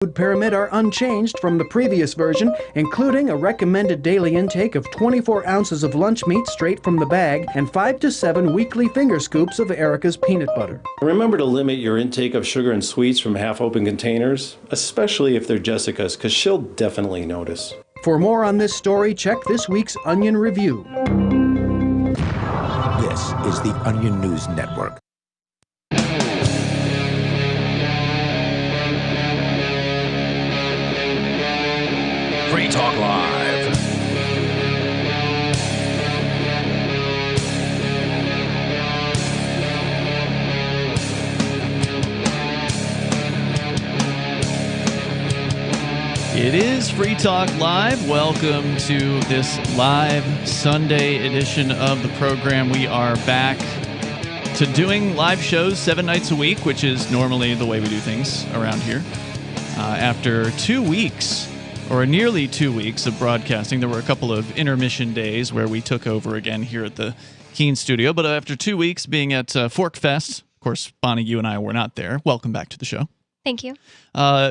food pyramid are unchanged from the previous version, including a recommended daily intake of 24 ounces of lunch meat straight from the bag and 5 to 7 weekly finger scoops of Erica's peanut butter. Remember to limit your intake of sugar and sweets from half-open containers, especially if they're Jessica's, because she'll definitely notice. For more on this story, check this week's Onion Review. This is the Onion News Network. Free Talk Live. It is Free Talk Live. Welcome to this live Sunday edition of the program. We are back to doing live shows 7 nights a week, which is normally the way we do things around here. After 2 weeks, or nearly 2 weeks of broadcasting, there were a couple of intermission days where we took over again here at the Keene studio. But after 2 weeks being at Fork Fest, of course, Bonnie, you and I were not there. Welcome back to the show. Thank you.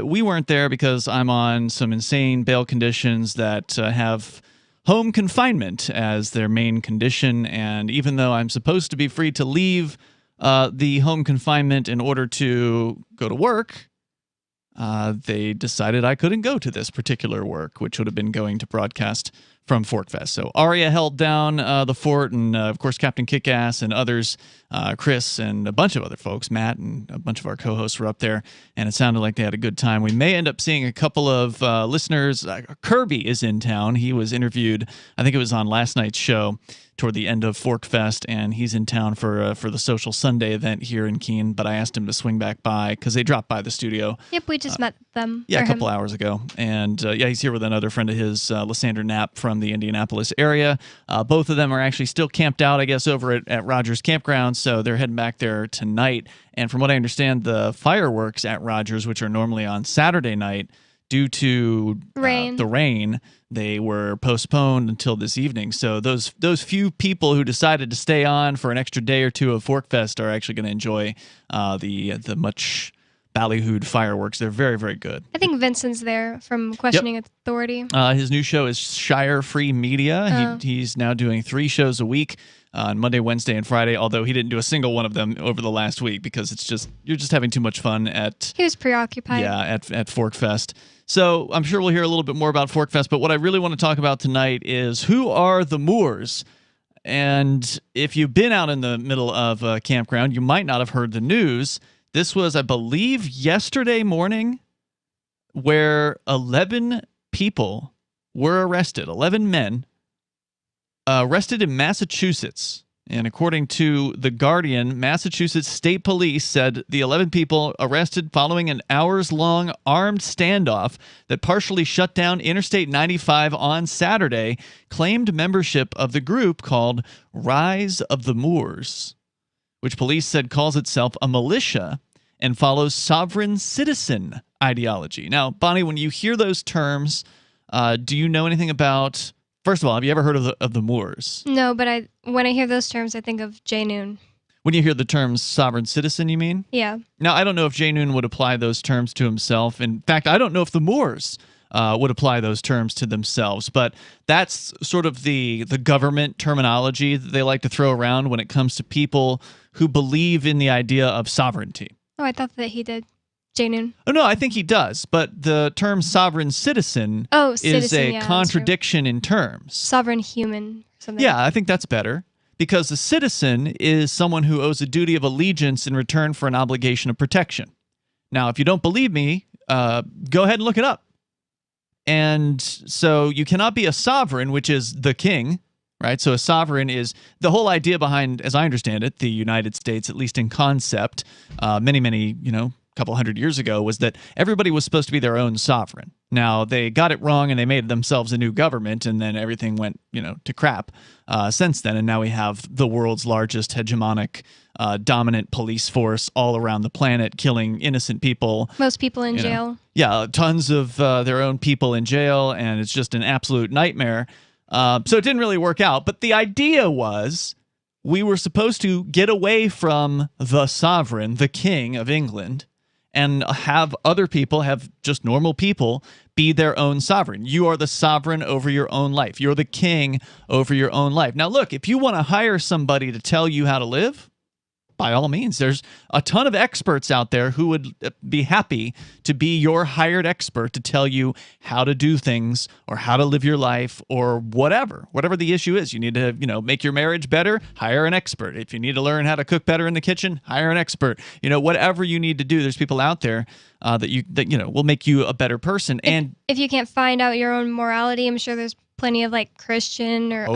We weren't there because I'm on some insane bail conditions that have home confinement as their main condition. And even though I'm supposed to be free to leave the home confinement in order to go to work, they decided I couldn't go to this particular work, which would have been going to broadcast from Fork Fest. So Aria held down the fort, and of course Captain Kickass and others, Chris and a bunch of other folks, Matt and a bunch of our co-hosts were up there, and it sounded like they had a good time. We may end up seeing a couple of listeners. Kirby is in town. He was interviewed, I think it was on last night's show, toward the end of Fork Fest, and he's in town for the Social Sunday event here in Keene, but I asked him to swing back by because they dropped by the studio. Yep, we just met them. Yeah, a couple hours ago. And he's here with another friend of his, Lysander Knapp from the Indianapolis area. Both of them are actually still camped out, I guess, over at Rogers Campground, so they're heading back there tonight. And from what I understand, the fireworks at Rogers, which are normally on Saturday night, due to the rain, they were postponed until this evening. So those few people who decided to stay on for an extra day or two of Fork Fest are actually going to enjoy the much ballyhooed fireworks. They're very, very good. I think Vincent's there from Questioning Authority. His new show is Shire Free Media. He's now doing 3 shows a week on Monday, Wednesday, and Friday, although he didn't do a single one of them over the last week because you're just having too much fun at... He was preoccupied. Yeah, at Fork Fest. So I'm sure we'll hear a little bit more about Fork Fest, but what I really want to talk about tonight is who are the Moors? And if you've been out in the middle of a campground, you might not have heard the news. This was, I believe, yesterday morning, where 11 people were arrested, 11 men arrested in Massachusetts. And according to The Guardian, Massachusetts State Police said the 11 people arrested following an hours-long armed standoff that partially shut down Interstate 95 on Saturday claimed membership of the group called Rise of the Moors, which police said calls itself a militia and follows sovereign citizen ideology. Now, Bonnie, when you hear those terms, do you know anything about... First of all, have you ever heard of the Moors? No, but when I hear those terms, I think of J. Noon. When you hear the terms sovereign citizen, you mean? Yeah. Now, I don't know if J. Noon would apply those terms to himself. In fact, I don't know if the Moors would apply those terms to themselves. But that's sort of the government terminology that they like to throw around when it comes to people who believe in the idea of sovereignty. Oh, I thought that he did. J. Noon. Oh, no, I think he does. But the term sovereign citizen, is a contradiction in terms. Sovereign human. Something. Yeah, I think that's better. Because a citizen is someone who owes a duty of allegiance in return for an obligation of protection. Now, if you don't believe me, go ahead and look it up. And so you cannot be a sovereign, which is the king, right? So a sovereign is the whole idea behind, as I understand it, the United States, at least in concept, many, couple hundred years ago, was that everybody was supposed to be their own sovereign. Now, they got it wrong and they made themselves a new government, and then everything went, to crap since then. And now we have the world's largest hegemonic, dominant police force all around the planet, killing innocent people. Most people in jail. Yeah, tons of their own people in jail, and it's just an absolute nightmare. So it didn't really work out. But the idea was we were supposed to get away from the sovereign, the king of England, and have other people, have just normal people, be their own sovereign. You are the sovereign over your own life. You're the king over your own life. Now, look, if you want to hire somebody to tell you how to live, by all means, there's a ton of experts out there who would be happy to be your hired expert to tell you how to do things or how to live your life or whatever the issue is. You need to, make your marriage better, hire an expert. If you need to learn how to cook better in the kitchen, hire an expert. Whatever you need to do, there's people out there that will make you a better person. And if you can't find out your own morality, I'm sure there's plenty of like Christian or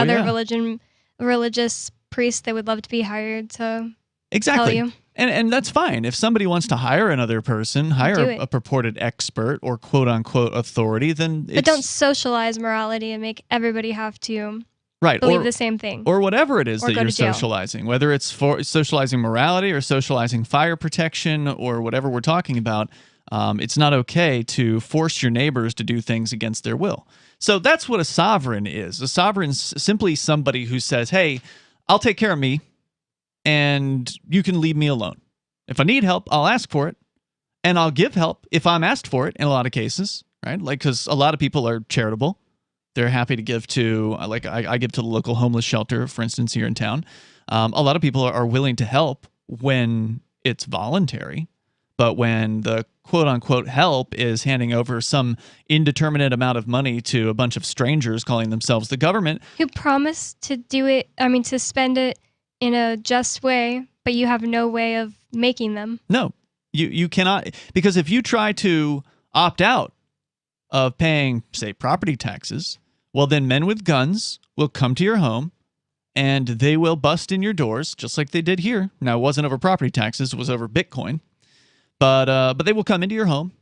religious priests that would love to be hired to exactly. tell you. And that's fine. If somebody wants to hire another person, hire a purported expert or quote-unquote authority, then But don't socialize morality and make everybody have to believe the same thing. Or whatever it is that you're socializing, whether it's for socializing morality or socializing fire protection or whatever we're talking about. It's not okay to force your neighbors to do things against their will. So that's what a sovereign is. A sovereign's simply somebody who says, hey, I'll take care of me, and you can leave me alone. If I need help, I'll ask for it, and I'll give help if I'm asked for it in a lot of cases, right? Like, because a lot of people are charitable. They're happy to give to, like I give to the local homeless shelter, for instance, here in town. A lot of people are willing to help when it's voluntary, but when the quote-unquote help is handing over some indeterminate amount of money to a bunch of strangers calling themselves the government. Who promise to do it, to spend it in a just way, but you have no way of making them. No, you cannot, because if you try to opt out of paying, say, property taxes, well, then men with guns will come to your home and they will bust in your doors, just like they did here. Now, it wasn't over property taxes, it was over Bitcoin. But they will come into your home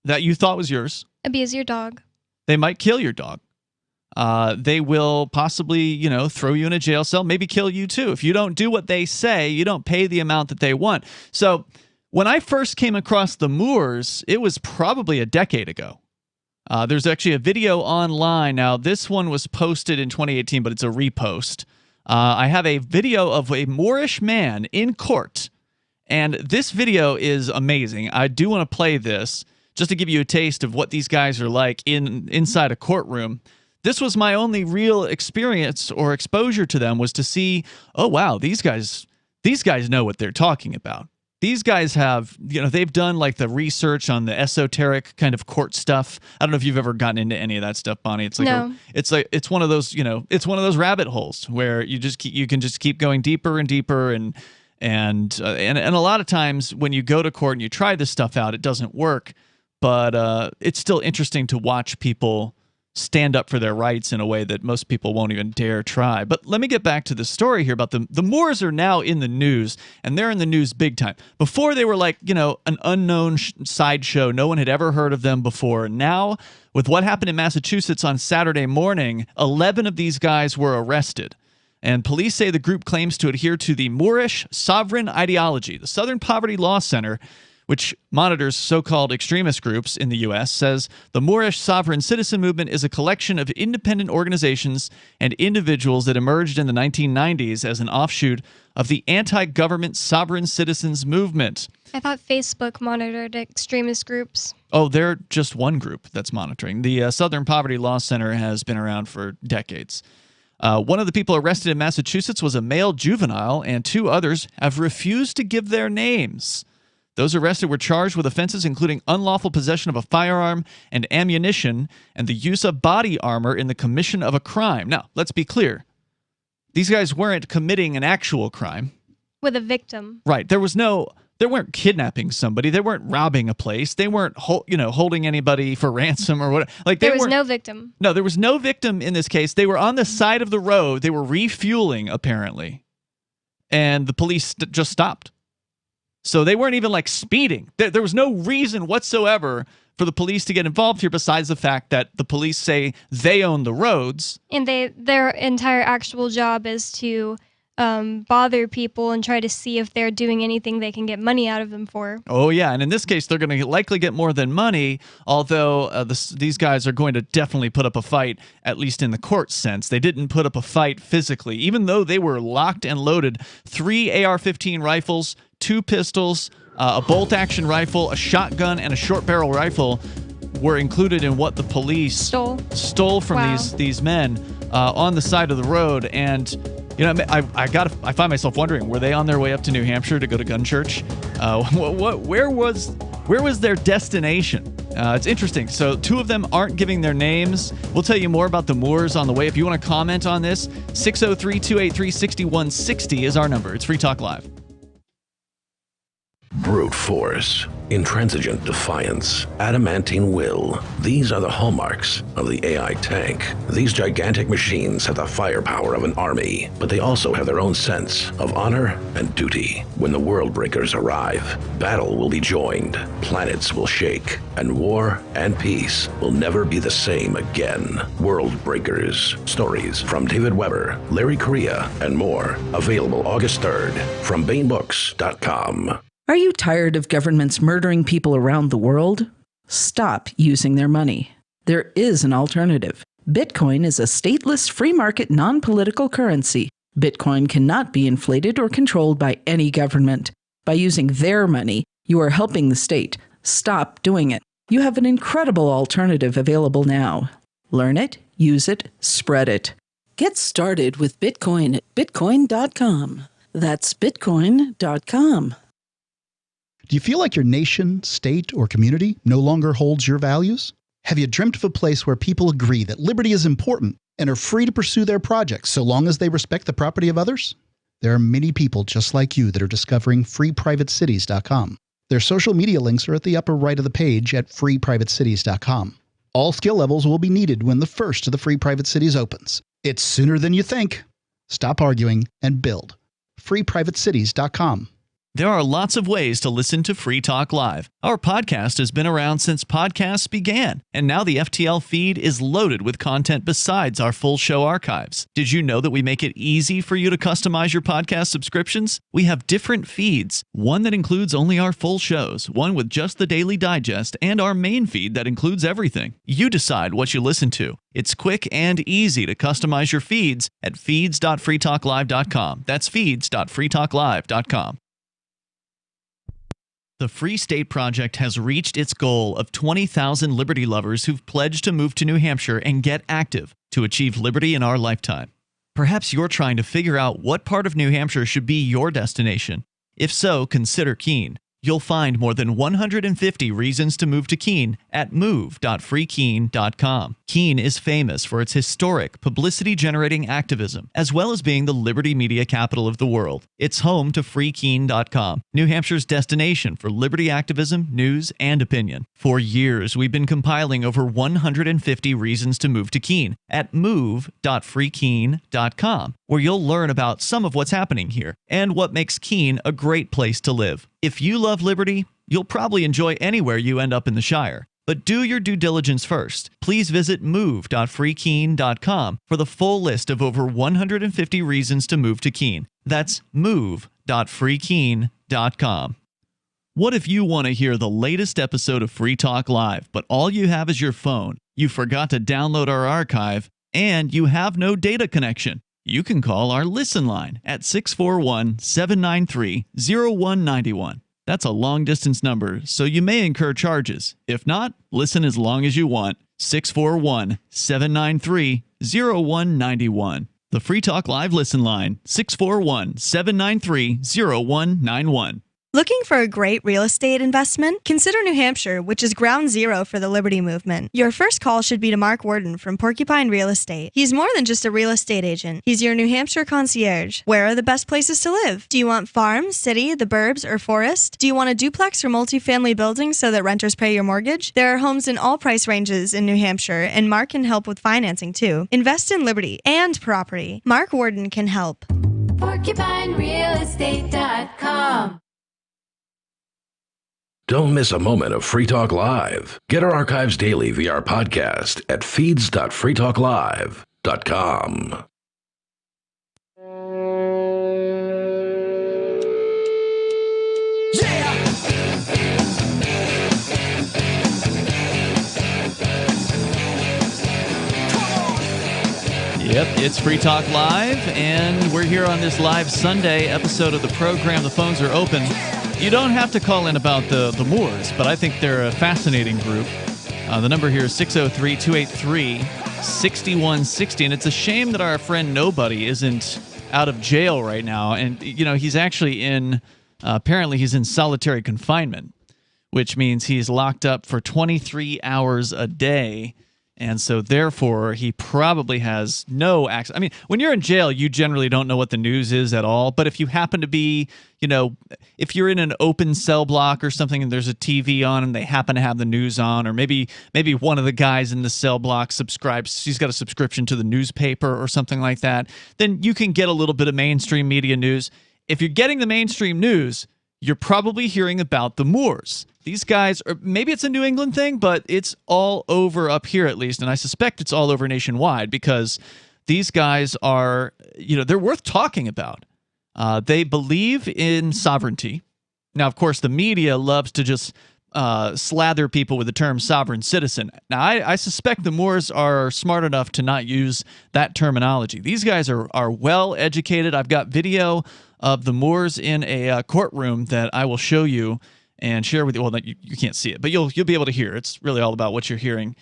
that you thought was yours. Abuse your dog. They might kill your dog. They will possibly, throw you in a jail cell, maybe kill you too. If you don't do what they say, you don't pay the amount that they want. So when I first came across the Moors, it was probably a decade ago. There's actually a video online. Now, this one was posted in 2018, but it's a repost. I have a video of a Moorish man in court. And this video is amazing. I do want to play this just to give you a taste of what these guys are like inside a courtroom. This was my only real experience or exposure to them, was to see, oh, wow, these guys know what they're talking about. These guys have, they've done like the research on the esoteric kind of court stuff. I don't know if you've ever gotten into any of that stuff, Bonnie. It's like it's one of those, it's one of those rabbit holes where you can just keep going deeper and deeper, and a lot of times when you go to court and you try this stuff out, it doesn't work. But it's still interesting to watch people stand up for their rights in a way that most people won't even dare try. But let me get back to the story here about the Moors are now in the news, and they're in the news big time. Before, they were like, an unknown sideshow. No one had ever heard of them before. Now, with what happened in Massachusetts on Saturday morning, 11 of these guys were arrested. And police say the group claims to adhere to the Moorish sovereign ideology. The Southern Poverty Law Center, which monitors so-called extremist groups in the U.S., says the Moorish sovereign citizen movement is a collection of independent organizations and individuals that emerged in the 1990s as an offshoot of the anti-government sovereign citizens movement. I thought Facebook monitored extremist groups. Oh, they're just one group that's monitoring. The Southern Poverty Law Center has been around for decades. One of the people arrested in Massachusetts was a male juvenile, and two others have refused to give their names. Those arrested were charged with offenses including unlawful possession of a firearm and ammunition and the use of body armor in the commission of a crime. Now, let's be clear. These guys weren't committing an actual crime. With a victim. Right. They weren't kidnapping somebody. They weren't robbing a place. They weren't, holding anybody for ransom or what. Like there was no victim. No, there was no victim in this case. They were on the side of the road. They were refueling, apparently. And the police just stopped. So they weren't even like speeding. There was no reason whatsoever for the police to get involved here besides the fact that the police say they own the roads. And their entire actual job is to bother people and try to see if they're doing anything they can get money out of them for. Oh, yeah. And in this case, they're going to likely get more than money, although these guys are going to definitely put up a fight, at least in the court sense. They didn't put up a fight physically, even though they were locked and loaded. 3 AR-15 rifles, 2 pistols, A bolt-action rifle, a shotgun, and a short-barrel rifle were included in what the police stole from these men on the side of the road. And I find myself wondering, were they on their way up to New Hampshire to go to gun church? Where was their destination? It's interesting. So 2 of them aren't giving their names. We'll tell you more about the Moors on the way. If you want to comment on this, 603-283-6160 is our number. It's Free Talk Live. Brute force, intransigent defiance, adamantine will. These are the hallmarks of the AI tank. These gigantic machines have the firepower of an army, but they also have their own sense of honor and duty. When the world breakers arrive, battle will be joined, planets will shake, and war and peace will never be the same again. World Breakers. Stories from David Weber, Larry Correia, and more. Available August 3rd from BaneBooks.com. Are you tired of governments murdering people around the world? Stop using their money. There is an alternative. Bitcoin is a stateless, free market, non-political currency. Bitcoin cannot be inflated or controlled by any government. By using their money, you are helping the state. Stop doing it. You have an incredible alternative available now. Learn it, use it, spread it. Get started with Bitcoin at Bitcoin.com. That's Bitcoin.com. Do you feel like your nation, state, or community no longer holds your values? Have you dreamt of a place where people agree that liberty is important and are free to pursue their projects so long as they respect the property of others? There are many people just like you that are discovering freeprivatecities.com. Their social media links are at the upper right of the page at freeprivatecities.com. All skill levels will be needed when the first of the Free Private Cities opens. It's sooner than you think. Stop arguing and build. freeprivatecities.com. There are lots of ways to listen to Free Talk Live. Our podcast has been around since podcasts began, and now the FTL feed is loaded with content besides our full show archives. Did you know that we make it easy for you to customize your podcast subscriptions? We have different feeds, one that includes only our full shows, one with just the Daily Digest, and our main feed that includes everything. You decide what you listen to. It's quick and easy to customize your feeds at feeds.freetalklive.com. That's feeds.freetalklive.com. The Free State Project has reached its goal of 20,000 liberty lovers who've pledged to move to New Hampshire and get active to achieve liberty in our lifetime. Perhaps you're trying to figure out what part of New Hampshire should be your destination. If so, consider Keene. You'll find more than 150 reasons to move to Keene at move.freekeene.com. Keene is famous for its historic, publicity-generating activism, as well as being the liberty media capital of the world. It's home to freekeene.com, New Hampshire's destination for liberty activism, news, and opinion. For years, we've been compiling over 150 reasons to move to Keene at move.freekeene.com, where you'll learn about some of what's happening here and what makes Keene a great place to live. If you love liberty, you'll probably enjoy anywhere you end up in the Shire. But do your due diligence first. Please visit move.freekeene.com for the full list of over 150 reasons to move to Keene. That's move.freekeene.com. What if you want to hear the latest episode of Free Talk Live, but all you have is your phone, you forgot to download our archive, and you have no data connection? You can call our Listen line at 641-793-0191. That's a long-distance number, so you may incur charges. If not, listen as long as you want. 641-793-0191. The Free Talk Live Listen line, 641-793-0191. Looking for a great real estate investment? Consider New Hampshire, which is ground zero for the Liberty Movement. Your first call should be to Mark Worden from Porcupine Real Estate. He's more than just a real estate agent. He's your New Hampshire concierge. Where are the best places to live? Do you want farm, city, the burbs, or forest? Do you want a duplex or multifamily building so that renters pay your mortgage? There are homes in all price ranges in New Hampshire, and Mark can help with financing too. Invest in liberty and property. Mark Worden can help. PorcupineRealEstate.com. Don't miss a moment of Free Talk Live. Get our archives daily via our podcast at feeds.freetalklive.com. Yep, it's Free Talk Live, and we're here on this live Sunday episode of the program. The phones are open. You don't have to call in about the Moors, but I think they're a fascinating group. The number here is 603-283-6160, and it's a shame that our friend Nobody isn't out of jail right now. And, he's actually apparently he's in solitary confinement, which means he's locked up for 23 hours a day. And so, therefore, he probably has no access. I mean, when you're in jail, you generally don't know what the news is at all. But if you happen to be, if you're in an open cell block or something and there's a TV on and they happen to have the news on, or maybe one of the guys in the cell block he's got a subscription to the newspaper or something like that, then you can get a little bit of mainstream media news. If you're getting the mainstream news, you're probably hearing about the Moors. These guys, or maybe it's a New England thing, but it's all over up here at least, and I suspect it's all over nationwide because these guys are, they're worth talking about. They believe in sovereignty. Now, of course, the media loves to just slather people with the term sovereign citizen. Now, I suspect the Moors are smart enough to not use that terminology. These guys are well educated. I've got video of the Moors in a courtroom that I will show you and share with you. Well, you can't see it, but you'll be able to hear. It's really all about what you're hearing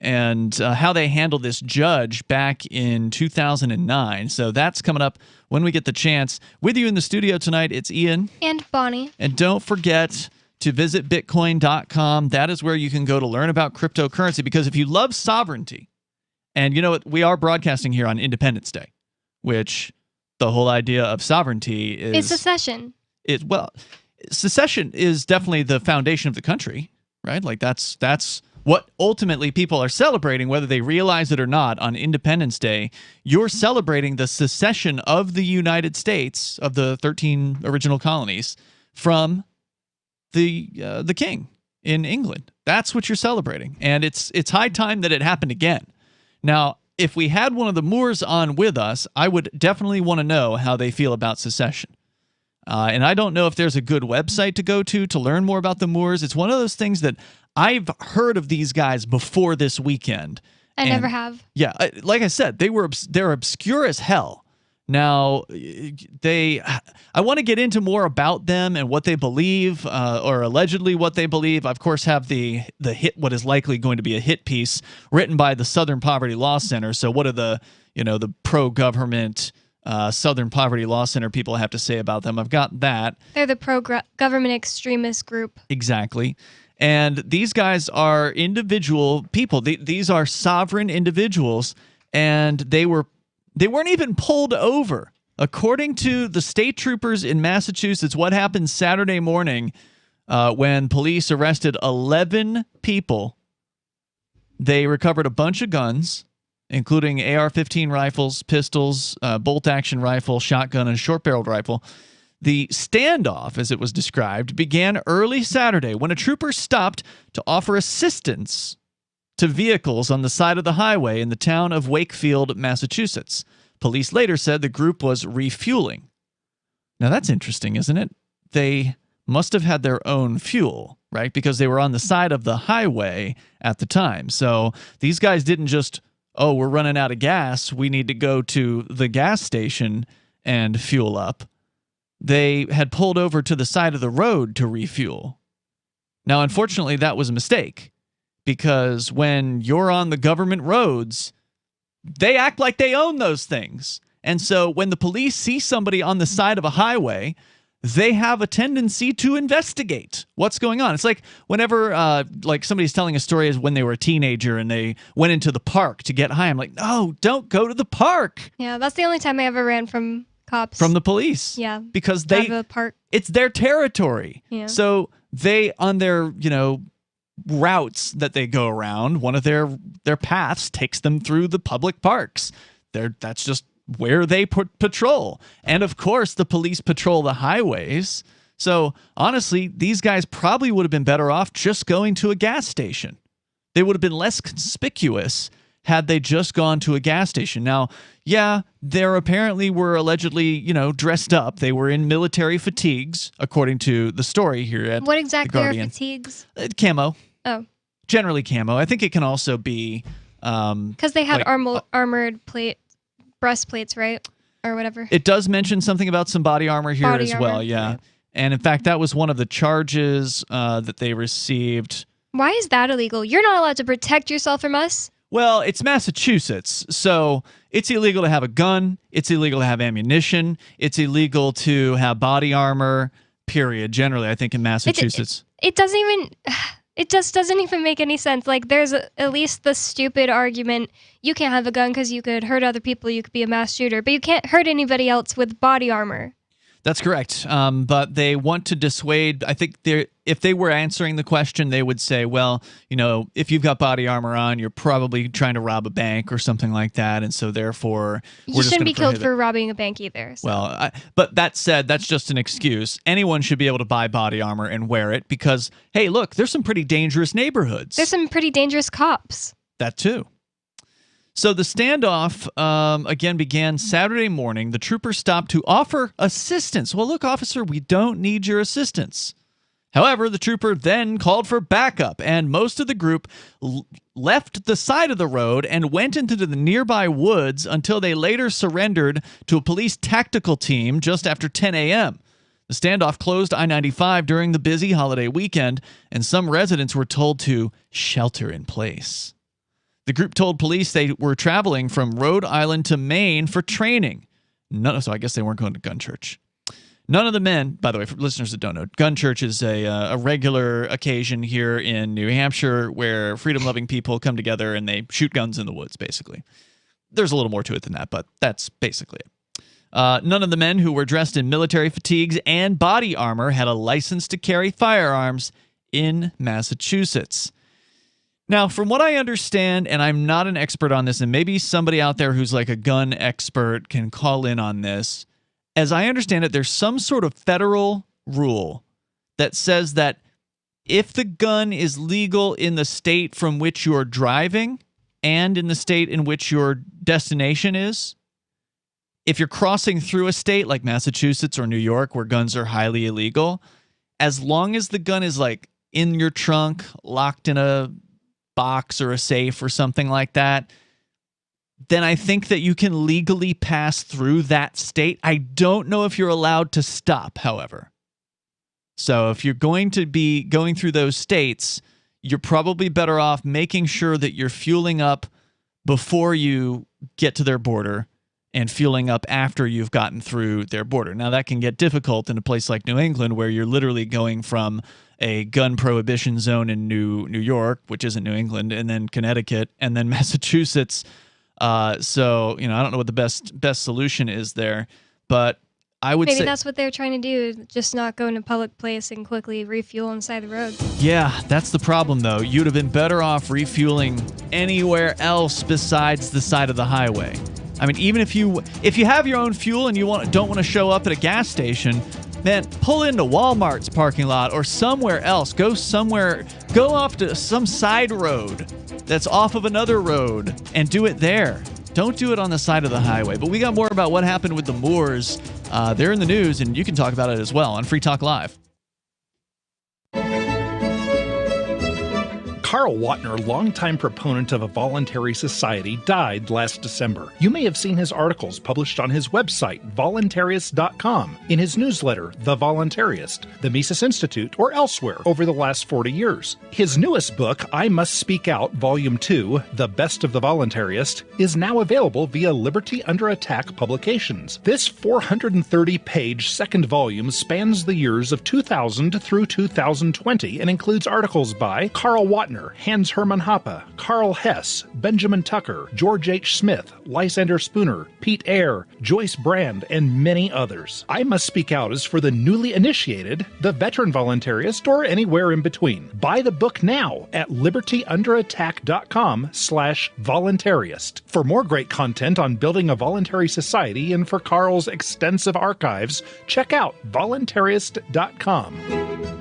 and how they handled this judge back in 2009. So that's coming up when we get the chance. With you in the studio tonight, it's Ian. And Bonnie. And don't forget to visit Bitcoin.com. That is where you can go to learn about cryptocurrency, because if you love sovereignty, and we are broadcasting here on Independence Day, which the whole idea of sovereignty is... It's secession. Secession is definitely the foundation of the country, right? Like that's what ultimately people are celebrating, whether they realize it or not. On Independence Day, you're celebrating the secession of the United States, of the 13 original colonies, from the king in England. That's what you're celebrating, and it's high time that it happened again. Now, if we had one of the Moors on with us, I would definitely want to know how they feel about secession. And I don't know if there's a good website to go to learn more about the Moors. It's one of those things that I've heard of these guys before this weekend. I never have. Yeah, like I said, they're obscure as hell. Now, I want to get into more about them and what they believe, or allegedly what they believe. I, of course, have the hit, what is likely going to be a hit piece written by the Southern Poverty Law Center. So what do the pro-government Southern Poverty Law Center people have to say about them? I've got that. They're the pro-government extremist group. Exactly. And these guys are individual people. These are sovereign individuals, and they weren't even pulled over. According to the state troopers in Massachusetts, what happened Saturday morning when police arrested 11 people, they recovered a bunch of guns, including AR-15 rifles, pistols, bolt-action rifle, shotgun, and short-barreled rifle. The standoff, as it was described, began early Saturday when a trooper stopped to offer assistance to vehicles on the side of the highway in the town of Wakefield, Massachusetts. Police later said the group was refueling. Now that's interesting, isn't it? They must have had their own fuel, right? Because they were on the side of the highway at the time. So these guys didn't just, we're running out of gas, we need to go to the gas station and fuel up. They had pulled over to the side of the road to refuel. Now, unfortunately, that was a mistake, because when you're on the government roads, they act like they own those things. And so when the police see somebody on the side of a highway, they have a tendency to investigate what's going on. It's like whenever like somebody's telling a story as when they were a teenager and they went into the park to get high. I'm like, no, don't go to the park. Yeah, that's the only time I ever ran from cops. From the police. Yeah. Because out of the park. It's their territory. Yeah. So they, on their, routes that they go around, one of their paths takes them through the public parks. That's just where they patrol. And of course, the police patrol the highways. So honestly, these guys probably would have been better off just going to a gas station. They would have been less conspicuous had they just gone to a gas station. Now, yeah, they apparently were allegedly, dressed up. They were in military fatigues, according to the story here at What exactly The are Guardian. fatigues? Camo. Oh. Generally camo. I think it can also be... Because they had armored breastplates, right? Or whatever. It does mention something about some body armor here as well, yeah. And in fact, that was one of the charges that they received. Why is that illegal? You're not allowed to protect yourself from us. Well, it's Massachusetts, so it's illegal to have a gun. It's illegal to have ammunition. It's illegal to have body armor, period, generally, I think, in Massachusetts. It doesn't even... It just doesn't even make any sense. Like, there's at least the stupid argument, you can't have a gun because you could hurt other people, you could be a mass shooter, but you can't hurt anybody else with body armor. That's correct. But they want to dissuade. I think if they were answering the question, they would say, well, if you've got body armor on, you're probably trying to rob a bank or something like that. And so therefore, you shouldn't be killed for robbing a bank either. So. Well, but that said, that's just an excuse. Anyone should be able to buy body armor and wear it because, hey, look, there's some pretty dangerous neighborhoods. There's some pretty dangerous cops. That too. So the standoff, again, began Saturday morning. The troopers stopped to offer assistance. Well, look, officer, we don't need your assistance. However, the trooper then called for backup, and most of the group left the side of the road and went into the nearby woods until they later surrendered to a police tactical team just after 10 a.m. The standoff closed I-95 during the busy holiday weekend, and some residents were told to shelter in place. The group told police they were traveling from Rhode Island to Maine for training. So I guess they weren't going to gun church. None of the men, by the way, for listeners that don't know, gun church is a regular occasion here in New Hampshire where freedom-loving people come together and they shoot guns in the woods, basically. There's a little more to it than that, but that's basically it. None of the men who were dressed in military fatigues and body armor had a license to carry firearms in Massachusetts. Now, from what I understand, and I'm not an expert on this, and maybe somebody out there who's like a gun expert can call in on this, as I understand it, there's some sort of federal rule that says that if the gun is legal in the state from which you're driving and in the state in which your destination is, if you're crossing through a state like Massachusetts or New York where guns are highly illegal, as long as the gun is like in your trunk, locked in a box or a safe or something like that, then I think that you can legally pass through that state. I don't know if you're allowed to stop, however. So if you're going to be going through those states, you're probably better off making sure that you're fueling up before you get to their border and fueling up after you've gotten through their border. Now, that can get difficult in a place like New England where you're literally going from a gun prohibition zone in New York, which isn't New England, and then Connecticut, and then Massachusetts. So, I don't know what the best solution is there, but I would say... Maybe that's what they're trying to do, just not go in a public place and quickly refuel on the side of the road. Yeah, that's the problem, though. You'd have been better off refueling anywhere else besides the side of the highway. I mean, even if you have your own fuel and you don't want to show up at a gas station, man, pull into Walmart's parking lot or somewhere else. Go off to some side road that's off of another road and do it there. Don't do it on the side of the highway. But we got more about what happened with the Moors. They're in the news, and you can talk about it as well on Free Talk Live. Carl Watner, longtime proponent of a voluntary society, died last December. You may have seen his articles published on his website, voluntarist.com, in his newsletter, The Voluntarist, the Mises Institute, or elsewhere over the last 40 years. His newest book, I Must Speak Out, Volume 2, The Best of the Voluntarist, is now available via Liberty Under Attack Publications. This 430-page second volume spans the years of 2000 through 2020 and includes articles by Carl Watner, Hans Hermann Hoppe, Carl Hess, Benjamin Tucker, George H. Smith, Lysander Spooner, Pete Eyre, Joyce Brand, and many others. I Must Speak Out is for the newly initiated, the veteran voluntarist, or anywhere in between. Buy the book now at libertyunderattack.com/voluntarist. For more great content on building a voluntary society and for Carl's extensive archives, check out voluntarist.com.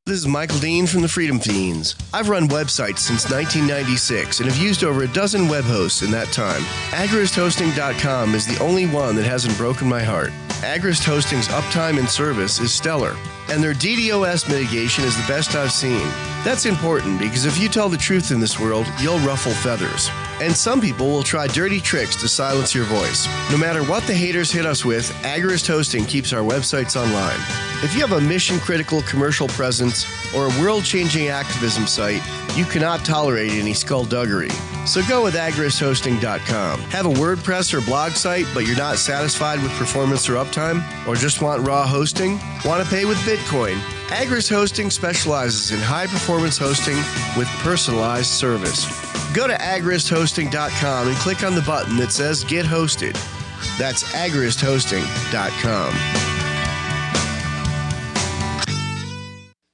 This is Michael Dean from the Freedom Fiends. I've run websites since 1996 and have used over a dozen web hosts in that time. AgristHosting.com is the only one that hasn't broken my heart. Agrist Hosting's uptime and service is stellar, and their DDoS mitigation is the best I've seen. That's important because if you tell the truth in this world, you'll ruffle feathers. And some people will try dirty tricks to silence your voice. No matter what the haters hit us with, Agorist Hosting keeps our websites online. If you have a mission-critical commercial presence or a world-changing activism site, you cannot tolerate any skullduggery. So go with agoristhosting.com. Have a WordPress or blog site, but you're not satisfied with performance or uptime? Or just want raw hosting? Want to pay with Bitcoin? Agorist Hosting specializes in high-performance hosting with personalized service. Go to agoristhosting.com and click on the button that says Get Hosted. That's agoristhosting.com.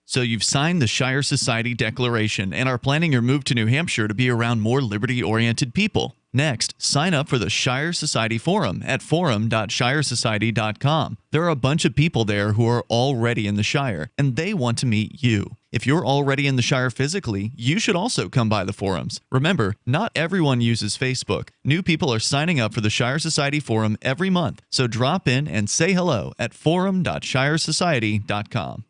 So you've signed the Shire Society Declaration and are planning your move to New Hampshire to be around more liberty-oriented people. Next, sign up for the Shire Society Forum at forum.shiresociety.com. There are a bunch of people there who are already in the Shire, and they want to meet you. If you're already in the Shire physically, you should also come by the forums. Remember, not everyone uses Facebook. New people are signing up for the Shire Society Forum every month, so drop in and say hello at forum.shiresociety.com.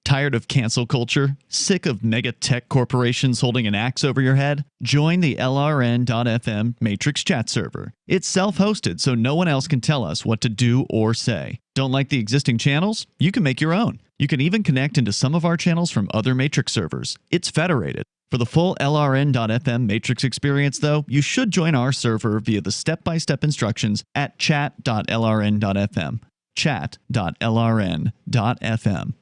Tired of cancel culture? Sick of mega tech corporations holding an axe over your head? Join the LRN.FM Matrix chat server. It's self-hosted, so no one else can tell us what to do or say. Don't like the existing channels? You can make your own. You can even connect into some of our channels from other Matrix servers. It's federated. For the full LRN.FM Matrix experience, though, you should join our server via the step-by-step instructions at chat.lrn.fm. chat.lrn.fm.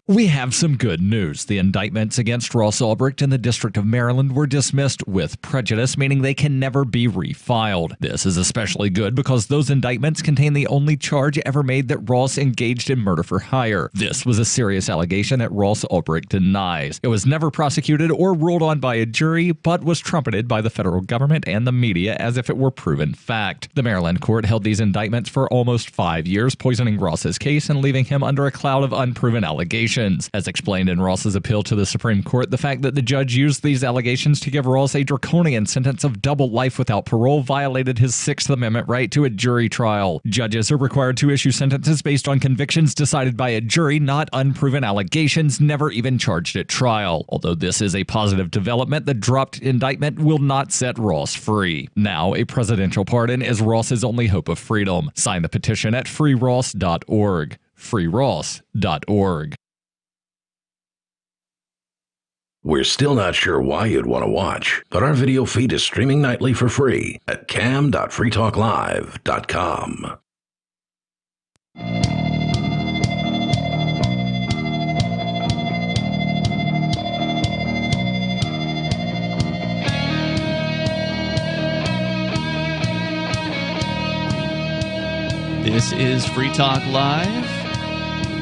We have some good news. The indictments against Ross Ulbricht in the District of Maryland were dismissed with prejudice, meaning they can never be refiled. This is especially good because those indictments contain the only charge ever made that Ross engaged in murder for hire. This was a serious allegation that Ross Ulbricht denies. It was never prosecuted or ruled on by a jury, but was trumpeted by the federal government and the media as if it were proven fact. The Maryland court held these indictments for almost 5 years, poisoning Ross's case and leaving him under a cloud of unproven allegations. As explained in Ross's appeal to the Supreme Court, the fact that the judge used these allegations to give Ross a draconian sentence of double life without parole violated his Sixth Amendment right to a jury trial. Judges are required to issue sentences based on convictions decided by a jury, not unproven allegations never even charged at trial. Although this is a positive development, the dropped indictment will not set Ross free. Now, a presidential pardon is Ross's only hope of freedom. Sign the petition at freeross.org. freeross.org. We're still not sure why you'd want to watch, but our video feed is streaming nightly for free at cam.freetalklive.com. This is Free Talk Live.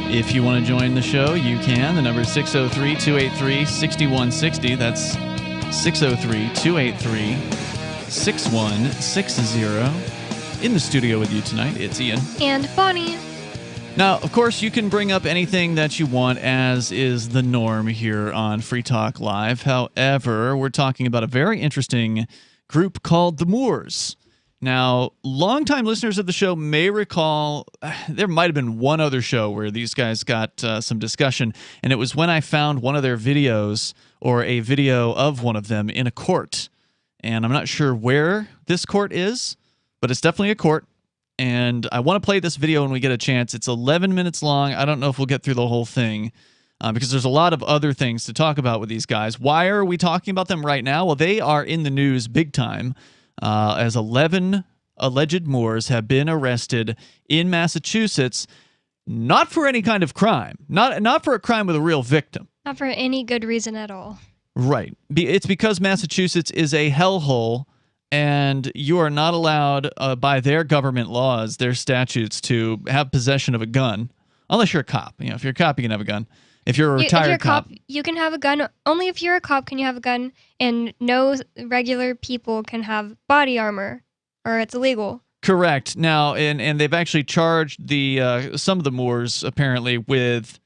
If you want to join the show, you can. The number is 603-283-6160. That's 603-283-6160. In the studio with you tonight, it's Ian. And Bonnie. Now, of course, you can bring up anything that you want, as is the norm here on Free Talk Live. However, we're talking about a very interesting group called the Moors. Now, longtime listeners of the show may recall there might have been one other show where these guys got some discussion, and it was when I found one of their videos, or a video of one of them, in a court. And I'm not sure where this court is, but it's definitely a court. And I want to play this video when we get a chance. It's 11 minutes long. I don't know if we'll get through the whole thing because there's a lot of other things to talk about with these guys. Why are we talking about them right now? Well, they are in the news big time. As 11 alleged Moors have been arrested in Massachusetts, not for any kind of crime, not for a crime with a real victim. Not for any good reason at all. Right. It's because Massachusetts is a hellhole, and you are not allowed by their government laws, their statutes, to have possession of a gun, unless you're a cop. You know, if you're a cop, you can have a gun. If you're a retired cop, you can have a gun. Only if you're a cop can you have a gun, and no regular people can have body armor, or it's illegal. Correct. Now, and they've actually charged some of the Moors apparently with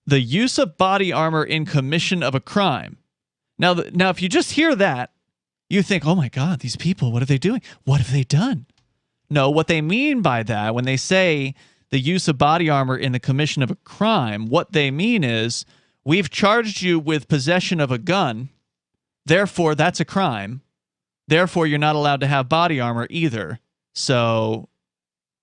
the use of body armor in commission of a crime. Now, if you just hear that, you think, oh my God, these people, what are they doing? What have they done? No, what they mean by that, when they say the use of body armor in the commission of a crime, what they mean is we've charged you with possession of a gun, therefore that's a crime. Therefore, you're not allowed to have body armor either. So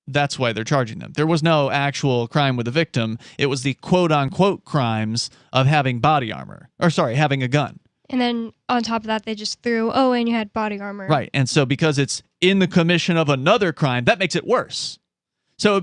that's why they're charging them. There was no actual crime with the victim. It was the quote-unquote crimes of having body armor. Or sorry, having a gun. And then on top of that, they just threw, oh, and you had body armor. Right. And so because it's in the commission of another crime, that makes it worse. So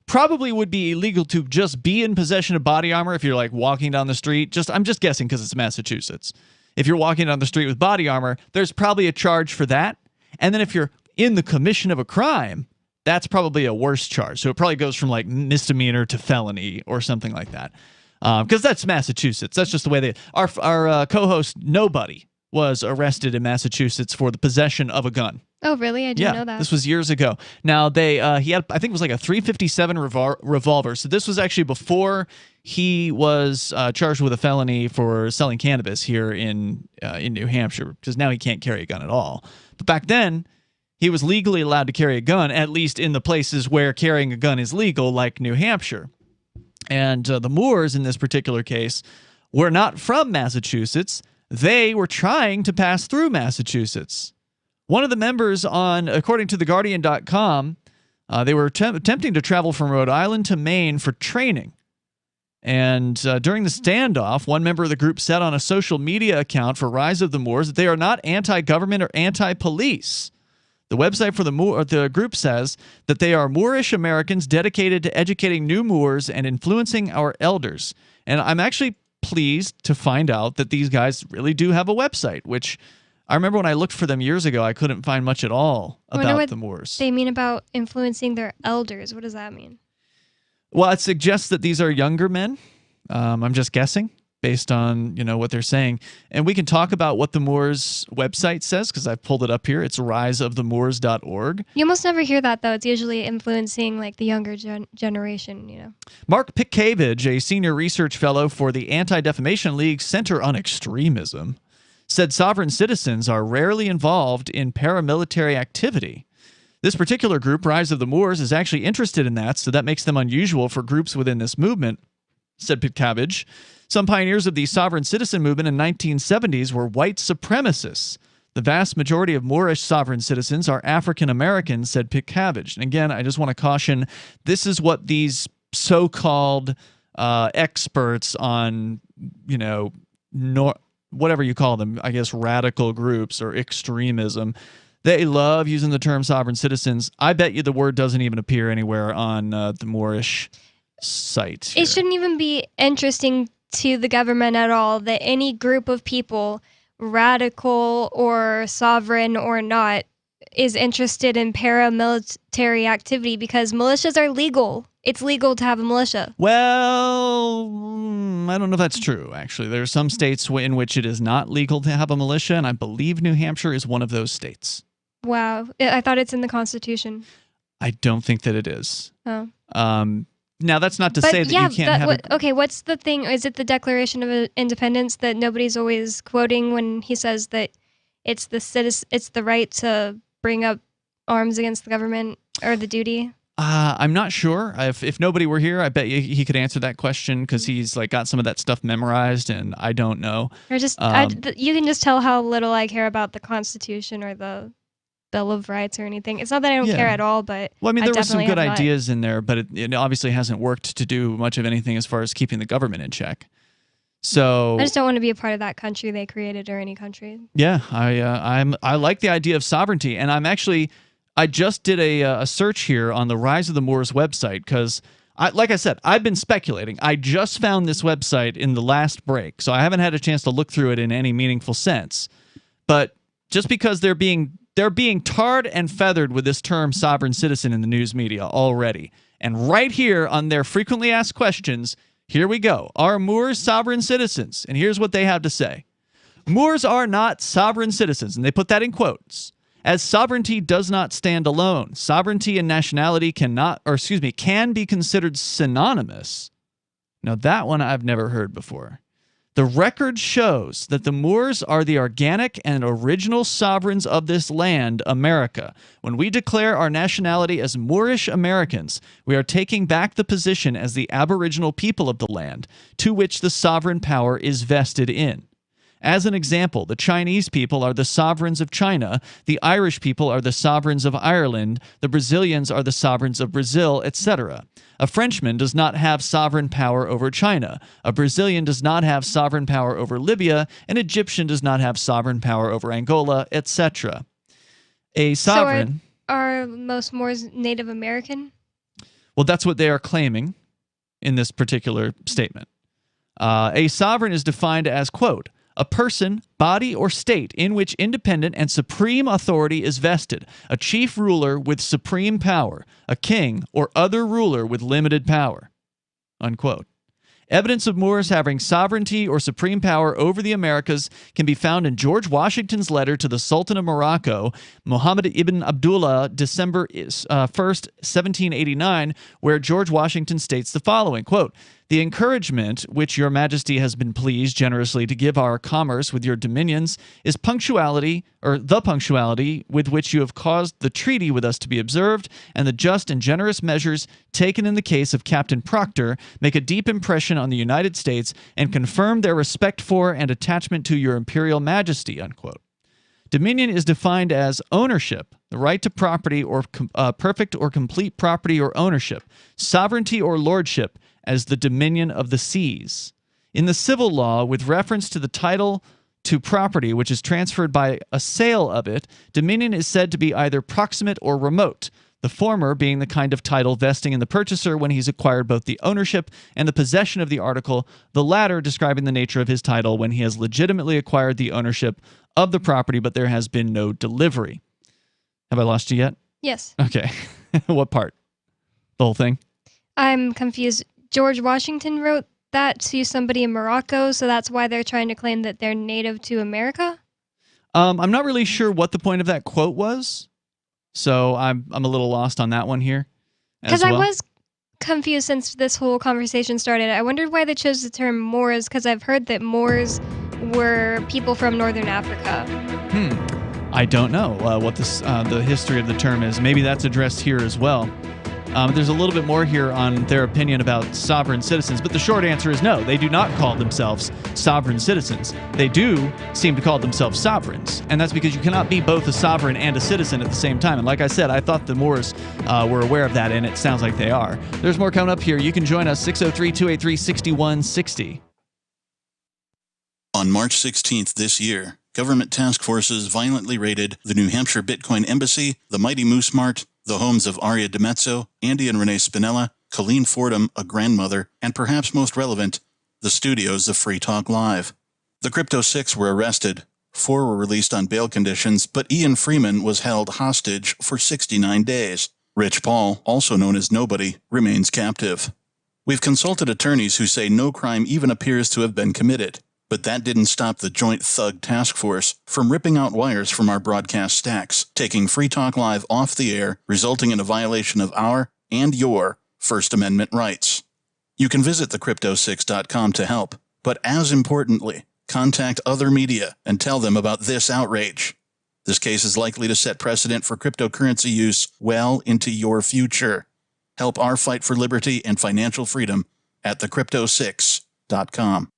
probably would be illegal to just be in possession of body armor if you're like walking down the street. I'm just guessing because it's Massachusetts. If you're walking down the street with body armor, there's probably a charge for that. And then if you're in the commission of a crime, that's probably a worse charge. So it probably goes from like misdemeanor to felony or something like that. Because that's Massachusetts. That's just the way they... Our co-host, Nobody, was arrested in Massachusetts for the possession of a gun. Oh, really? I didn't know that. This was years ago. Now, he had, I think it was like a .357 revolver. So this was actually before he was charged with a felony for selling cannabis here in New Hampshire, because now he can't carry a gun at all. But back then, he was legally allowed to carry a gun, at least in the places where carrying a gun is legal, like New Hampshire. And the Moors, in this particular case, were not from Massachusetts. They were trying to pass through Massachusetts. One of the members according to TheGuardian.com, they were attempting to travel from Rhode Island to Maine for training. And during the standoff, one member of the group said on a social media account for Rise of the Moors that they are not anti-government or anti-police. The website for the group says that they are Moorish Americans dedicated to educating new Moors and influencing our elders. And I'm actually pleased to find out that these guys really do have a website, which I remember when I looked for them years ago, I couldn't find much at all about the Moors. They mean about influencing their elders. What does that mean? Well, it suggests that these are younger men. I'm just guessing based on what they're saying. And we can talk about what the Moors website says, because I've pulled it up here. It's riseofthemoors.org. You almost never hear that, though. It's usually influencing like the younger generation, Mark Pickavage, a senior research fellow for the Anti-Defamation League Center on Extremism, said sovereign citizens are rarely involved in paramilitary activity. This particular group, Rise of the Moors, is actually interested in that, so that makes them unusual for groups within this movement, said Pickavage. Some pioneers of the sovereign citizen movement in the 1970s were white supremacists. The vast majority of Moorish sovereign citizens are African Americans, said Pickavage. And again, I just want to caution, this is what these so-called experts on, whatever you call them, I guess radical groups or extremism, they love using the term sovereign citizens. I bet you the word doesn't even appear anywhere on the Moorish site here. It shouldn't even be interesting to the government at all that any group of people, radical or sovereign or not, is interested in paramilitary activity, because militias are legal. It's legal to have a militia. Well, I don't know if that's true, actually. There are some states in which it is not legal to have a militia, and I believe New Hampshire is one of those states. Wow. I thought it's in the Constitution. I don't think that it is. Oh. Now, that's not to say that you can't have okay, what's the thing? Is it the Declaration of Independence that nobody's always quoting when he says that it's the right to bring up arms against the government, or the duty? I'm not sure. If nobody were here, I bet he could answer that question, because he's got some of that stuff memorized, and I don't know. Or just you can just tell how little I care about the Constitution or the Bill of Rights or anything. It's not that I don't care at all, but well, I mean, there were some good ideas in there, but it obviously hasn't worked to do much of anything as far as keeping the government in check. So I just don't want to be a part of that country they created, or any country. Yeah, I like the idea of sovereignty, and I just did a search here on the Rise of the Moors website, because like I said, I've been speculating. I just found this website in the last break, so I haven't had a chance to look through it in any meaningful sense. But just because they're being tarred and feathered with this term sovereign citizen in the news media already. And right here on their frequently asked questions, here we go. Are Moors sovereign citizens? And here's what they have to say. Moors are not sovereign citizens, and they put that in quotes, as sovereignty does not stand alone. Sovereignty and nationality can be considered synonymous. Now, that one I've never heard before. The record shows that the Moors are the organic and original sovereigns of this land, America. When we declare our nationality as Moorish Americans, we are taking back the position as the aboriginal people of the land, to which the sovereign power is vested in. As an example, the Chinese people are the sovereigns of China, the Irish people are the sovereigns of Ireland, the Brazilians are the sovereigns of Brazil, etc. A Frenchman does not have sovereign power over China. A Brazilian does not have sovereign power over Libya. An Egyptian does not have sovereign power over Angola, etc. A sovereign... So are most Moors Native American? Well, that's what they are claiming in this particular statement. A sovereign is defined as, quote, a person, body, or state in which independent and supreme authority is vested, a chief ruler with supreme power, a king, or other ruler with limited power, unquote. Evidence of Moors having sovereignty or supreme power over the Americas can be found in George Washington's letter to the Sultan of Morocco, Muhammad ibn Abdullah, December 1st, 1789, where George Washington states the following, quote, the encouragement which your majesty has been pleased generously to give our commerce with your dominions is punctuality, or the punctuality with which you have caused the treaty with us to be observed, and the just and generous measures taken in the case of Captain Proctor make a deep impression on the United States and confirm their respect for and attachment to your imperial majesty, unquote. Dominion is defined as ownership, the right to property or perfect or complete property or ownership, sovereignty or lordship, as the dominion of the seas. In the civil law, with reference to the title to property which is transferred by a sale of it, dominion is said to be either proximate or remote, the former being the kind of title vesting in the purchaser when he's acquired both the ownership and the possession of the article, the latter describing the nature of his title when he has legitimately acquired the ownership of the property but there has been no delivery. Have I lost you yet? Yes. Okay. What part? The whole thing? I'm confused. George Washington wrote that to somebody in Morocco, so that's why they're trying to claim that they're native to America? I'm not really sure what the point of that quote was, so I'm a little lost on that one here. Because I was confused since this whole conversation started. I wondered why they chose the term Moors, because I've heard that Moors were people from Northern Africa. I don't know what the history of the term is. Maybe that's addressed here as well. There's a little bit more here on their opinion about sovereign citizens, but the short answer is no. They do not call themselves sovereign citizens. They do seem to call themselves sovereigns, and that's because you cannot be both a sovereign and a citizen at the same time. And like I said, I thought the Moors were aware of that, and it sounds like they are. There's more coming up here. You can join us, 603-283-6160. On March 16th this year, government task forces violently raided the New Hampshire Bitcoin Embassy, the Mighty Moose Mart, the homes of Aria DiMezzo, Andy and Renee Spinella, Colleen Fordham, a grandmother, and perhaps most relevant, the studios of Free Talk Live. The Crypto Six were arrested. 4 were released on bail conditions, but Ian Freeman was held hostage for 69 days. Rich Paul, also known as Nobody, remains captive. We've consulted attorneys who say no crime even appears to have been committed. But that didn't stop the Joint Thug Task Force from ripping out wires from our broadcast stacks, taking Free Talk Live off the air, resulting in a violation of our and your First Amendment rights. You can visit thecrypto6.com to help, but as importantly, contact other media and tell them about this outrage. This case is likely to set precedent for cryptocurrency use well into your future. Help our fight for liberty and financial freedom at thecrypto6.com.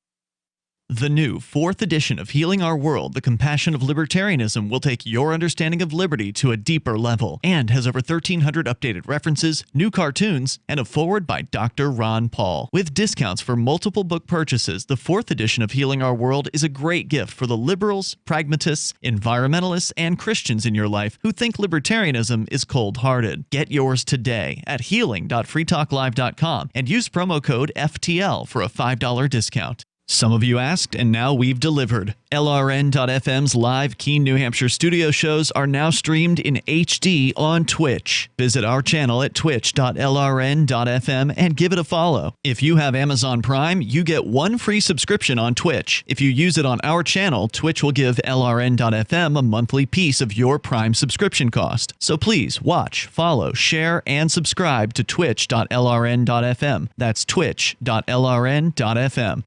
The new 4th edition of Healing Our World, The Compassion of Libertarianism, will take your understanding of liberty to a deeper level and has over 1,300 updated references, new cartoons, and a foreword by Dr. Ron Paul. With discounts for multiple book purchases, the 4th edition of Healing Our World is a great gift for the liberals, pragmatists, environmentalists, and Christians in your life who think libertarianism is cold-hearted. Get yours today at healing.freetalklive.com and use promo code FTL for a $5 discount. Some of you asked, and now we've delivered. LRN.FM's live Keene, New Hampshire studio shows are now streamed in HD on Twitch. Visit our channel at twitch.lrn.fm and give it a follow. If you have Amazon Prime, you get 1 free subscription on Twitch. If you use it on our channel, Twitch will give LRN.FM a monthly piece of your Prime subscription cost. So please watch, follow, share, and subscribe to twitch.lrn.fm. That's twitch.lrn.fm.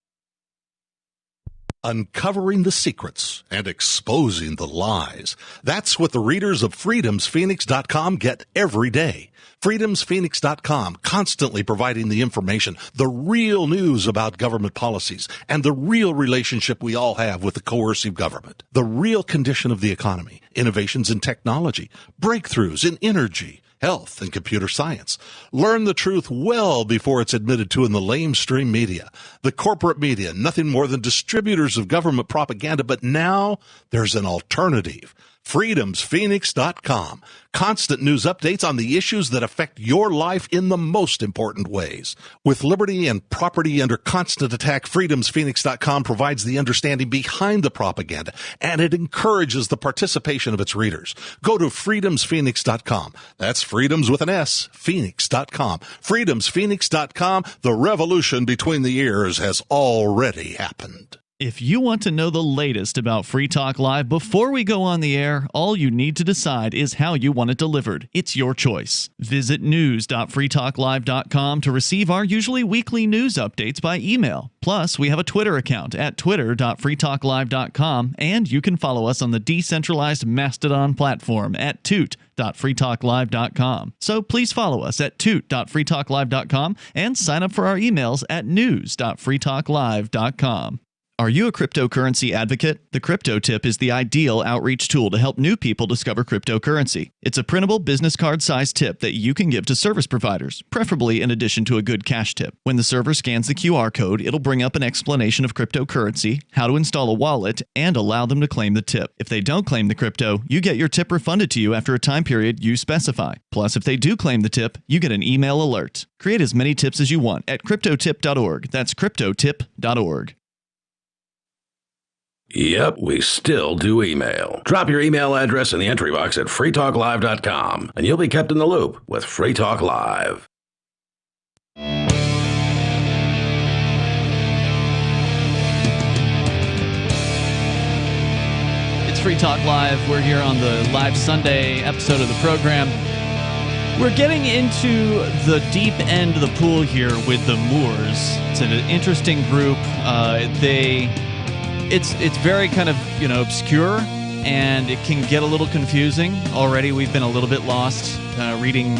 Uncovering the secrets and exposing the lies. That's what the readers of freedomsphoenix.com get every day. freedomsphoenix.com, constantly providing the information, the real news about government policies, and the real relationship we all have with the coercive government. The real condition of the economy, innovations in technology, breakthroughs in energy, health, and computer science. Learn the truth well before it's admitted to in the lamestream media. The corporate media, nothing more than distributors of government propaganda, but now there's an alternative. freedomsphoenix.com. Constant news updates on the issues that affect your life in the most important ways. With liberty and property under constant attack, freedomsphoenix.com provides the understanding behind the propaganda, and it encourages the participation of its readers. Go to freedomsphoenix.com. That's freedoms with an S, phoenix.com. freedomsphoenix.com. The revolution between the ears has already happened. If you want to know the latest about Free Talk Live before we go on the air, all you need to decide is how you want it delivered. It's your choice. Visit news.freetalklive.com to receive our usually weekly news updates by email. Plus, we have a Twitter account at twitter.freetalklive.com, and you can follow us on the decentralized Mastodon platform at toot.freetalklive.com. So please follow us at toot.freetalklive.com and sign up for our emails at news.freetalklive.com. Are you a cryptocurrency advocate? The Crypto Tip is the ideal outreach tool to help new people discover cryptocurrency. It's a printable business card-sized tip that you can give to service providers, preferably in addition to a good cash tip. When the server scans the QR code, it'll bring up an explanation of cryptocurrency, how to install a wallet, and allow them to claim the tip. If they don't claim the crypto, you get your tip refunded to you after a time period you specify. Plus, if they do claim the tip, you get an email alert. Create as many tips as you want at cryptotip.org. That's cryptotip.org. Yep, we still do email. Drop your email address in the entry box at freetalklive.com, and you'll be kept in the loop with Free Talk Live. It's Free Talk Live. We're here on the live Sunday episode of the program. We're getting into the deep end of the pool here with the Moors. It's an interesting group. It's very kind of, obscure, and it can get a little confusing. Already we've been a little bit lost reading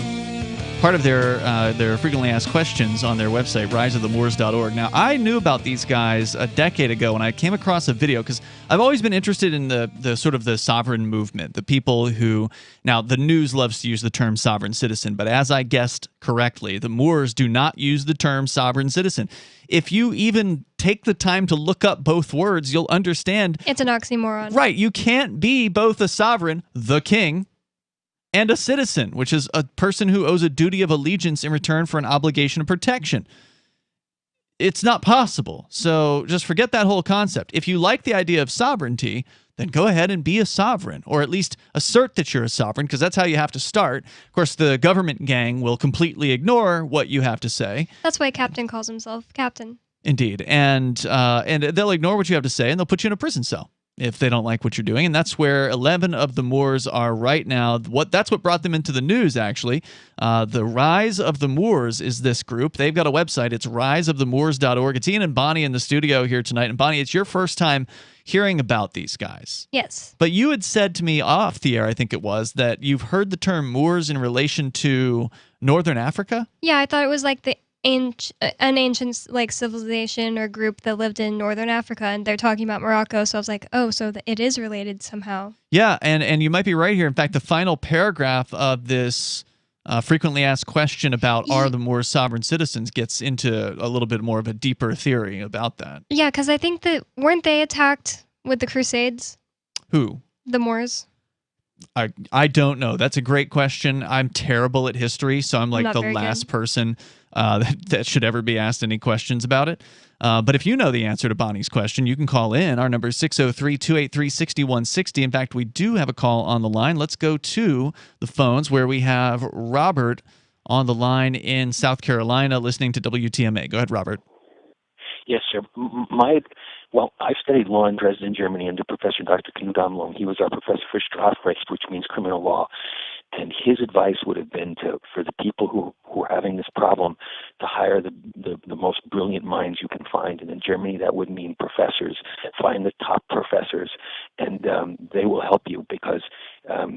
part of their frequently asked questions on their website, riseofthemoors.org. Now, I knew about these guys a decade ago, and I came across a video because I've always been interested in the sort of the sovereign movement, the people who, now the news loves to use the term sovereign citizen, but as I guessed correctly, the Moors do not use the term sovereign citizen. If you even take the time to look up both words, you'll understand. It's an oxymoron. Right. You can't be both a sovereign, the king, and a citizen, which is a person who owes a duty of allegiance in return for an obligation of protection. It's not possible. So just forget that whole concept. If you like the idea of sovereignty, then go ahead and be a sovereign, or at least assert that you're a sovereign, because that's how you have to start. Of course, the government gang will completely ignore what you have to say. That's why Captain calls himself Captain. Indeed. And they'll ignore what you have to say, and they'll put you in a prison cell if they don't like what you're doing. And that's where 11 of the Moors are right now. That's what brought them into the news, actually. The Rise of the Moors is this group. They've got a website. It's riseofthemoors.org. It's Ian and Bonnie in the studio here tonight. And Bonnie, it's your first time hearing about these guys. Yes. But you had said to me off the air, I think it was, that you've heard the term Moors in relation to Northern Africa? Yeah, I thought it was like an ancient like civilization or group that lived in Northern Africa, and they're talking about Morocco, so I was like, oh, so it is related somehow. Yeah, and you might be right here. In fact, the final paragraph of this frequently asked question about are the Moors sovereign citizens gets into a little bit more of a deeper theory about that. Yeah, because I think that, weren't they attacked with the Crusades? Who? The Moors. I don't know. That's a great question. I'm terrible at history, so I'm like the last person that should ever be asked any questions about it. But if you know the answer to Bonnie's question, you can call in. Our number is 603-283-6160. In fact, we do have a call on the line. Let's go to the phones where we have Robert on the line in South Carolina listening to WTMA. Go ahead, Robert. Yes, sir. I studied law in Dresden, Germany, under Professor Dr. Knut Amlung. He was our professor for Strafrecht, which means criminal law. And his advice would have been for the people who are having this problem to hire the most brilliant minds you can find. And in Germany, that would mean professors. Find the top professors, and they will help you, because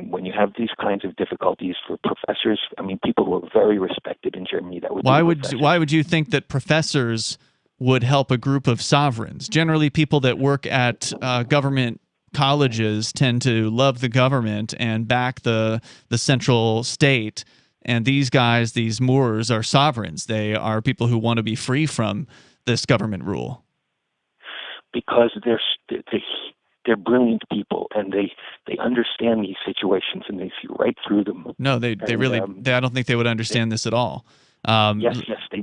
when you have these kinds of difficulties for professors, I mean, people who are very respected in Germany, that would why would you think that professors would help a group of sovereigns? Generally, people that work at government colleges tend to love the government and back the central state. And these guys, these Moors, are sovereigns. They are people who want to be free from this government rule. Because they're brilliant people, and they understand these situations, and they see right through them. No, they really. I don't think they would understand this at all. Yes,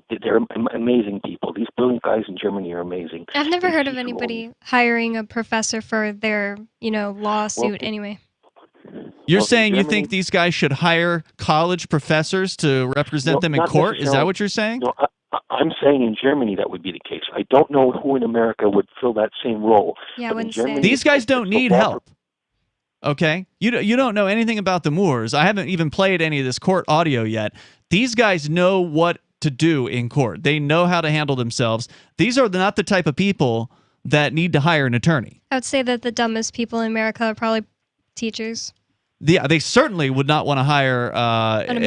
they're amazing people. These brilliant guys in Germany are amazing. I've never heard of anybody hiring a professor for their, lawsuit anyway. You're saying you think these guys should hire college professors to represent them in court? Is that what you're saying? No, I'm saying in Germany that would be the case. I don't know who in America would fill that same role. Yeah, these guys don't need help. Okay? You don't know anything about the Moors. I haven't even played any of this court audio yet. These guys know what to do in court. They know how to handle themselves. These are not the type of people that need to hire an attorney. I would say that the dumbest people in America are probably teachers. Yeah, they certainly would not want to hire an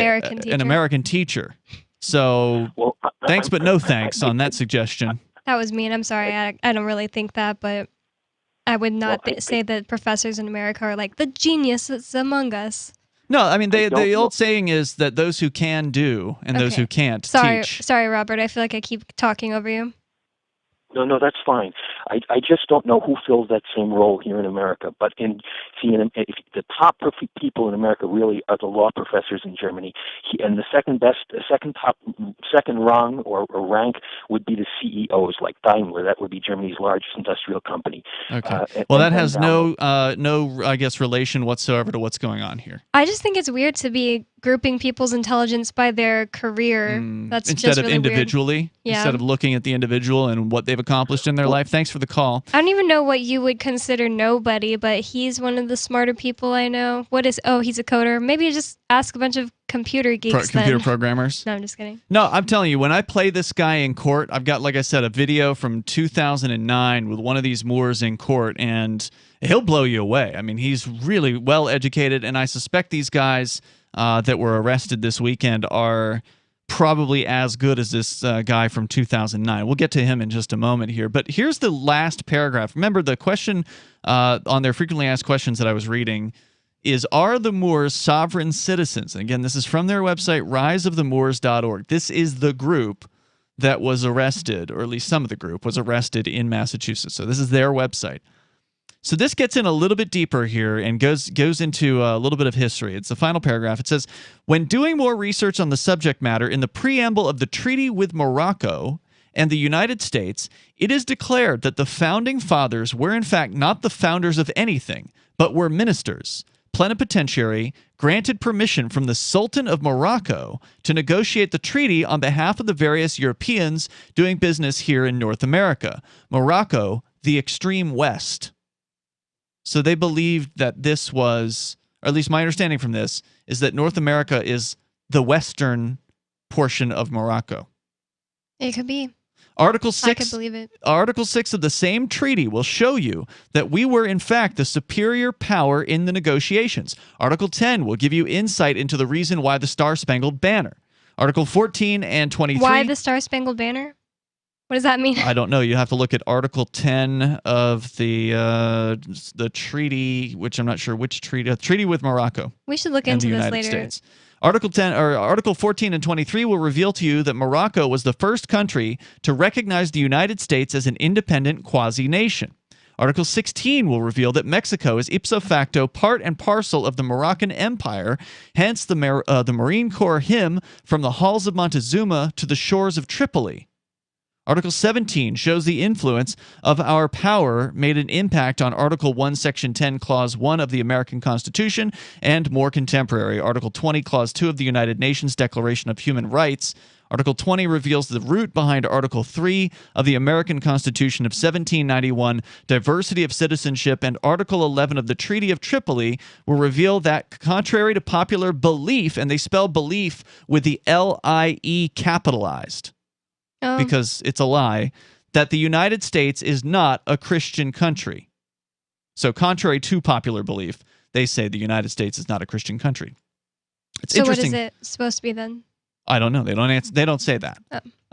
American teacher. So, thanks but no thanks on that suggestion. That was mean. I'm sorry. I don't really think that, but I would not say that professors in America are like the geniuses among us. No, I mean, the old saying is that those who can do and those who can't teach. Sorry, Robert. I feel like I keep talking over you. No, that's fine. I just don't know who fills that same role here in America. But if the top people in America really are the law professors in Germany, and the second rung or rank would be the CEOs, like Daimler. That would be Germany's largest industrial company. Okay. Well, that has no, I guess, relation whatsoever to what's going on here. I just think it's weird to be grouping people's intelligence by their career. That's instead just of really individually. Weird. Yeah. Instead of looking at the individual and what they've accomplished in their life. Thanks for the call. I don't even know what you would consider nobody, but he's one of the smarter people I know. He's a coder. Maybe just ask a bunch of computer geeks. Computer programmers. No, I'm just kidding. No, I'm telling you, when I play this guy in court, I've got, like I said, a video from 2009 with one of these Moors in court, and he'll blow you away. I mean, he's really well educated, and I suspect these guys that were arrested this weekend are probably as good as this guy from 2009. We'll get to him in just a moment here. But here's the last paragraph. Remember, the question on their frequently asked questions that I was reading is, are the Moors sovereign citizens? And again, this is from their website, riseofthemoors.org. This is the group that was arrested, or at least some of the group was arrested in Massachusetts. So this is their website. So this gets in a little bit deeper here and goes into a little bit of history. It's the final paragraph. It says, when doing more research on the subject matter in the preamble of the treaty with Morocco and the United States, it is declared that the founding fathers were in fact not the founders of anything, but were ministers, plenipotentiary, granted permission from the Sultan of Morocco to negotiate the treaty on behalf of the various Europeans doing business here in North America. Morocco, the extreme west. So they believed that this was, or at least my understanding from this, is that North America is the western portion of Morocco. It could be. Article 6, I could believe it. Article 6 of the same treaty will show you that we were in fact the superior power in the negotiations. Article 10 will give you insight into the reason why the Star-Spangled Banner. Article 14 and 23... Why the Star-Spangled Banner? What does that mean? I don't know. You have to look at Article 10 of the treaty, which I'm not sure which treaty. Treaty with Morocco. We should look into this later. States. Article 10 or Article 14 and 23 will reveal to you that Morocco was the first country to recognize the United States as an independent quasi-nation. Article 16 will reveal that Mexico is ipso facto part and parcel of the Moroccan Empire, hence the Marine Corps hymn from the halls of Montezuma to the shores of Tripoli. Article 17 shows the influence of our power made an impact on Article 1, Section 10, Clause 1 of the American Constitution, and more contemporary, Article 20, Clause 2 of the United Nations Declaration of Human Rights. Article 20 reveals the root behind Article 3 of the American Constitution of 1791, diversity of citizenship, and Article 11 of the Treaty of Tripoli will reveal that, contrary to popular belief, and they spell belief with the L-I-E capitalized, because it's a lie, that the United States is not a Christian country. So contrary to popular belief, they say the United States is not a Christian country. It's interesting. What is it supposed to be then? I don't know. They don't say that.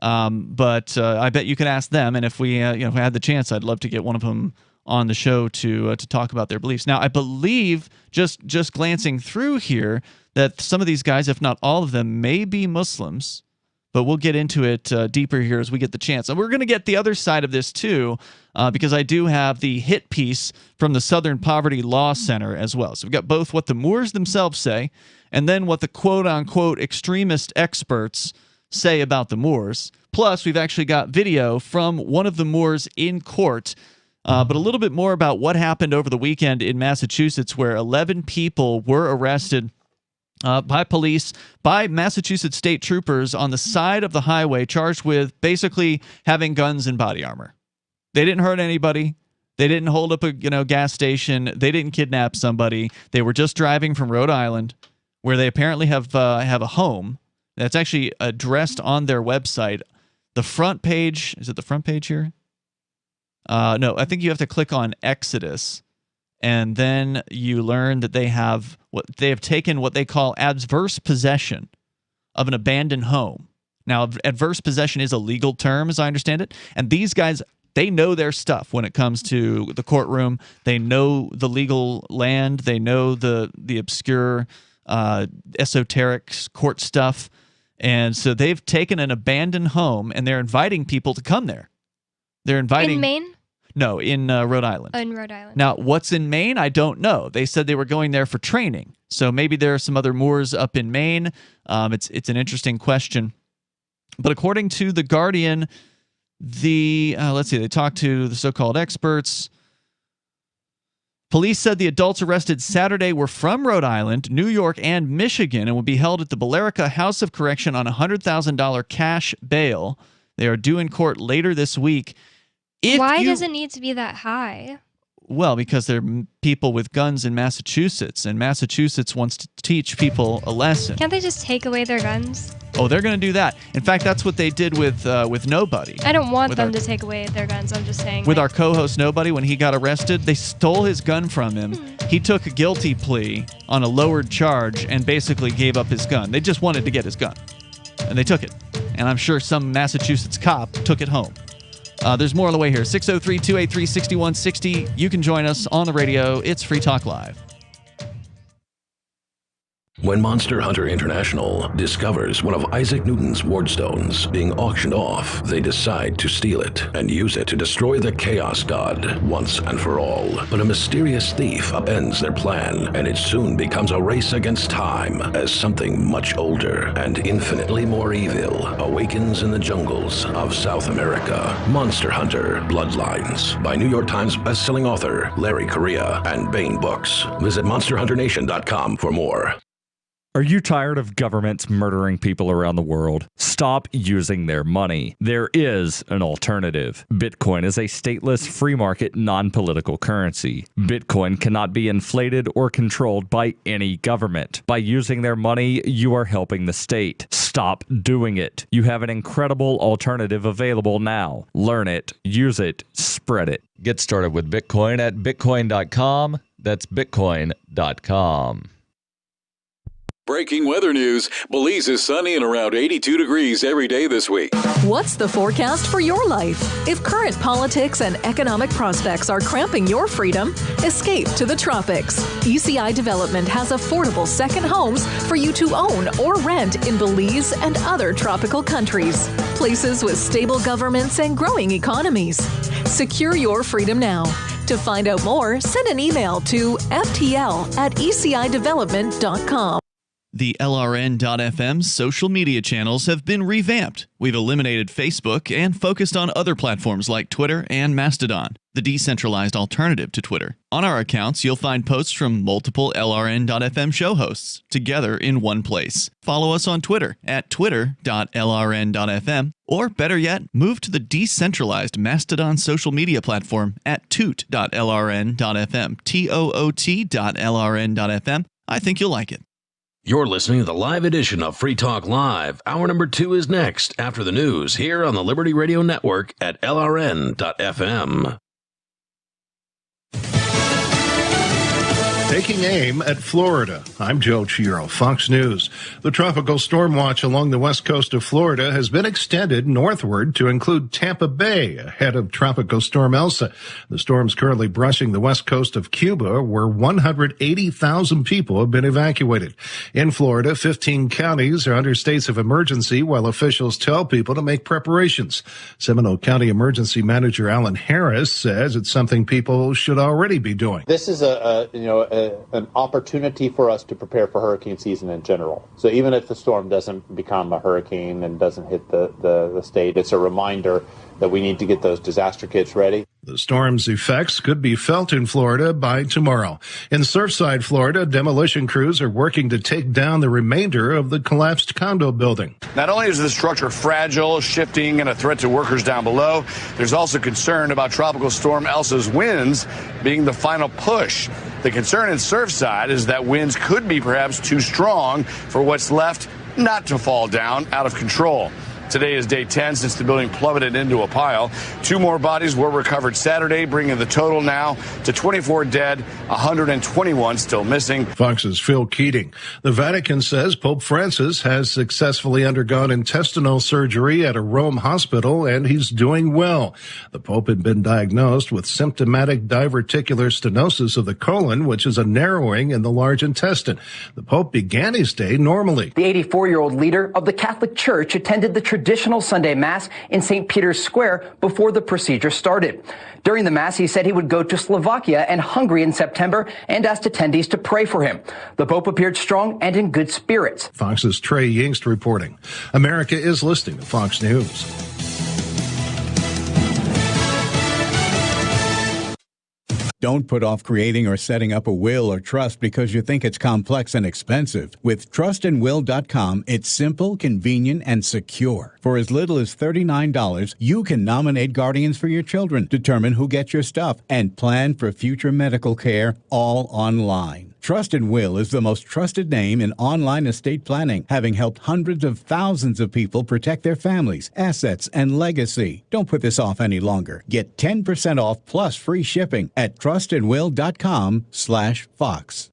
But I bet you could ask them, and if we if I had the chance, I'd love to get one of them on the show to talk about their beliefs. Now, I believe, just glancing through here, that some of these guys, if not all of them, may be Muslims, but we'll get into it deeper here as we get the chance. And we're going to get the other side of this too, because I do have the hit piece from the Southern Poverty Law Center as well. So we've got both what the Moors themselves say, and then what the quote-unquote extremist experts say about the Moors. Plus, we've actually got video from one of the Moors in court, but a little bit more about what happened over the weekend in Massachusetts, where 11 people were arrested by police, by Massachusetts state troopers on the side of the highway, charged with basically having guns and body armor. They didn't hurt anybody. They didn't hold up a gas station. They didn't kidnap somebody. They were just driving from Rhode Island, where they apparently have a home that's actually addressed on their website. The front page, is it the front page here? No, I think you have to click on Exodus, and then you learn that they have taken what they call adverse possession of an abandoned home. Now, adverse possession is a legal term, as I understand it, and these guys, they know their stuff when it comes to the courtroom. They know the legal land. They know the obscure, esoteric court stuff. And so they've taken an abandoned home, and they're inviting people to come there. They're inviting... In Maine? No, in Rhode Island. In Rhode Island. Now, what's in Maine? I don't know. They said they were going there for training. So maybe there are some other Moors up in Maine. It's an interesting question. But according to The Guardian, they talked to the so-called experts. Police said the adults arrested Saturday were from Rhode Island, New York, and Michigan, and will be held at the Billerica House of Correction on a $100,000 cash bail. They are due in court later this week. Why does it need to be that high? Well, because they're people with guns in Massachusetts, and Massachusetts wants to teach people a lesson. Can't they just take away their guns? Oh, they're going to do that. In fact, that's what they did with Nobody. I don't want them to take away their guns. I'm just saying. With our co-host Nobody, when he got arrested, they stole his gun from him. He took a guilty plea on a lowered charge and basically gave up his gun. They just wanted to get his gun, and they took it. And I'm sure some Massachusetts cop took it home. There's more on the way here. 603-283-6160. You can join us on the radio. It's Free Talk Live. When Monster Hunter International discovers one of Isaac Newton's wardstones being auctioned off, they decide to steal it and use it to destroy the Chaos God once and for all. But a mysterious thief upends their plan, and it soon becomes a race against time as something much older and infinitely more evil awakens in the jungles of South America. Monster Hunter Bloodlines by New York Times bestselling author Larry Correia and Baen Books. Visit monsterhunternation.com for more. Are you tired of governments murdering people around the world? Stop using their money. There is an alternative. Bitcoin is a stateless, free market, non-political currency. Bitcoin cannot be inflated or controlled by any government. By using their money, you are helping the state. Stop doing it. You have an incredible alternative available now. Learn it, use it, spread it. Get started with Bitcoin at bitcoin.com. That's bitcoin.com. Breaking weather news. Belize is sunny and around 82 degrees every day this week. What's the forecast for your life? If current politics and economic prospects are cramping your freedom, escape to the tropics. ECI Development has affordable second homes for you to own or rent in Belize and other tropical countries. Places with stable governments and growing economies. Secure your freedom now. To find out more, send an email to ftl@ecidevelopment.com. The LRN.FM social media channels have been revamped. We've eliminated Facebook and focused on other platforms like Twitter and Mastodon, the decentralized alternative to Twitter. On our accounts, you'll find posts from multiple LRN.FM show hosts together in one place. Follow us on Twitter at twitter.lrn.fm, or better yet, move to the decentralized Mastodon social media platform at toot.lrn.fm, toot.lrn.fm. I think you'll like it. You're listening to the live edition of Free Talk Live. Hour number 2 is next after the news here on the Liberty Radio Network at LRN.FM. Taking aim at Florida. I'm Joe Chiro, Fox News. The tropical storm watch along the west coast of Florida has been extended northward to include Tampa Bay ahead of Tropical Storm Elsa. The storm's currently brushing the west coast of Cuba, where 180,000 people have been evacuated. In Florida, 15 counties are under states of emergency while officials tell people to make preparations. Seminole County Emergency Manager Alan Harris says it's something people should already be doing. This is an opportunity for us to prepare for hurricane season in general. So even if the storm doesn't become a hurricane and doesn't hit the state, it's a reminder that we need to get those disaster kits ready. The storm's effects could be felt in Florida by tomorrow. In Surfside, Florida, demolition crews are working to take down the remainder of the collapsed condo building. Not only is the structure fragile, shifting, and a threat to workers down below, there's also concern about Tropical Storm Elsa's winds being the final push. The concern in Surfside is that winds could be perhaps too strong for what's left not to fall down out of control. Today is day 10 since the building plummeted into a pile. 2 more bodies were recovered Saturday, bringing the total now to 24 dead, 121 still missing. Fox's Phil Keating. The Vatican says Pope Francis has successfully undergone intestinal surgery at a Rome hospital, and he's doing well. The Pope had been diagnosed with symptomatic diverticular stenosis of the colon, which is a narrowing in the large intestine. The Pope began his day normally. The 84-year-old leader of the Catholic Church attended the traditional Sunday Mass in St. Peter's Square before the procedure started. During the Mass, he said he would go to Slovakia and Hungary in September and asked attendees to pray for him. The Pope appeared strong and in good spirits. Fox's Trey Yingst reporting. America is listening to Fox News. Don't put off creating or setting up a will or trust because you think it's complex and expensive. With trustandwill.com, it's simple, convenient, and secure. For as little as $39, you can nominate guardians for your children, determine who gets your stuff, and plan for future medical care all online. Trust and Will is the most trusted name in online estate planning, having helped hundreds of thousands of people protect their families, assets, and legacy. Don't put this off any longer. Get 10% off plus free shipping at trustandwill.com/Fox.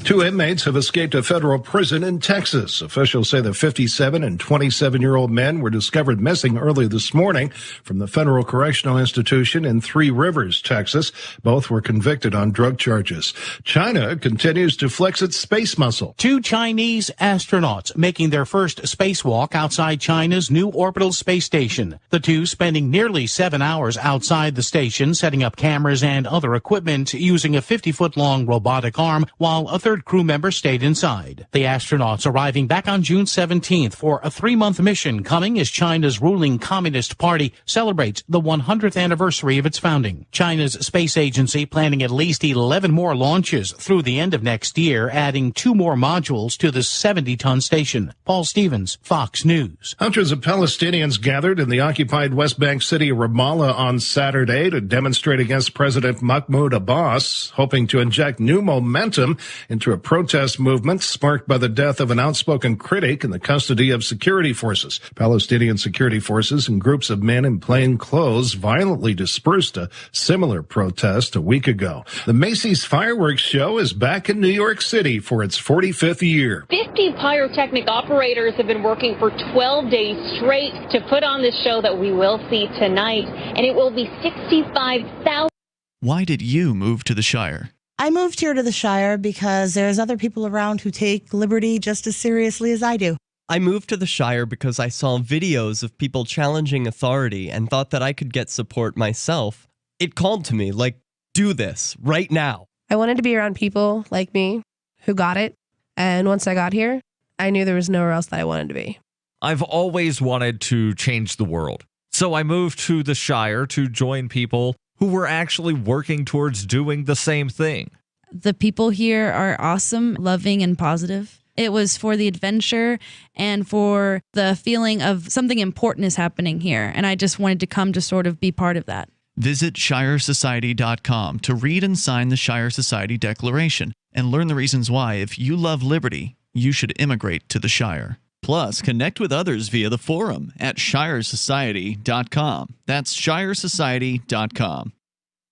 2 inmates have escaped a federal prison in Texas. Officials say the 57 and 27-year-old men were discovered missing early this morning from the Federal Correctional Institution in Three Rivers, Texas. Both were convicted on drug charges. China continues to flex its space muscle. 2 Chinese astronauts making their first spacewalk outside China's new orbital space station. The 2 spending nearly 7 hours outside the station, setting up cameras and other equipment using a 50-foot-long robotic arm, while a third crew member stayed inside. The astronauts arriving back on June 17th for a 3-month mission, coming as China's ruling Communist Party celebrates the 100th anniversary of its founding. China's space agency planning at least 11 more launches through the end of next year, adding 2 more modules to the 70-ton station. Paul Stevens, Fox News. Hundreds of Palestinians gathered in the occupied West Bank city of Ramallah on Saturday to demonstrate against President Mahmoud Abbas, hoping to inject new momentum into a protest movement sparked by the death of an outspoken critic in the custody of security forces. Palestinian security forces and groups of men in plain clothes violently dispersed a similar protest a week ago. The Macy's Fireworks Show is back in New York City for its 45th year. 50 pyrotechnic operators have been working for 12 days straight to put on this show that we will see tonight, and it will be 65,000. Why did you move to the Shire? I moved here to the Shire because there's other people around who take liberty just as seriously as I do. I moved to the Shire because I saw videos of people challenging authority and thought that I could get support myself. It called to me, like, do this, right now. I wanted to be around people like me who got it, and once I got here, I knew there was nowhere else that I wanted to be. I've always wanted to change the world, so I moved to the Shire to join people who were actually working towards doing the same thing. The people here are awesome, loving, and positive. It was for the adventure and for the feeling of something important is happening here, and I just wanted to come to sort of be part of that. Visit ShireSociety.com to read and sign the Shire Society Declaration and learn the reasons why, if you love liberty, you should immigrate to the Shire. Plus, connect with others via the forum at ShireSociety.com. That's ShireSociety.com.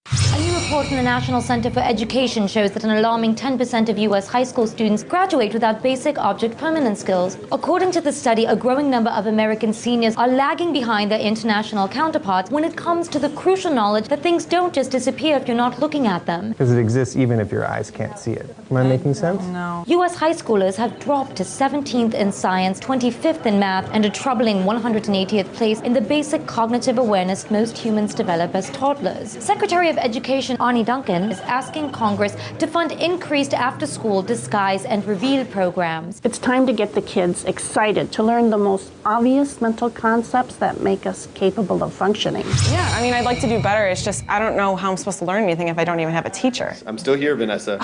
A new report from the National Center for Education shows that an alarming 10% of U.S. high school students graduate without basic object permanence skills. According to the study, a growing number of American seniors are lagging behind their international counterparts when it comes to the crucial knowledge that things don't just disappear if you're not looking at them. Because it exists even if your eyes can't see it. Am I making sense? No. U.S. high schoolers have dropped to 17th in science, 25th in math, and a troubling 180th place in the basic cognitive awareness most humans develop as toddlers. Secretary of Education Arnie Duncan is asking Congress to fund increased after-school disguise and reveal programs. It's time to get the kids excited to learn the most obvious mental concepts that make us capable of functioning. Yeah, I mean, I'd like to do better. It's just I don't know how I'm supposed to learn anything if I don't even have a teacher. I'm still here, Vanessa.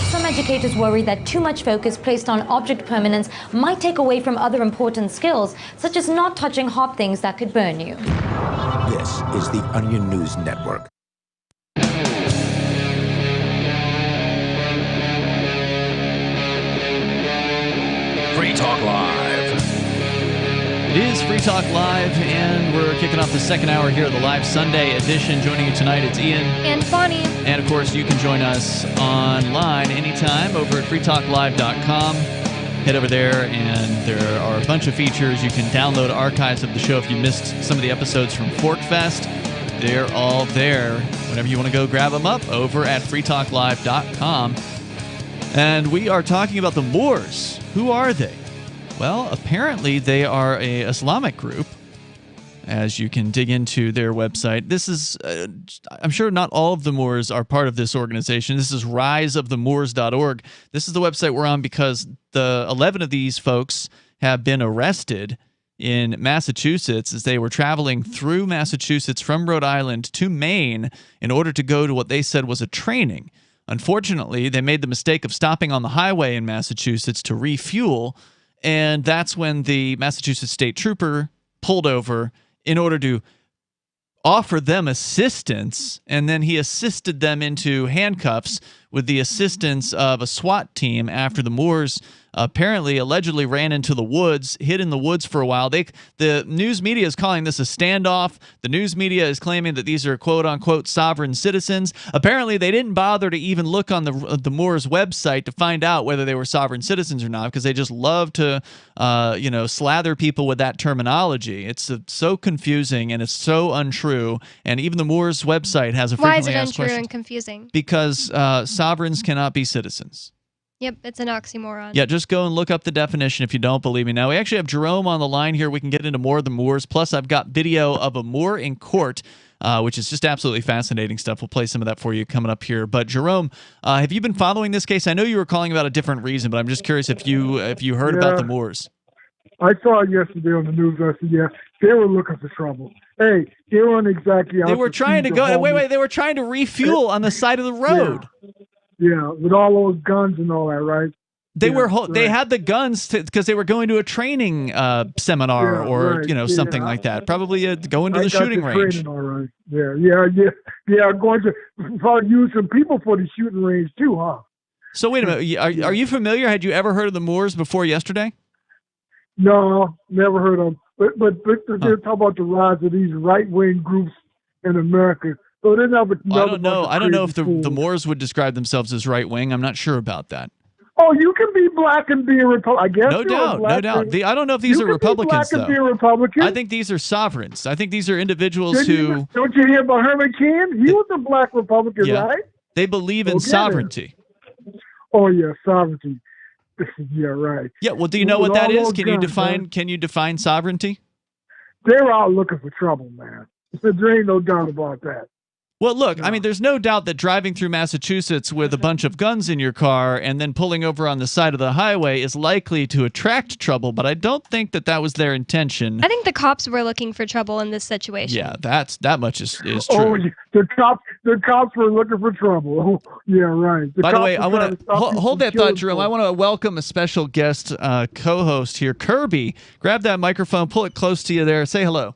Some educators worry that too much focus placed on object permanence might take away from other important skills, such as not touching hot things that could burn you. This is the Onion News Network. Free Talk Live. It is Free Talk Live, and we're kicking off the second hour here of the live Sunday edition. Joining you tonight, it's Ian. And Bonnie. And, of course, you can join us online anytime over at freetalklive.com. Head over there, and there are a bunch of features. You can download archives of the show if you missed some of the episodes from ForkFest. They're all there. Whenever you want to go grab them up, over at freetalklive.com. And we are talking about the Moors. Who are they? Well, apparently they are a Islamic group, as you can dig into their website. This is, I'm sure not all of the Moors are part of this organization. This is riseofthemoors.org. This is the website we're on because the 11 of these folks have been arrested in Massachusetts as they were traveling through Massachusetts from Rhode Island to Maine in order to go to what they said was a training. Unfortunately, they made the mistake of stopping on the highway in Massachusetts to refuel, and that's when the Massachusetts State Trooper pulled over in order to offer them assistance, and then he assisted them into handcuffs with the assistance of a SWAT team after the Moors allegedly ran into the woods, hid in the woods for a while. The news media is calling this a standoff. The news media is claiming that these are quote-unquote sovereign citizens. Apparently, they didn't bother to even look on the Moors website to find out whether they were sovereign citizens or not, because they just love to slather people with that terminology. It's so confusing, and it's so untrue. And even the Moors website has a frequently asked question. Why is it untrue and confusing? Because sovereigns cannot be citizens. Yep, it's an oxymoron. Yeah, just go and look up the definition if you don't believe me. Now, we actually have Jerome on the line here. We can get into more of the Moors. Plus, I've got video of a Moor in court, which is just absolutely fascinating stuff. We'll play some of that for you coming up here. But, Jerome, have you been following this case? I know you were calling about a different reason, but I'm just curious if you heard about the Moors. I saw it yesterday on the news. I said, yeah, they were looking for trouble. Hey, they weren't exactly out. They were trying to go. Wait. They were trying to refuel on the side of the road. Yeah, with all those guns and all that, right? They they had the guns because they were going to a training seminar something like that. Probably going to the shooting range. Training, all right. Yeah. Going to probably use some people for the shooting range too, huh? So wait a minute. Are you familiar? Had you ever heard of the Moors before yesterday? No, never heard of them. But they're talking about the rise of these right-wing groups in America. So I don't know. I don't know if the Moors would describe themselves as right-wing. I'm not sure about that. Oh, you can be black and be a Republican. I guess no doubt. I don't know if these are Republicans, though. You can be black and be a Republican. I think these are sovereigns. I think these are individuals who... Don't you hear about Herman Cain? He was a black Republican, right? They believe in sovereignty. Oh, yeah, sovereignty. Yeah, right. Yeah, well, do you know what that is? Can you define sovereignty? They're out looking for trouble, man. There ain't no doubt about that. Well, look, I mean, there's no doubt that driving through Massachusetts with a bunch of guns in your car and then pulling over on the side of the highway is likely to attract trouble, but I don't think that was their intention. I think the cops were looking for trouble in this situation. Yeah, that much is true. Oh, the cops were looking for trouble. Oh, yeah, right. By the way, I want to hold that thought, Jerome. I want to welcome a special guest co-host here, Kirby. Grab that microphone, pull it close to you there. Say hello.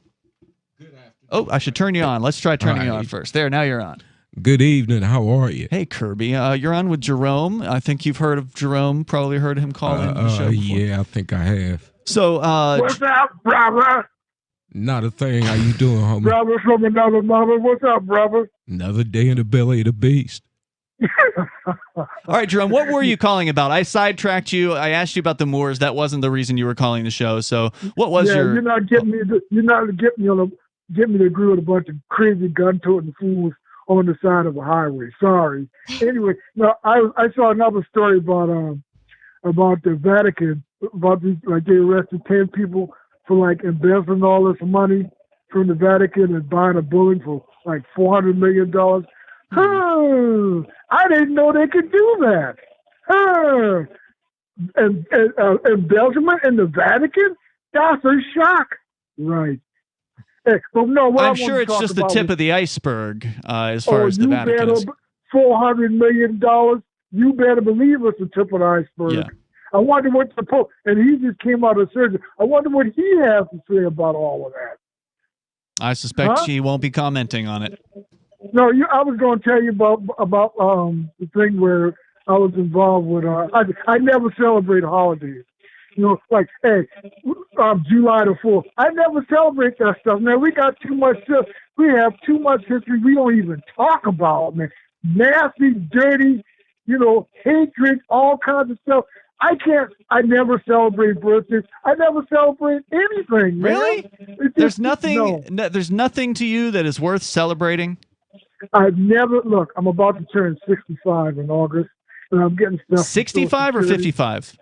Oh, I should turn you on. Let's try turning you on first. There, now you're on. Good evening. How are you? Hey, Kirby. You're on with Jerome. I think you've heard of Jerome. Probably heard him call in the show before. Yeah, I think I have. So, what's up, brother? Not a thing. How you doing, homie? Brother from another mother. What's up, brother? Another day in the belly of the beast. All right, Jerome, what were you calling about? I sidetracked you. I asked you about the Moors. That wasn't the reason you were calling the show. So what was your... You're not getting me to agree with a bunch of crazy gun-toting fools on the side of a highway. Sorry. Anyway, no, I saw another story about the Vatican, about these, like they arrested 10 people for like embezzling all this money from the Vatican and buying a building for like $400 million. I didn't know they could do that. Embezzlement in the Vatican? That's a shock. Right. Hey, but no, I'm sure it's just the tip of the iceberg as far as the Vatican is. $400 million. You better believe it's the tip of the iceberg. Yeah. I wonder what the Pope, and he just came out of surgery. I wonder what he has to say about all of that. I suspect he won't be commenting on it. No, I was going to tell you about the thing where I was involved with. I never celebrate holidays. You know, like, hey, July the 4th. I never celebrate that stuff, man. We got too much stuff. We have too much history we don't even talk about, man. Nasty, dirty, hatred, all kinds of stuff. I never celebrate birthdays. I never celebrate anything, man. Really? There's nothing. No, there's nothing to you that is worth celebrating. I've never look. I'm about to turn 65 in August, and I'm getting stuff. 65 or 55?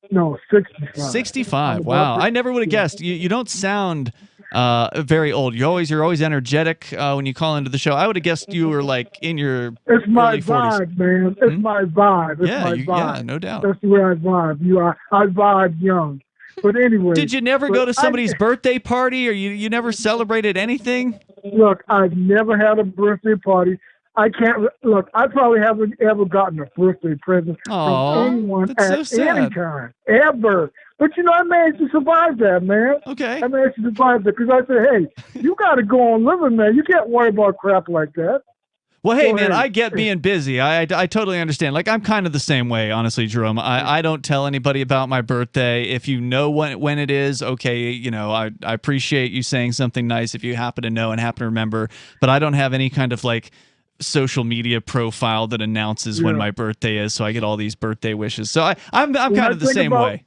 No, 65. 65. Wow, I never would have guessed. You don't sound very old. You're always energetic when you call into the show. I would have guessed you were like in your It's my early 40s. vibe, man. It's my vibe. It's my vibe. Yeah, no doubt. That's the way I vibe. I vibe young. But anyway. Did you never go to somebody's birthday party, or you never celebrated anything? Look, I've never had a birthday party. I can't look. I probably haven't ever gotten a birthday present from anyone at any time, ever. But I managed to survive that, man. Okay, I managed to survive that because I said, "Hey, you got to go on living, man. You can't worry about crap like that." Well, hey, man, I get being busy. I totally understand. Like, I'm kind of the same way, honestly, Jerome. I don't tell anybody about my birthday. If you know when it is, okay, I appreciate you saying something nice if you happen to know and happen to remember. But I don't have any kind of, like, social media profile that announces when my birthday is, so I get all these birthday wishes. So I'm kind of the same way.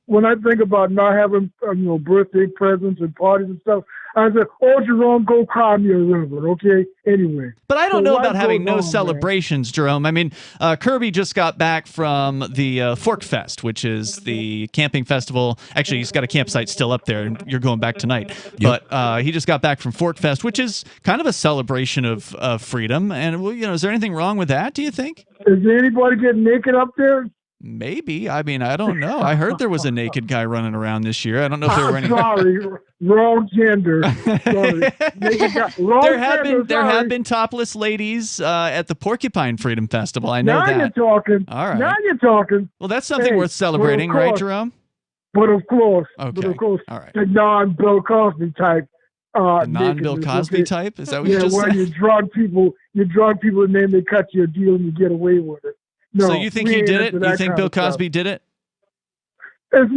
When I think about not having birthday presents and parties and stuff, I said, "Oh, Jerome, go cry me a river." Okay. Anyway. But I don't know about having no celebrations, Jerome. I mean, Kirby just got back from the Fork Fest, which is the camping festival. Actually, he's got a campsite still up there, and you're going back tonight. Yep. But he just got back from Fork Fest, which is kind of a celebration of freedom. And is there anything wrong with that? Do you think? Is there anybody getting naked up there? Maybe. I mean, I don't know. I heard there was a naked guy running around this year. I don't know if there were any. Sorry, wrong gender. Sorry. There have been topless ladies at the Porcupine Freedom Festival. I know now that. Now you're talking. All right. Now you're talking. Well, that's something worth celebrating, right, Jerome? But of course. Okay. But of course. All right. The non-Bill Cosby type. The non-Bill Cosby type? Is that what you just said? Yeah, where you drug people and then they cut you a deal and you get away with it. No, so you think he did it? You think Bill Cosby did it? Of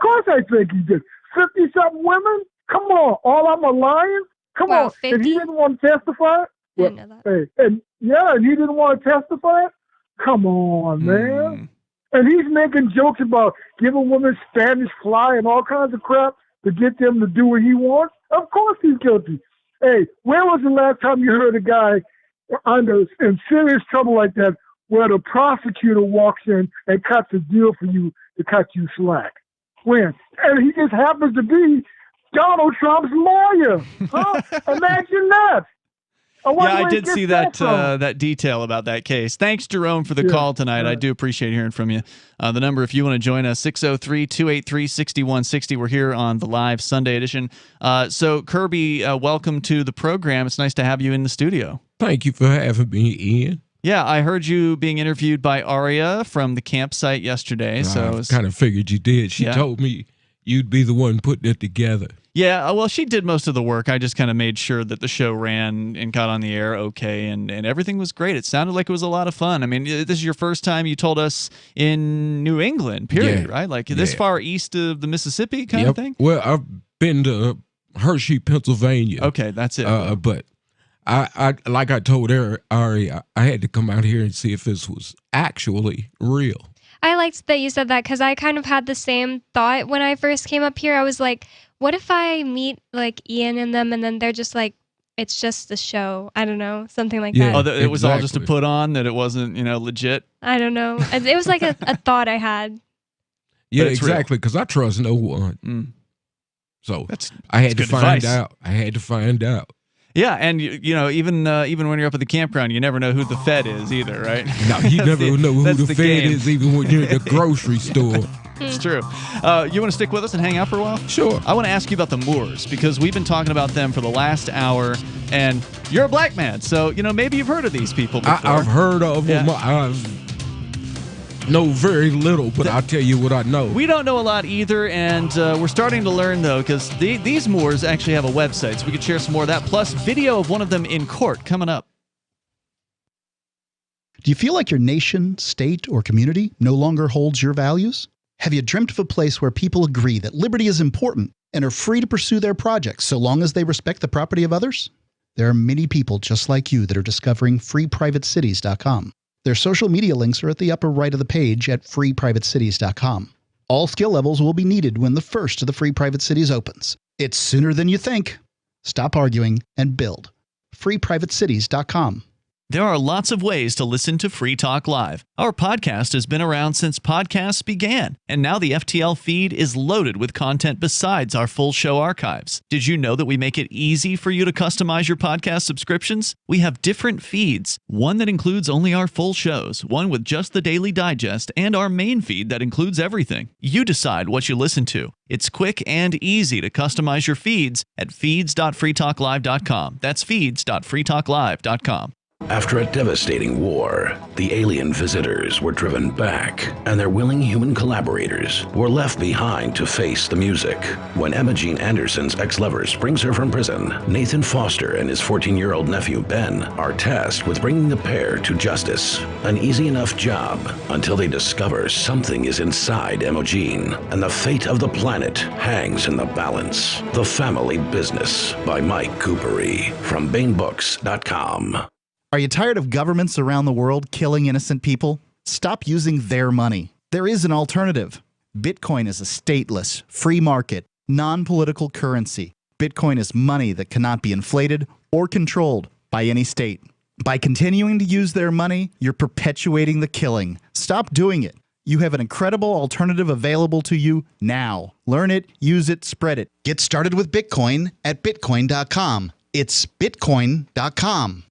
course I think he did. 50-something women? Come on. All I'm a lion? Come on. 50? And he didn't want to testify? And he didn't want to testify? Come on, man. And he's making jokes about giving women Spanish fly and all kinds of crap to get them to do what he wants. Of course he's guilty. Hey, where was the last time you heard a guy in serious trouble like that where the prosecutor walks in and cuts a deal for you to cut you slack? When? And he just happens to be Donald Trump's lawyer. Huh? Imagine that. I did see that detail about that case. Thanks, Jerome, for the call tonight. I do appreciate hearing from you. The number, if you want to join us, 603-283-6160. We're here on the live Sunday edition. So, Kirby, welcome to the program. It's nice to have you in the studio. Thank you for having me, Ian. Yeah, I heard you being interviewed by Aria from the campsite yesterday. So I kind of figured you did. She told me you'd be the one putting it together. Yeah, well, she did most of the work. I just kind of made sure that the show ran and got on the air okay, and everything was great. It sounded like it was a lot of fun. I mean, this is your first time, you told us, in New England, period, right? Like this far east of the Mississippi kind of thing? Well, I've been to Hershey, Pennsylvania. Okay, that's it. But I like I told Ari, I had to come out here and see if this was actually real. I liked that you said that because I kind of had the same thought when I first came up here. I was like, what if I meet like Ian and them and then they're just like, it's just a show. I don't know. Something like that. Oh, it was all just to put on, that it wasn't, legit? I don't know. It was like a thought I had. Yeah, exactly. Because I trust no one. So I had to find out. I had to find out. Yeah, and even when you're up at the campground, you never know who the Fed is either, right? No, you never know who the Fed is, even when you're at the grocery store. It's true. You want to stick with us and hang out for a while? Sure. I want to ask you about the Moors, because we've been talking about them for the last hour, and you're a black man, so maybe you've heard of these people before. I've heard of them. I know very little, but I'll tell you what I know. We don't know a lot either, and we're starting to learn, though, because these Moors actually have a website, so we could share some more of that, plus video of one of them in court coming up. Do you feel like your nation, state, or community no longer holds your values? Have you dreamt of a place where people agree that liberty is important and are free to pursue their projects so long as they respect the property of others? There are many people just like you that are discovering freeprivatecities.com. Their social media links are at the upper right of the page at freeprivatecities.com. All skill levels will be needed when the first of the Free Private Cities opens. It's sooner than you think. Stop arguing and build. freeprivatecities.com. There are lots of ways to listen to Free Talk Live. Our podcast has been around since podcasts began, and now the FTL feed is loaded with content besides our full show archives. Did you know that we make it easy for you to customize your podcast subscriptions? We have different feeds, one that includes only our full shows, one with just the Daily Digest, and our main feed that includes everything. You decide what you listen to. It's quick and easy to customize your feeds at feeds.freetalklive.com. That's feeds.freetalklive.com. After a devastating war, the alien visitors were driven back, and their willing human collaborators were left behind to face the music. When Emma Jean Anderson's ex-lover springs her from prison, Nathan Foster and his 14-year-old nephew Ben are tasked with bringing the pair to justice. An easy enough job until they discover something is inside Emma Jean, and the fate of the planet hangs in the balance. The Family Business by Mike Coopery from BaneBooks.com. Are you tired of governments around the world killing innocent people? Stop using their money. There is an alternative. Bitcoin is a stateless, free market, non-political currency. Bitcoin is money that cannot be inflated or controlled by any state. By continuing to use their money, you're perpetuating the killing. Stop doing it. You have an incredible alternative available to you now. Learn it, use it, spread it. Get started with Bitcoin at bitcoin.com. It's bitcoin.com.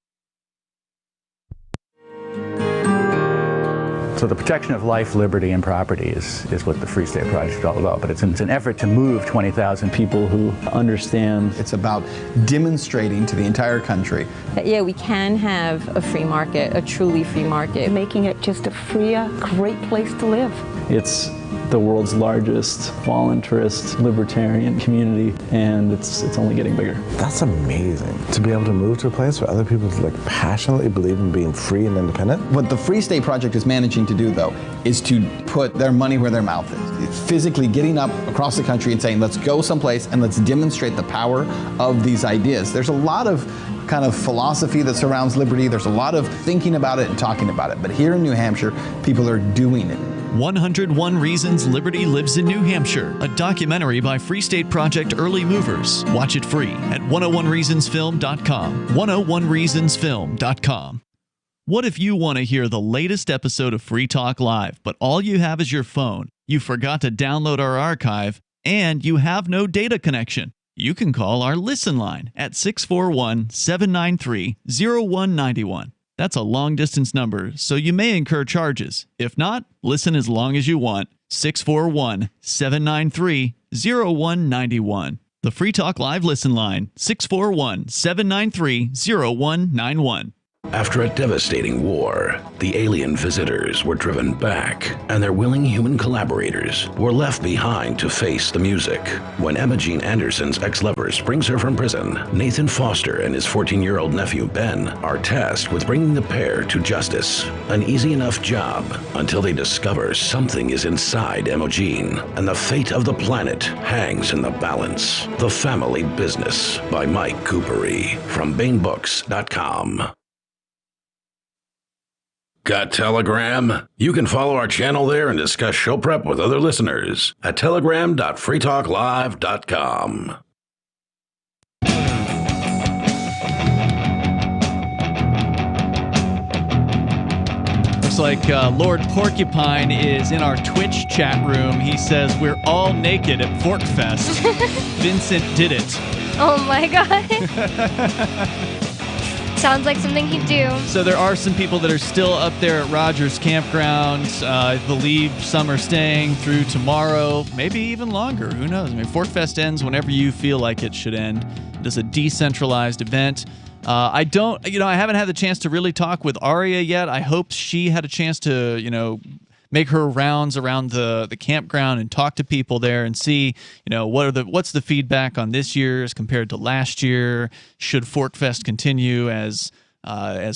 So the protection of life, liberty, and property is what the Free State Project is all about. But it's an effort to move 20,000 people who understand. It's about demonstrating to the entire country that, yeah, we can have a free market, a truly free market. Making it just a freer, great place to live. It's the world's largest voluntarist libertarian community, and it's only getting bigger. That's amazing, to be able to move to a place where other people passionately believe in being free and independent. What the Free State Project is managing to do, though, is to put their money where their mouth is. It's physically getting up across the country and saying, let's go someplace and let's demonstrate the power of these ideas. There's a lot of kind of philosophy that surrounds liberty. There's a lot of thinking about it and talking about it. But here in New Hampshire, people are doing it. 101 Reasons Liberty Lives in New Hampshire, a documentary by Free State Project Early Movers. Watch it free at 101reasonsfilm.com. 101reasonsfilm.com. What if you want to hear the latest episode of Free Talk Live, but all you have is your phone, you forgot to download our archive, and you have no data connection? You can call our Listen line at 641-793-0191. That's a long-distance number, so you may incur charges. If not, listen as long as you want. 641-793-0191. The Free Talk Live Listen line, 641-793-0191. After a devastating war, the alien visitors were driven back, and their willing human collaborators were left behind to face the music. When Emma Jean Anderson's ex-lover brings her from prison, Nathan Foster and his 14-year-old nephew Ben are tasked with bringing the pair to justice. An easy enough job until they discover something is inside Emma Jean, and the fate of the planet hangs in the balance. The Family Business by Mike Coopery from BaneBooks.com. Got Telegram? You can follow our channel there and discuss show prep with other listeners at telegram.freetalklive.com. Looks like Lord Porcupine is in our Twitch chat room. He says, we're all naked at Fork Fest. Vincent did it. Oh my god. Sounds like something he'd do. So there are some people that are still up there at Rogers Campground. I believe some are staying through tomorrow, maybe even longer. Who knows? I mean, Fork Fest ends whenever you feel like it should end. It is a decentralized event. I haven't had the chance to really talk with Aria yet. I hope she had a chance to, make her rounds around the campground and talk to people there and see, what's the feedback on this year's compared to last year. Should Fork Fest continue as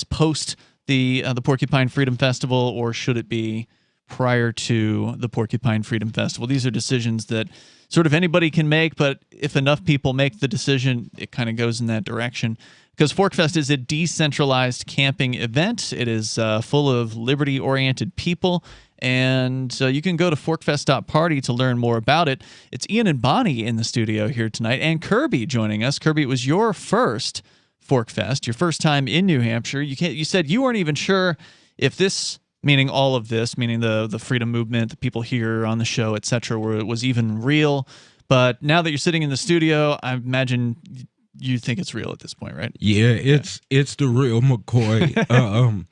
post the Porcupine Freedom Festival, or should it be prior to the Porcupine Freedom Festival? These are decisions that sort of anybody can make, but if enough people make the decision, it kind of goes in that direction. Because Fork Fest is a decentralized camping event. It is full of liberty-oriented people. And you can go to forkfest.party to learn more about it. It's Ian and Bonnie in the studio here tonight, and Kirby joining us. Kirby, it was your first Fork Fest, your first time in New Hampshire. You said you weren't even sure if this, meaning all of this, meaning the freedom movement, the people here on the show, etc., was even real. But now that you're sitting in the studio, I imagine you think it's real at this point, right? Yeah, it's the real McCoy.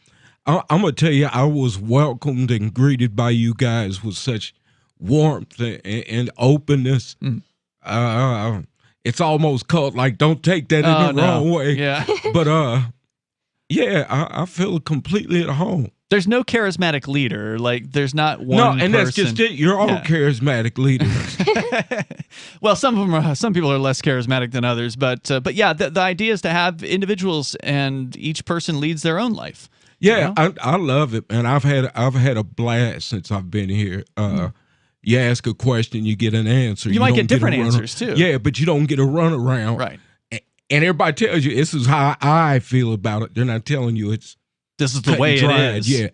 I'm going to tell you, I was welcomed and greeted by you guys with such warmth and openness. It's almost cult-like. Don't take that in the wrong way. Yeah. But, I feel completely at home. There's no charismatic leader. Like, there's not one person. No, and that's just it. You're all charismatic leaders. Well, some people are less charismatic than others. But yeah, the idea is to have individuals, and each person leads their own life. Yeah, I love it, and I've had a blast since I've been here. You ask a question, you get an answer. You might get different answers too. Yeah, but you don't get a runaround. Right. And everybody tells you this is how I feel about it. They're not telling you this is the way it is. Yeah.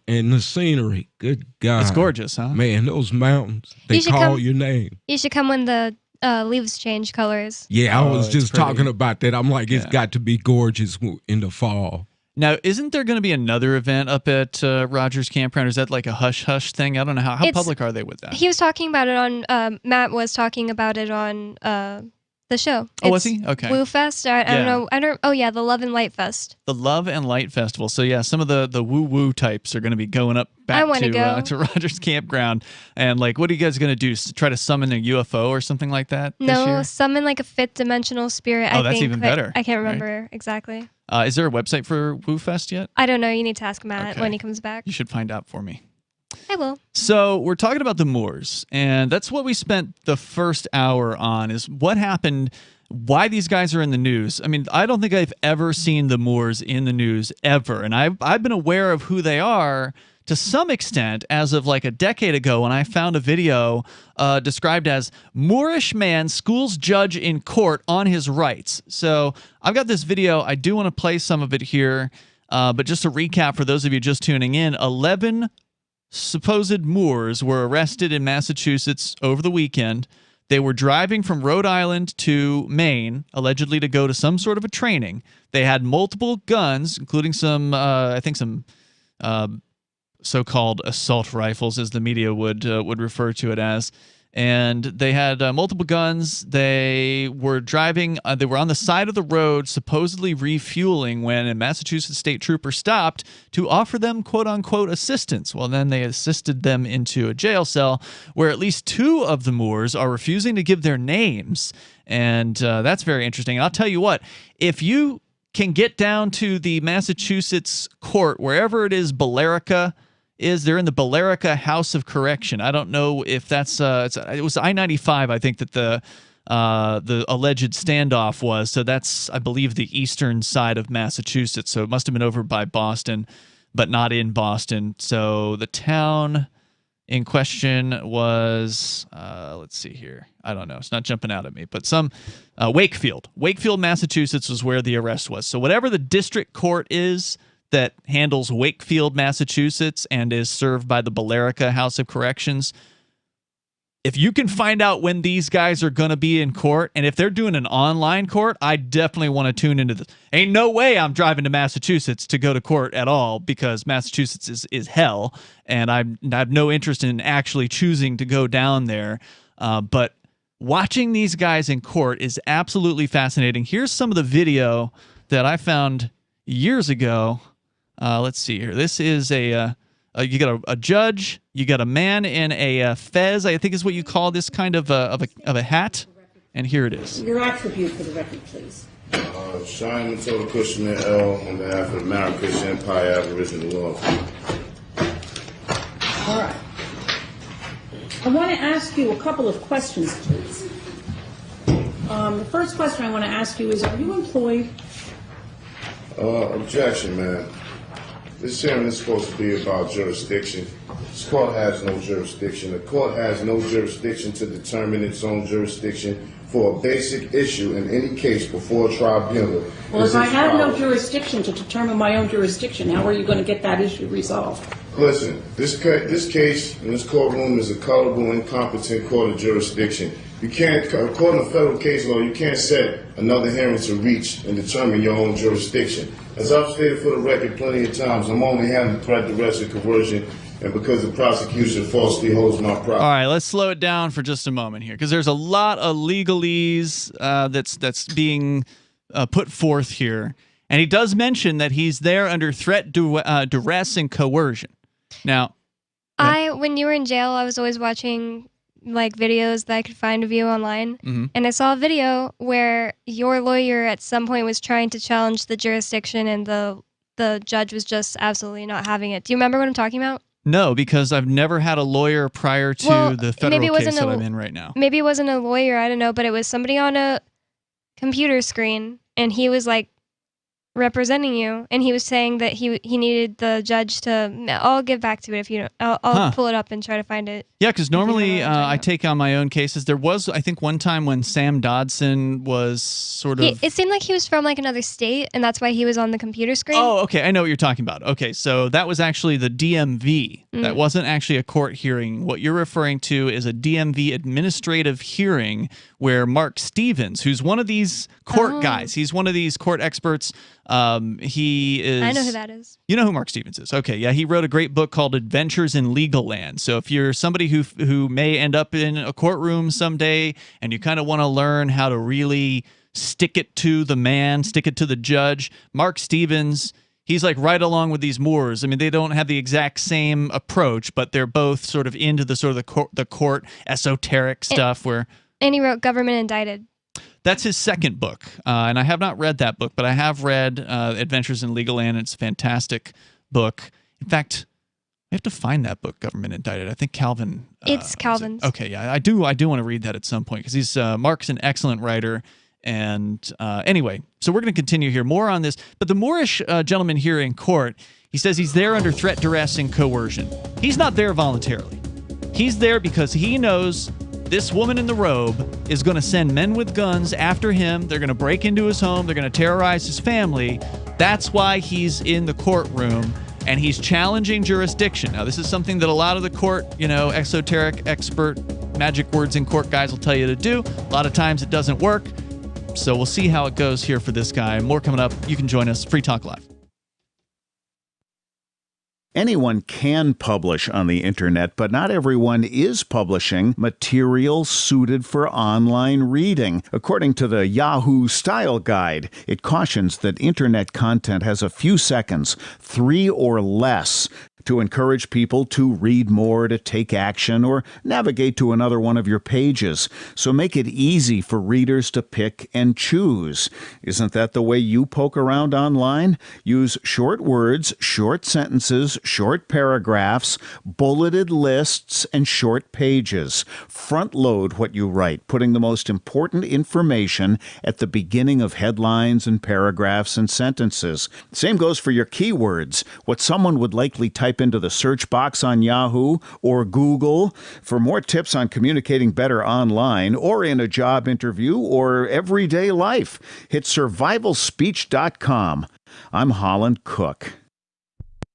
And the scenery, good God, it's gorgeous, huh? Man, those mountains, they call your name. You should come when the leaves change colors. Yeah, I was just talking about that. I'm like, it's got to be gorgeous in the fall. Now, isn't there going to be another event up at Rogers Campground? Or is that like a hush-hush thing? I don't know. How public are they with that? He was talking about it on, Matt was talking about it on the show. Oh, was he? Okay. Woo Fest. I don't know. Oh, yeah, the Love and Light Fest. The Love and Light Festival. So, yeah, some of the woo-woo types are going to be going up back to Rogers Campground. And, like, what are you guys going to do? Try to summon a UFO or something like that this year? Summon, like, a fifth-dimensional spirit, Oh, that's even better. I can't remember exactly. Is there a website for Woo Fest yet? I don't know. You need to ask Matt when he comes back. You should find out for me. I will. So we're talking about the Moors, and that's what we spent the first hour on, is what happened, why these guys are in the news. I mean, I don't think I've ever seen the Moors in the news ever, and I've been aware of who they are to some extent as of like a decade ago when I found a video described as Moorish man schools judge in court on his rights. So I've got this video. I do want to play some of it here, but just to recap for those of you just tuning in, 11 supposed Moors were arrested in Massachusetts over the weekend. They were driving from Rhode Island to Maine, allegedly to go to some sort of a training. They had multiple guns, including some, I think some so-called assault rifles, as the media would refer to it as. And they had multiple guns. They were driving. They were on the side of the road, supposedly refueling, when a Massachusetts state trooper stopped to offer them quote-unquote assistance. Well, then they assisted them into a jail cell where at least 2 of the Moors are refusing to give their names. And that's very interesting. And I'll tell you what, if you can get down to the Massachusetts court, wherever it is, Billerica is. They're in the Billerica House of Correction. I don't know if that's it was I-95, I think, that the alleged standoff was. So that's, I believe, the eastern side of Massachusetts. So it must have been over by Boston, but not in Boston. So the town in question was, let's see here. I don't know. It's not jumping out at me, but some Wakefield. Wakefield, Massachusetts was where the arrest was. So whatever the district court is that handles Wakefield, Massachusetts, and is served by the Billerica House of Corrections, if you can find out when these guys are going to be in court, and if they're doing an online court, I definitely want to tune into this. Ain't no way I'm driving to Massachusetts to go to court at all, because Massachusetts is hell, and I have no interest in actually choosing to go down there. But watching these guys in court is absolutely fascinating. Here's some of the video that I found years ago. Let's see here. This is you got a judge, you got a man in a fez, I think is what you call this kind of a hat, and here it is. Your attribute for the record, please. Shine Matilda Cushman L. on behalf of the Marrakesh Empire Aboriginal Law. All right. I want to ask you a couple of questions, please. The first question I want to ask you is, are you employed? Objection, ma'am. This hearing is supposed to be about jurisdiction. This court has no jurisdiction. The court has no jurisdiction to determine its own jurisdiction for a basic issue in any case before a tribunal. Well, if I have no jurisdiction to determine my own jurisdiction, how are you going to get that issue resolved? Listen, this case in this courtroom is a colorable, incompetent court of jurisdiction. You can't, according to federal case law, you can't set another hearing to reach and determine your own jurisdiction. As I've stated for the record plenty of times, I'm only having threat, duress, and coercion, and because the prosecution falsely holds my property. All right, let's slow it down for just a moment here, because there's a lot of legalese that's being put forth here. And he does mention that he's there under threat, duress, and coercion. Now, when you were in jail, I was always watching like videos that I could find of you online. Mm-hmm. And I saw a video where your lawyer at some point was trying to challenge the jurisdiction, and the judge was just absolutely not having it. Do you remember what I'm talking about? No, because I've never had a lawyer prior to the federal case that I'm in right now. Maybe it wasn't a lawyer, I don't know, but it was somebody on a computer screen, and he was like representing you, and he was saying that he needed the judge to. I'll get back to it if you don't. I'll pull it up and try to find it. Yeah, because normally I take on my own cases. There was, I think, one time when Sam Dodson was sort of. It seemed like he was from like another state, and that's why he was on the computer screen. Oh, okay, I know what you're talking about. Okay, so that was actually the DMV. That wasn't actually a court hearing. What you're referring to is a DMV administrative hearing where Mark Stevens, who's one of these court guys, he's one of these court experts. He is. I know who that is. You know who Mark Stevens is. Okay, yeah, he wrote a great book called Adventures in Legal Land. So if you're somebody who may end up in a courtroom someday and you kind of want to learn how to really stick it to the man, stick it to the judge, Mark Stevens, he's like right along with these Moors. I mean, they don't have the exact same approach, but they're both sort of into the sort of the court esoteric stuff And he wrote Government Indicted. That's his second book, and I have not read that book, but I have read Adventures in Legal Land. It's a fantastic book. In fact, I have to find that book, Government Indicted. I think Calvin. It's Calvin's. Okay, yeah, I do want to read that at some point, because he's Mark's an excellent writer. And anyway, so we're going to continue here more on this. But the Moorish gentleman here in court, he says he's there under threat, duress, and coercion. He's not there voluntarily. He's there because he knows this woman in the robe is going to send men with guns after him. They're going to break into his home. They're going to terrorize his family. That's why he's in the courtroom, and he's challenging jurisdiction. Now, this is something that a lot of the court, esoteric, expert, magic words in court guys will tell you to do. A lot of times it doesn't work. So we'll see how it goes here for this guy. More coming up. You can join us. Free Talk Live. Anyone can publish on the internet, but not everyone is publishing material suited for online reading. According to the Yahoo Style Guide, it cautions that internet content has a few seconds, 3 or less, to encourage people to read more, to take action, or navigate to another one of your pages. So make it easy for readers to pick and choose. Isn't that the way you poke around online? Use short words, short sentences, short paragraphs, bulleted lists, and short pages. Front load what you write, putting the most important information at the beginning of headlines and paragraphs and sentences. Same goes for your keywords, what someone would likely type into the search box on Yahoo or Google. For more tips on communicating better online or in a job interview or everyday life, hit survivalspeech.com. I'm Holland Cook.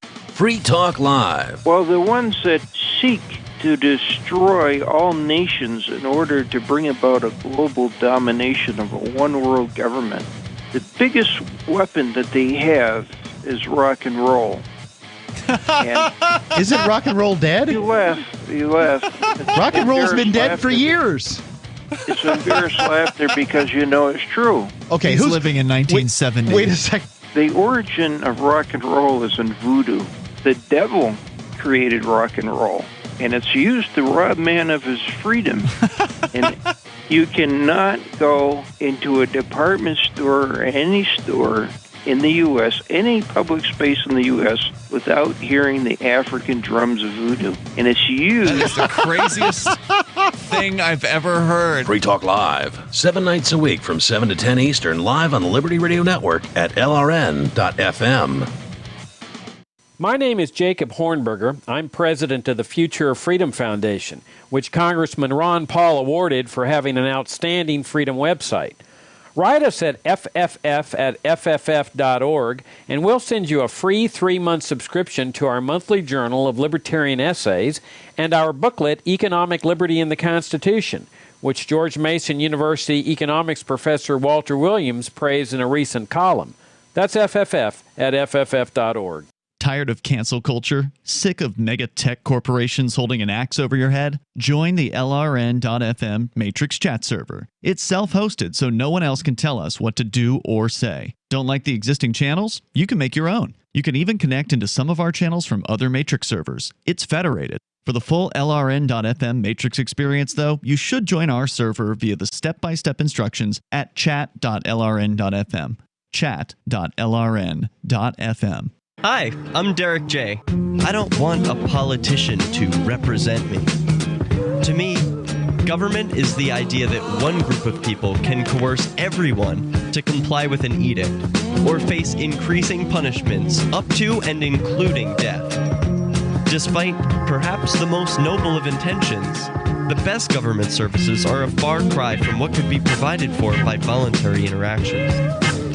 Free Talk Live. Well, the ones that seek to destroy all nations in order to bring about a global domination of a one-world government, the biggest weapon that they have is rock and roll. And isn't rock and roll dead? You laugh. Rock and roll's been dead for years. It's embarrassed laughter because you know it's true. Okay, He's living in 1970. Wait a second. The origin of rock and roll is in voodoo. The devil created rock and roll, and it's used to rob man of his freedom. And you cannot go into a department store or any store in the U.S., any public space in the U.S., without hearing the African drums of voodoo. And it's used... That is the craziest thing I've ever heard. Free Talk Live, 7 nights a week from 7 to 10 Eastern, live on the Liberty Radio Network at LRN.FM. My name is Jacob Hornberger. I'm president of the Future of Freedom Foundation, which Congressman Ron Paul awarded for having an outstanding freedom website. Write us at fff@fff.org, and we'll send you a free 3-month subscription to our monthly journal of libertarian essays and our booklet, Economic Liberty in the Constitution, which George Mason University economics professor Walter Williams praised in a recent column. That's fff@fff.org. Tired of cancel culture? Sick of mega tech corporations holding an axe over your head? Join the LRN.FM Matrix chat server. It's self-hosted, so no one else can tell us what to do or say. Don't like the existing channels? You can make your own. You can even connect into some of our channels from other Matrix servers. It's federated. For the full LRN.FM Matrix experience, though, you should join our server via the step-by-step instructions at chat.lrn.fm. chat.lrn.fm. Hi, I'm Derek J. I don't want a politician to represent me. To me, government is the idea that one group of people can coerce everyone to comply with an edict or face increasing punishments up to and including death. Despite perhaps the most noble of intentions, the best government services are a far cry from what could be provided for by voluntary interactions.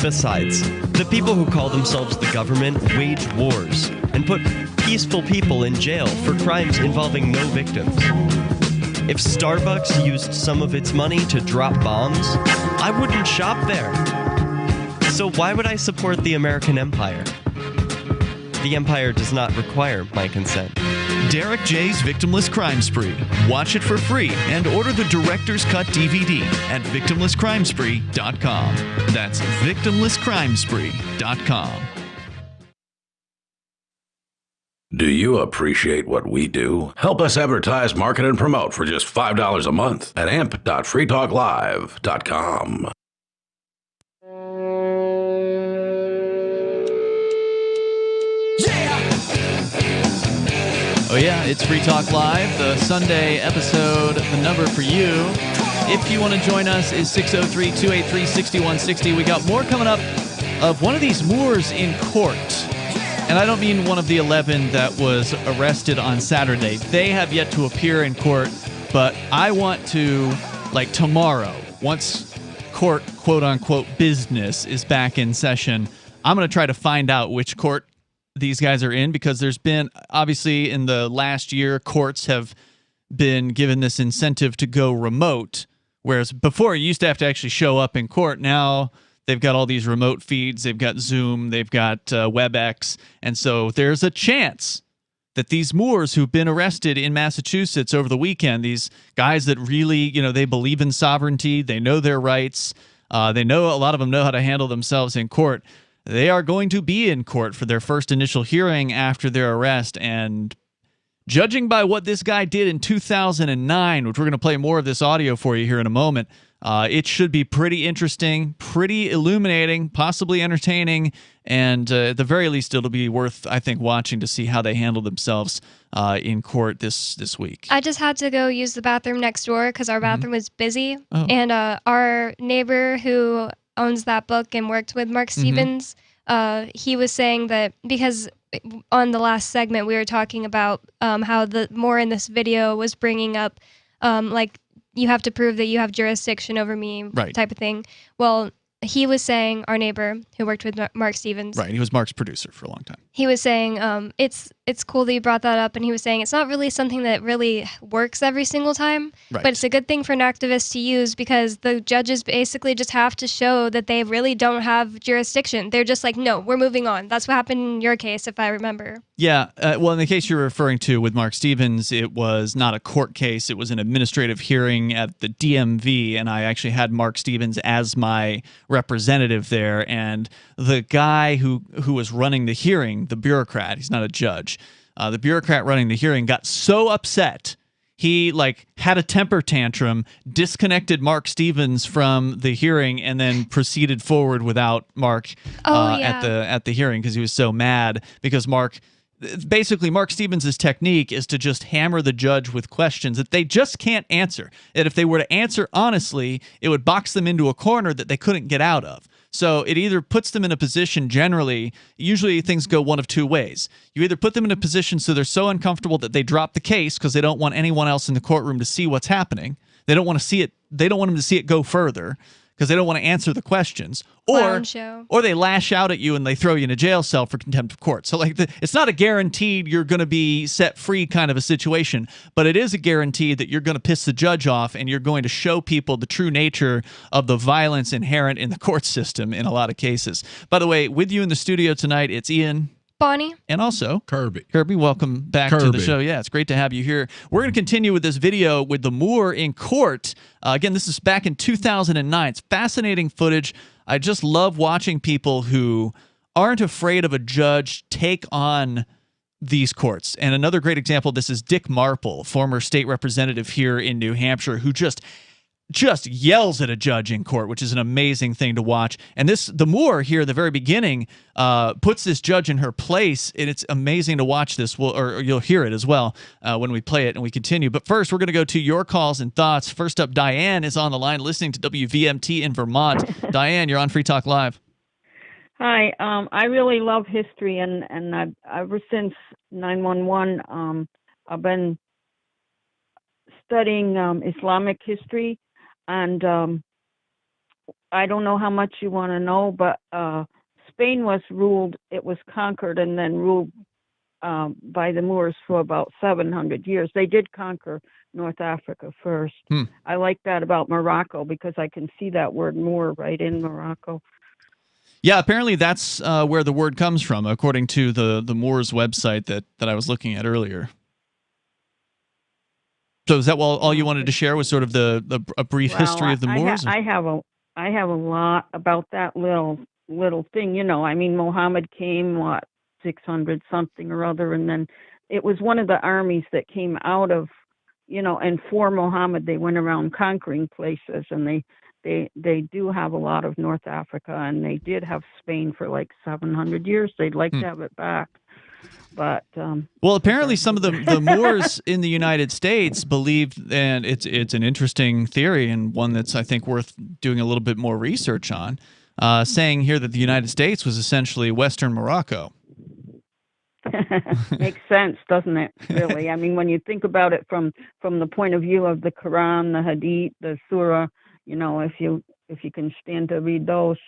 Besides, the people who call themselves the government wage wars and put peaceful people in jail for crimes involving no victims. If Starbucks used some of its money to drop bombs, I wouldn't shop there. So why would I support the American empire? The empire does not require my consent. Derek J's Victimless Crime Spree. Watch it for free and order the Director's Cut DVD at victimlesscrimespree.com. That's victimlesscrimespree.com. Do you appreciate what we do? Help us advertise, market, and promote for just $5 a month at amp.freetalklive.com. Oh yeah, it's Free Talk Live, the Sunday episode. The number for you, if you want to join us, is 603-283-6160. We got more coming up of one of these Moors in court. And I don't mean one of the 11 that was arrested on Saturday. They have yet to appear in court, but I want to, like tomorrow, once court, quote-unquote, business is back in session, I'm going to try to find out which court these guys are in, because there's been, obviously, in the last year, courts have been given this incentive to go remote, whereas before you used to have to actually show up in court. Now they've got all these remote feeds, they've got Zoom, they've got WebEx, and so there's a chance that these Moors who've been arrested in Massachusetts over the weekend, these guys that really, they believe in sovereignty, they know their rights, they know, a lot of them know how to handle themselves in court. they are going to be in court for their first initial hearing after their arrest. And judging by what this guy did in 2009, which we're going to play more of this audio for you here in a moment, it should be pretty interesting, pretty illuminating, possibly entertaining, and at the very least, it'll be worth, I think, watching to see how they handle themselves in court this week. I just had to go use the bathroom next door because our bathroom was busy, Oh. and our neighbor who owns that book and worked with Mark Stevens, he was saying that because on the last segment we were talking about how the more in this video was bringing up like you have to prove that you have jurisdiction over me type of thing. Well, he was saying, our neighbor who worked with Mark Stevens. Right, he was Mark's producer for a long time. He was saying, it's cool that you brought that up, and he was saying it's not really something that really works every single time, but it's a good thing for an activist to use because the judges basically just have to show that they really don't have jurisdiction. They're just like, no, we're moving on. That's what happened in your case, if I remember. Yeah, well, in the case you're referring to with Mark Stevens, it was not a court case. It was an administrative hearing at the DMV, and I actually had Mark Stevens as my representative there, and the guy who was running the hearing, the bureaucrat, he's not a judge, the bureaucrat running the hearing got so upset he had a temper tantrum, disconnected Mark Stevens from the hearing, and then proceeded forward without Mark at the hearing because he was so mad because Mark Stevens' technique is to just hammer the judge with questions that they just can't answer. And if they were to answer honestly, it would box them into a corner that they couldn't get out of. So it either puts them in a position usually things go one of two ways. You either put them in a position so they're so uncomfortable that they drop the case because they don't want anyone else in the courtroom to see what's happening. They don't want to see it. They don't want them to see it go further because they don't want to answer the questions. Or they lash out at you and they throw you in a jail cell for contempt of court. So it's not a guaranteed you're going to be set free kind of a situation, but it is a guarantee that you're going to piss the judge off and you're going to show people the true nature of the violence inherent in the court system in a lot of cases. By the way, with you in the studio tonight, it's Ian, Bonnie, and also Kirby. Kirby, welcome back to the show. Yeah, it's great to have you here. We're going to continue with this video with the Moor in court. Again, this is back in 2009. It's fascinating footage. I just love watching people who aren't afraid of a judge take on these courts. And another great example of this is Dick Marple, former state representative here in New Hampshire, who just yells at a judge in court, which is an amazing thing to watch. And the Moor here at the very beginning puts this judge in her place, and it's amazing to watch this. Or you'll hear it as well when we play it and we continue. But first, we're going to go to your calls and thoughts. First up, Diane is on the line listening to WVMT in Vermont. Diane, you're on Free Talk Live. Hi, I really love history, and ever since 9/11, I've been studying Islamic history. And I don't know how much you want to know, but Spain was conquered and then ruled by the Moors for about 700 years. They did conquer North Africa first. I like that about Morocco because I can see that word Moor right in Morocco. Yeah, apparently that's where the word comes from, according to the Moors website that I was looking at earlier. So is that all you wanted to share was sort of a brief history of the Moors? I have a lot about that little thing. You know, I mean, Muhammad came 600 something or other, and then it was one of the armies that came out of, and for Muhammad they went around conquering places, and they do have a lot of North Africa, and they did have Spain for like 700 years. They'd like to have it back. But well, apparently some of the Moors in the United States believed, and it's an interesting theory and one that's I think worth doing a little bit more research on, saying here that the United States was essentially Western Morocco. Makes sense, doesn't it? Really, I mean, when you think about it from the point of view of the Quran, the Hadith, the Surah, if you can stand to read those.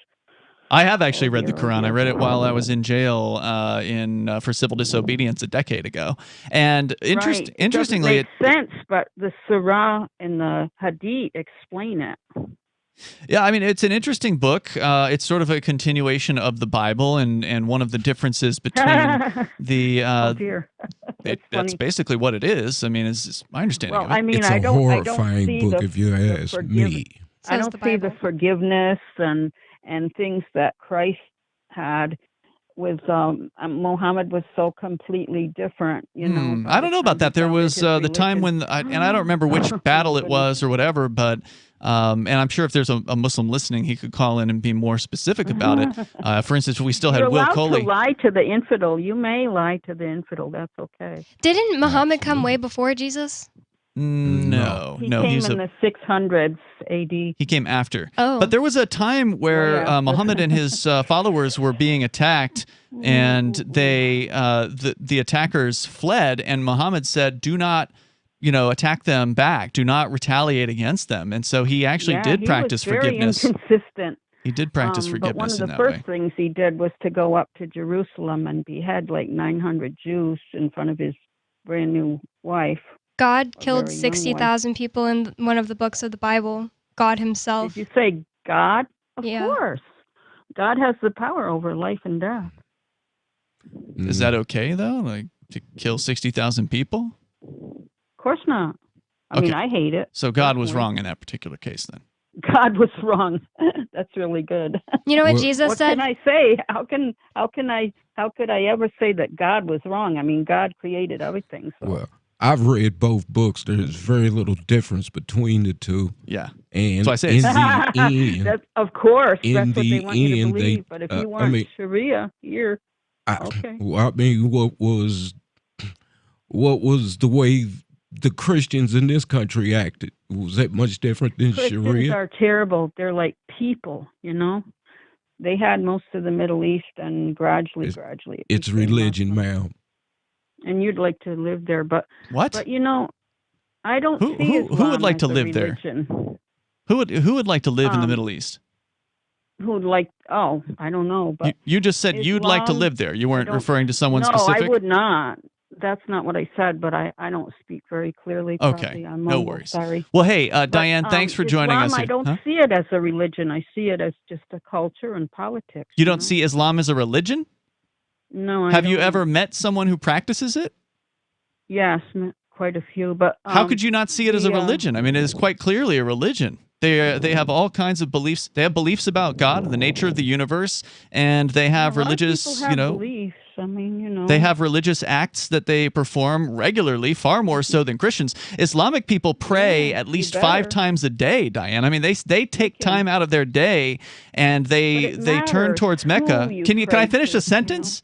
I have actually read the Quran. I read it while I was in jail for civil disobedience a decade ago. And interestingly, it makes sense, but the Surah and the Hadith explain it. Yeah, I mean, it's an interesting book. It's sort of a continuation of the Bible, and one of the differences between the oh dear. That's basically what it is. I mean, it's my understanding of it. I mean, it's a horrifying book if you ask me. I don't see the forgiveness and things that Christ had with Muhammad was so completely different, you know. I don't know about that. There was the time when, and I don't remember which battle it was or whatever, but and I'm sure if there's a Muslim listening, he could call in and be more specific about it. For instance, we still had You're Will allowed Coley. to lie to the infidel. You may lie to the infidel. That's okay. Didn't Muhammad come way before Jesus? No, He came in the 600s AD. He came after. Oh. But there was a time where Muhammad and his followers were being attacked, and they the attackers fled, and Muhammad said, "Do not, attack them back. Do not retaliate against them." And so he actually did practice forgiveness. Very inconsistent. He did practice forgiveness in that way. But one of the first things he did was to go up to Jerusalem and behead like 900 Jews in front of his brand new wife. God killed 60,000 people in one of the books of the Bible. God himself. Did you say God? Of course. God has the power over life and death. Is that okay, though? Like, to kill 60,000 people? Of course not. I mean, I hate it. So God was wrong in that particular case, then? God was wrong. That's really good. You know what Jesus said? What can I say? How could I ever say that God was wrong? I mean, God created everything. So. Well, I've read both books. There's very little difference between the two. Yeah. And so I say in the end, that's, of course, in that's what the they want you to end, believe. But if you want Sharia, you're okay. I mean, what was the way the Christians in this country acted? Was that much different than Christians Sharia? are terrible. They're like people, They had most of the Middle East, and gradually. It's religion, ma'am. And you'd like to live there, but what? But I don't see Islam who would like to as a live religion. there? Who would like to live in the Middle East? Who would like? Oh, I don't know. But you just said you'd like to live there. You weren't referring to someone specific. No, I would not. That's not what I said. But I don't speak very clearly. Okay, I'm no mumble, worries. Sorry. Well, hey, Diane, thanks for joining us. I don't see it as a religion. I see it as just a culture and politics. You don't see Islam as a religion? No. Have you ever met someone who practices it? Yes, quite a few. But how could you not see it as a religion? I mean, it is quite clearly a religion. They have all kinds of beliefs. They have beliefs about God, the nature of the universe, and they have religious, beliefs. I mean, They have religious acts that they perform regularly, far more so than Christians. Islamic people pray at least 5 times a day, Diane. I mean, they take time out of their day and they turn towards Mecca. Can I finish a sentence?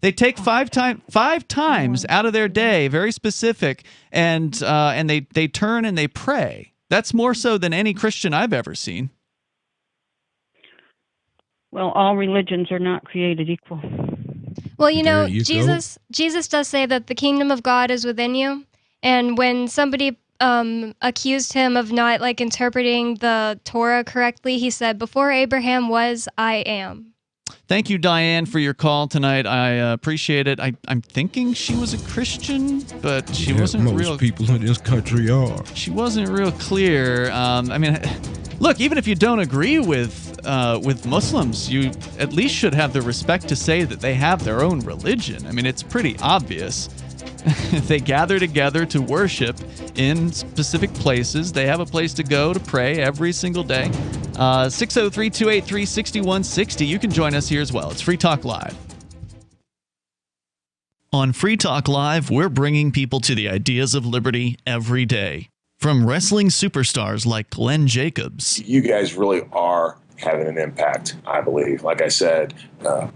They take 5 times out of their day, very specific, and they turn and they pray. That's more so than any Christian I've ever seen. Well, all religions are not created equal. Well, Jesus does say that the kingdom of God is within you. And when somebody accused him of not interpreting the Torah correctly, he said, "Before Abraham was, I am." Thank you, Diane, for your call tonight. I appreciate it. I'm thinking she was a Christian, but she wasn't real. Most people in this country are. She wasn't real clear. I mean, look, even if you don't agree with Muslims, you at least should have the respect to say that they have their own religion. I mean, it's pretty obvious. They gather together to worship in specific places. They have a place to go to pray every single day. 603-283-6160. You can join us here as well. It's Free Talk Live. On Free Talk Live, we're bringing people to the ideas of liberty every day. From wrestling superstars like Glenn Jacobs. You guys really are having an impact, I believe. Like I said,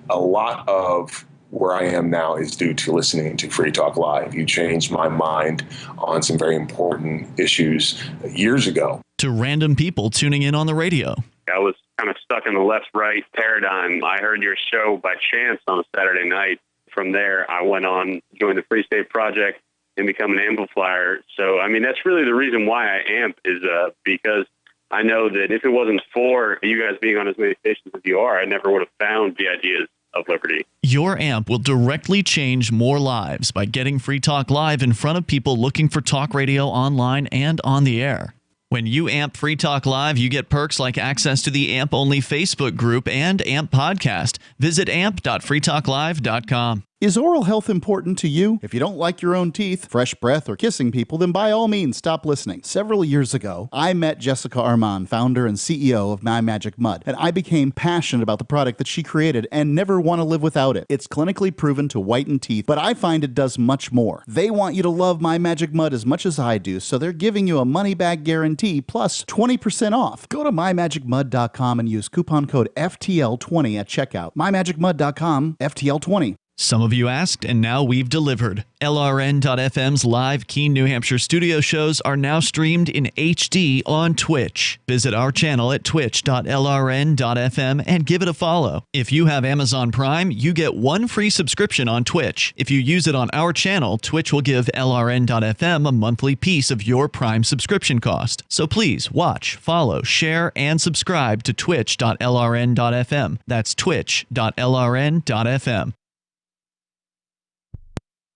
a lot of where I am now is due to listening to Free Talk Live. You changed my mind on some very important issues years ago. To random people tuning in on the radio. I was kind of stuck in the left-right paradigm. I heard your show by chance on a Saturday night. From there, I went on, joined the Free State Project, and become an amplifier. So, I mean, that's really the reason why I amp is because I know that if it wasn't for you guys being on as many stations as you are, I never would have found the ideas of liberty. Your amp will directly change more lives by getting Free Talk Live in front of people looking for talk radio online and on the air. When you amp Free Talk Live, you get perks like access to the AMP-only Facebook group and AMP podcast. Visit amp.freetalklive.com. Is oral health important to you? If you don't like your own teeth, fresh breath, or kissing people, then by all means stop listening. Several years ago, I met Jessica Armand, founder and CEO of My Magic Mud, and I became passionate about the product that she created and never want to live without it. It's clinically proven to whiten teeth, but I find it does much more. They want you to love My Magic Mud as much as I do, so they're giving you a money-back guarantee plus 20% off. Go to mymagicmud.com and use coupon code FTL20 at checkout. mymagicmud.com, FTL20. Some of you asked, and now we've delivered. LRN.FM's live Keene, New Hampshire studio shows are now streamed in HD on Twitch. Visit our channel at twitch.lrn.fm and give it a follow. If you have Amazon Prime, you get one free subscription on Twitch. If you use it on our channel, Twitch will give LRN.FM a monthly piece of your Prime subscription cost. So please watch, follow, share, and subscribe to twitch.lrn.fm. That's twitch.lrn.fm.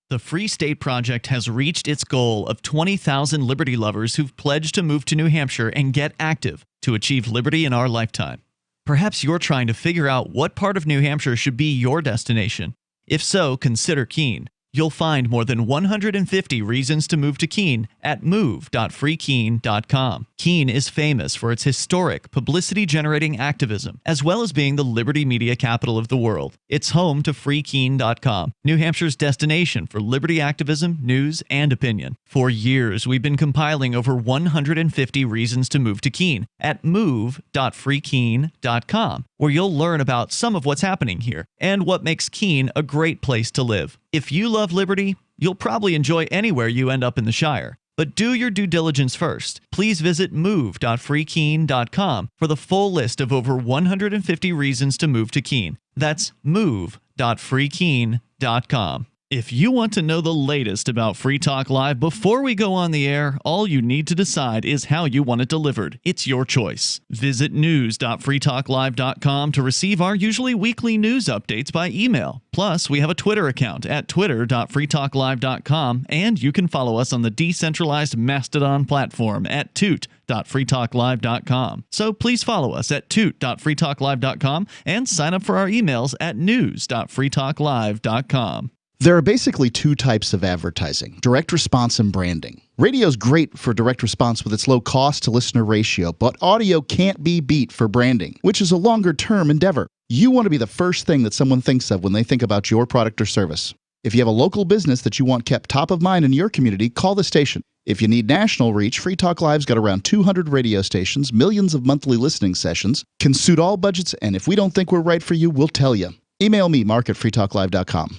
The Free State Project has reached its goal of 20,000 liberty lovers who've pledged to move to New Hampshire and get active to achieve liberty in our lifetime. Perhaps you're trying to figure out what part of New Hampshire should be your destination. If so, consider Keene. You'll find more than 150 reasons to move to Keene at move.freekeene.com. Keene is famous for its historic, publicity-generating activism, as well as being the liberty media capital of the world. It's home to freekeene.com, New Hampshire's destination for liberty activism, news, and opinion. For years, we've been compiling over 150 reasons to move to Keene at move.freekeene.com, where you'll learn about some of what's happening here and what makes Keene a great place to live. If you love liberty, you'll probably enjoy anywhere you end up in the Shire. But do your due diligence first. Please visit move.freekeene.com for the full list of over 150 reasons to move to Keene. That's move.freekeene.com. If you want to know the latest about Free Talk Live before we go on the air, all you need to decide is how you want it delivered. It's your choice. Visit news.freetalklive.com to receive our usually weekly news updates by email. Plus, we have a Twitter account at twitter.freetalklive.com, and you can follow us on the decentralized Mastodon platform at toot.freetalklive.com. So please follow us at toot.freetalklive.com and sign up for our emails at news.freetalklive.com. There are basically two types of advertising, direct response and branding. Radio's great for direct response with its low cost to listener ratio, but audio can't be beat for branding, which is a longer-term endeavor. You want to be the first thing that someone thinks of when they think about your product or service. If you have a local business that you want kept top of mind in your community, call the station. If you need national reach, Free Talk Live's got around 200 radio stations, millions of monthly listening sessions, can suit all budgets, and if we don't think we're right for you, we'll tell you. Email me, mark@freetalklive.com.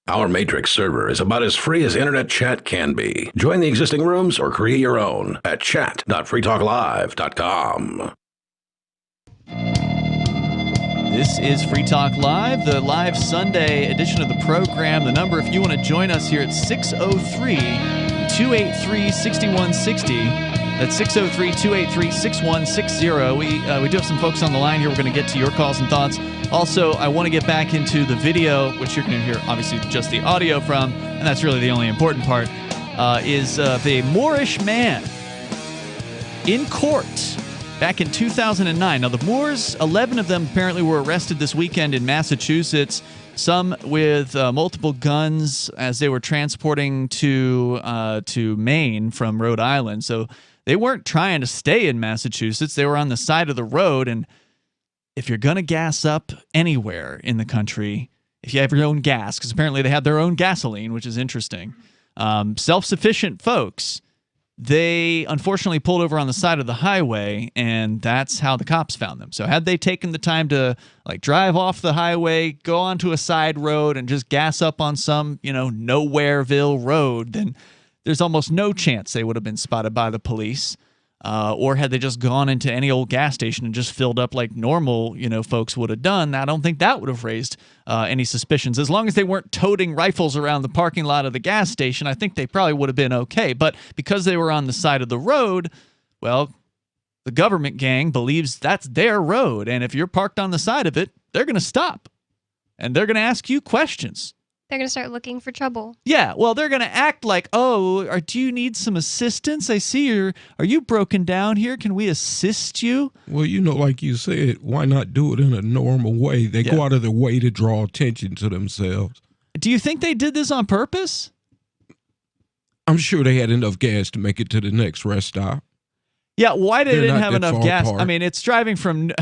Our Matrix server is about as free as internet chat can be. Join the existing rooms or create your own at chat.freetalklive.com. This is Free Talk Live, the live Sunday edition of the program. The number, if you want to join us here, it's 603-283-6160. That's 603-283-6160. We do have some folks on the line here. We're going to get to your calls and thoughts. Also, I want to get back into the video, which you're going to hear, obviously, just the audio from, and that's really the only important part, is the Moorish man in court back in 2009. Now, the Moors, 11 of them apparently were arrested this weekend in Massachusetts, some with multiple guns as they were transporting to Maine from Rhode Island. So they weren't trying to stay in Massachusetts. They were on the side of the road, and if you're going to gas up anywhere in the country, if you have your own gas, because apparently they had their own gasoline, which is interesting, self-sufficient folks, they unfortunately pulled over on the side of the highway, and that's how the cops found them. So had they taken the time to like drive off the highway, go onto a side road, and just gas up on some, nowhereville road, then there's almost no chance they would have been spotted by the police. Or had they just gone into any old gas station and just filled up like normal, folks would have done, I don't think that would have raised any suspicions. As long as they weren't toting rifles around the parking lot of the gas station, I think they probably would have been okay. But because they were on the side of the road, well, the government gang believes that's their road. And if you're parked on the side of it, they're going to stop. And they're going to ask you questions. They're going to start looking for trouble. Yeah, well, they're going to act like, oh, do you need some assistance? I see are you broken down here? Can we assist you? Well, like you said, why not do it in a normal way? They go out of their way to draw attention to themselves. Do you think they did this on purpose? I'm sure they had enough gas to make it to the next rest stop. Yeah, why they didn't have enough gas? Apart. I mean, it's driving from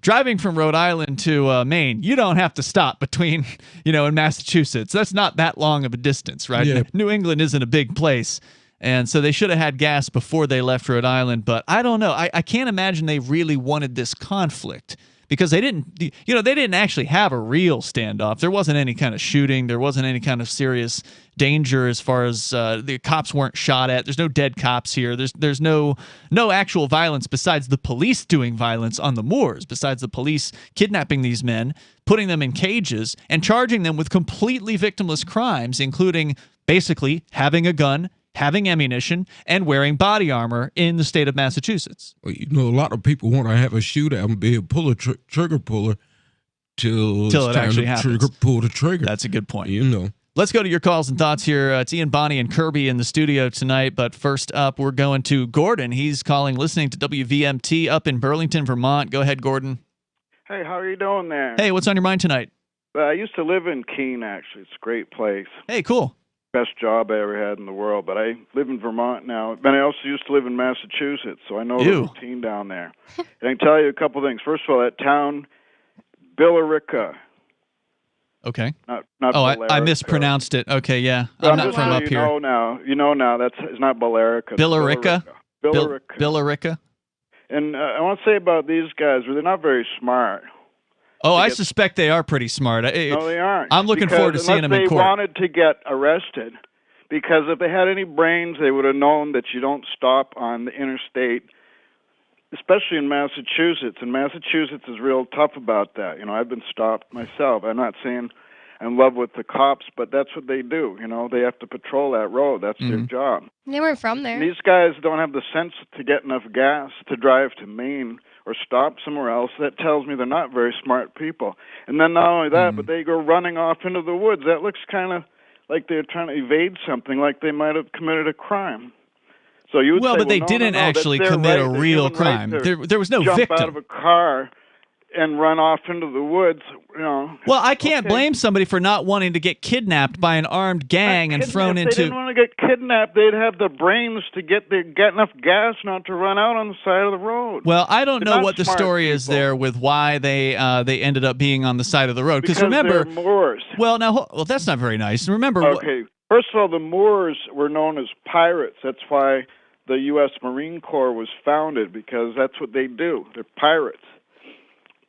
Rhode Island to Maine. You don't have to stop between, in Massachusetts. That's not that long of a distance, right? Yeah. New England isn't a big place. And so they should have had gas before they left Rhode Island. But I don't know. I can't imagine they really wanted this conflict because they didn't actually have a real standoff. There wasn't any kind of shooting. There wasn't any kind of serious danger as far as the cops weren't shot at. There's no dead cops here. There's no actual violence besides the police doing violence on the moors, besides the police kidnapping these men, putting them in cages, and charging them with completely victimless crimes, including basically having a gun, having ammunition, and wearing body armor in the state of Massachusetts. Well, a lot of people want to have a shootout and be a trigger puller till it actually happens. Pull the trigger. That's a good point. Let's go to your calls and thoughts here. It's Ian, Bonnie, and Kirby in the studio tonight. But first up, we're going to Gordon. He's listening to WVMT up in Burlington, Vermont. Go ahead, Gordon. Hey, how are you doing there? Hey, what's on your mind tonight? I used to live in Keene, actually. It's a great place. Hey, cool. Best job I ever had in the world. But I live in Vermont now. But I also used to live in Massachusetts, so I know the routine down there. And I can tell you a couple things. First of all, that town, Billerica. Okay. Not I mispronounced it. Okay, yeah. I'm not from up here. You know now. It's not Billerica. Billerica? Billerica. Billerica. And I want to say about these guys, they're not very smart. I suspect they are pretty smart. No, they aren't. I'm looking forward to seeing them in court. They wanted to get arrested, because if they had any brains, they would have known that you don't stop on the interstate, especially in Massachusetts. And Massachusetts is real tough about that. I've been stopped myself. I'm not saying I'm in love with the cops, but that's what they do. They have to patrol that road. That's their job. They weren't from there. And these guys don't have the sense to get enough gas to drive to Maine or stop somewhere else. That tells me they're not very smart people. And then not only that, but they go running off into the woods. That looks kind of like they're trying to evade something, like they might have committed a crime. So you would say, but they didn't actually commit a real crime. There was no victim. Jump out of a car and run off into the woods, Well, I can't blame somebody for not wanting to get kidnapped by an armed gang and thrown into... If they didn't want to get kidnapped, they'd have the brains to get enough gas not to run out on the side of the road. Well, I don't know what the story is there with why they ended up being on the side of the road. Because remember... they're Moors. Well, that's not very nice. Remember... Okay, first of all, the Moors were known as pirates. That's why the U.S. Marine Corps was founded, because that's what they do. They're pirates.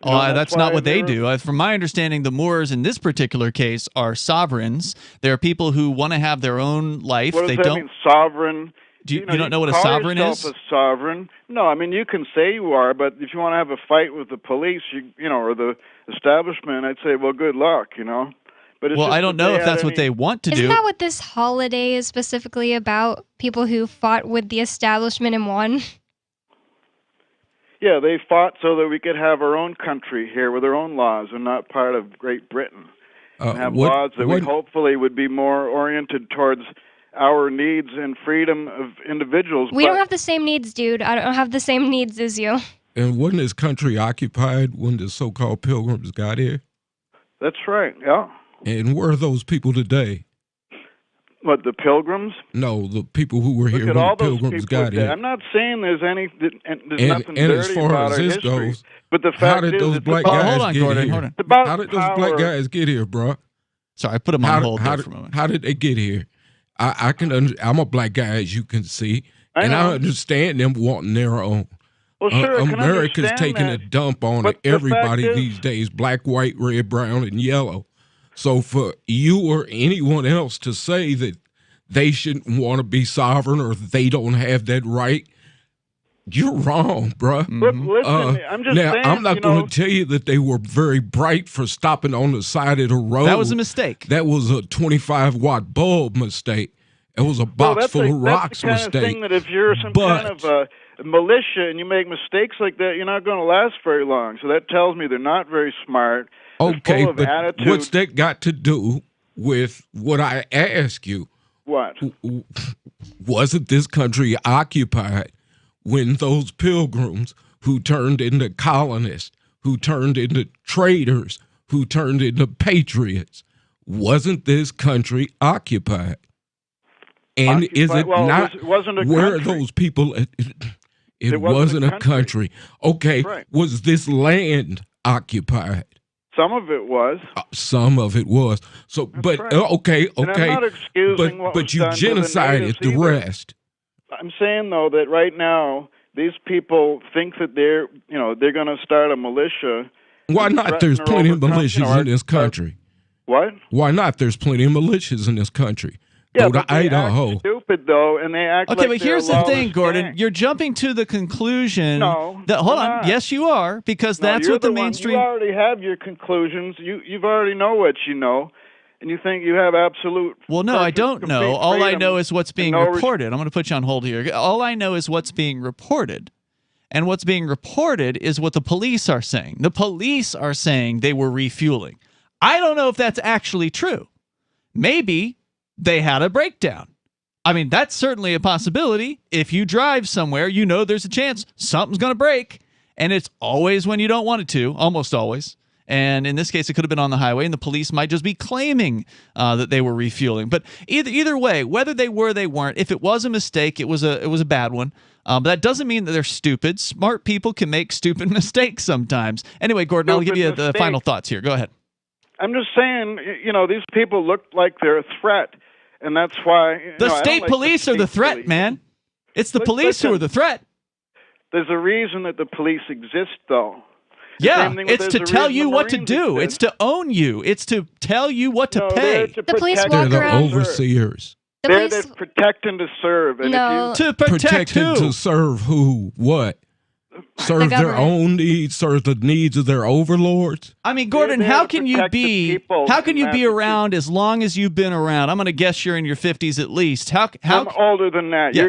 That's not what they do. From my understanding, the Moors in this particular case are sovereigns. They're people who want to have their own life. What does that mean, sovereign? You don't know what a sovereign is? A sovereign? No, I mean, you can say you are, but if you want to have a fight with the police, or the establishment, I'd say, well, good luck, But I don't know if that's what they want to do. Isn't that what this holiday is specifically about? People who fought with the establishment and won? Yeah, they fought so that we could have our own country here with our own laws and not part of Great Britain. And have laws that we hopefully would be more oriented towards our needs and freedom of individuals. We don't have the same needs, dude. I don't have the same needs as you. And wasn't this country occupied when the so-called pilgrims got here? That's right, yeah. And where are those people today? What, the pilgrims? No, the people who were here when the pilgrims got here. I'm not saying there's nothing and dirty as far about as our this history. goes, but the fact how did those black guys get here? How did those black guys get here, bro? Sorry, I put them on hold there for a moment. How did they get here? I'm a black guy, as you can see, and I understand them wanting their own. Well, sure, America's taking a dump on everybody these days, black, white, red, brown, and yellow. So for you or anyone else to say that they shouldn't want to be sovereign or they don't have that right, you're wrong, bruh. Look, listen, I'm just saying. I'm not going to tell you that they were very bright for stopping on the side of the road. That was a mistake. That was a 25-watt bulb mistake. It was a box full of rocks mistake. That's the kind of thing that if you're some kind of a militia and you make mistakes like that, you're not going to last very long. So that tells me they're not very smart. Okay, but what's that got to do with what I ask you. What? Wasn't this country occupied when those pilgrims who turned into colonists, who turned into traders, who turned into patriots, wasn't this country occupied? And is it not? It wasn't a where country. are those people? It wasn't a country. Okay, right. Was this land occupied? Some of it was. Some of it was. So, That's but right. Okay. And I'm not excusing what but was you done to the genocided natives the either. rest. I'm saying though that right now these people think that they're going to start a militia. Why not? There's plenty of militias in this country. What? Why not? There's plenty of militias in this country. Yeah, Go to but they Idaho. act stupid though, and they act Okay, like but they're here's a the thing, lawless Gordon. gang. You're jumping to the conclusion No, that hold I'm on. not. Yes, you are, because No, that's you're what the one- mainstream. You already have your conclusions. You've already know what you know, and you think you have absolute. Well, no, I perfect, don't know. complete All I freedom know is what's and being no reported. I'm going to put you on hold here. All I know is what's being reported. And what's being reported is what the police are saying. The police are saying they were refueling. I don't know if that's actually true. Maybe they had a breakdown. I mean, that's certainly a possibility. If you drive somewhere, you know there's a chance something's going to break. And it's always when you don't want it to, almost always. And in this case, it could have been on the highway, and the police might just be claiming that they were refueling. But either way, whether they were, they weren't. If it was a mistake, it was a bad one. But that doesn't mean that they're stupid. Smart people can make stupid mistakes sometimes. Anyway, Gordon, I'll give you the final thoughts here. Go ahead. I'm just saying, these people look like they're a threat, and that's why The state police are the threat, man. It's the police who are the threat. There's a reason that the police exist, though. Yeah, Same thing with it's to there's a tell reason you the what to Marines do. exist. It's to own you. It's to tell you what to No, pay. they're to The police protect walk and They're the around- serve. overseers. The They're police- to protect and to serve. And No. if you, To protect Protected who? to serve who? What? Serve their government. own needs, serve the needs of their overlords. I mean, Gordon, They're there how to can you protect the be people how can in you be Massachusetts. around as long as you've been around? I'm going to guess you're in your 50s at least. How I'm older than that. Yeah.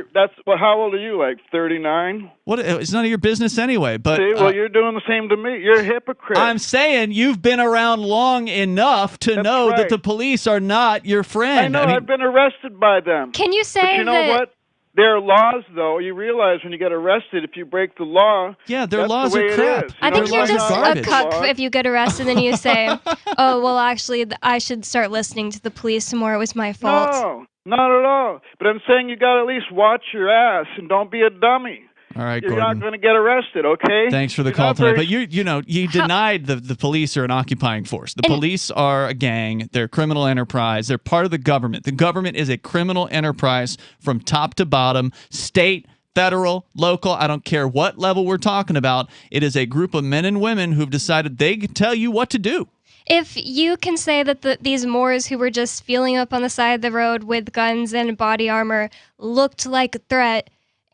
How old are you? Like 39? what it's none of your business anyway, but See, well, you're doing the same to me. You're a hypocrite. I'm saying you've been around long enough to That's know that right. the police are not your friend. I know. mean, I've been arrested by them. Can you say But you know that? what? There are laws, though. You realize when you get arrested, if you break the law, yeah, their that's laws the way are it crap. is. I You think know, you're it's just not a like the law. cuck if you get arrested and you say, "Oh, well, actually, I should start listening to the police more. It was my fault." No, not at all. But I'm saying you got to at least watch your ass and don't be a dummy. All right, You're Gordon. not going to get arrested, okay? Thanks for the You're call not tonight. very- But you denied the police are an occupying force. The police are a gang. They're a criminal enterprise. They're part of the government. The government is a criminal enterprise from top to bottom, state, federal, local, I don't care what level we're talking about. It is a group of men and women who've decided they can tell you what to do. If you can say that these Moors who were just feeling up on the side of the road with guns and body armor looked like a threat,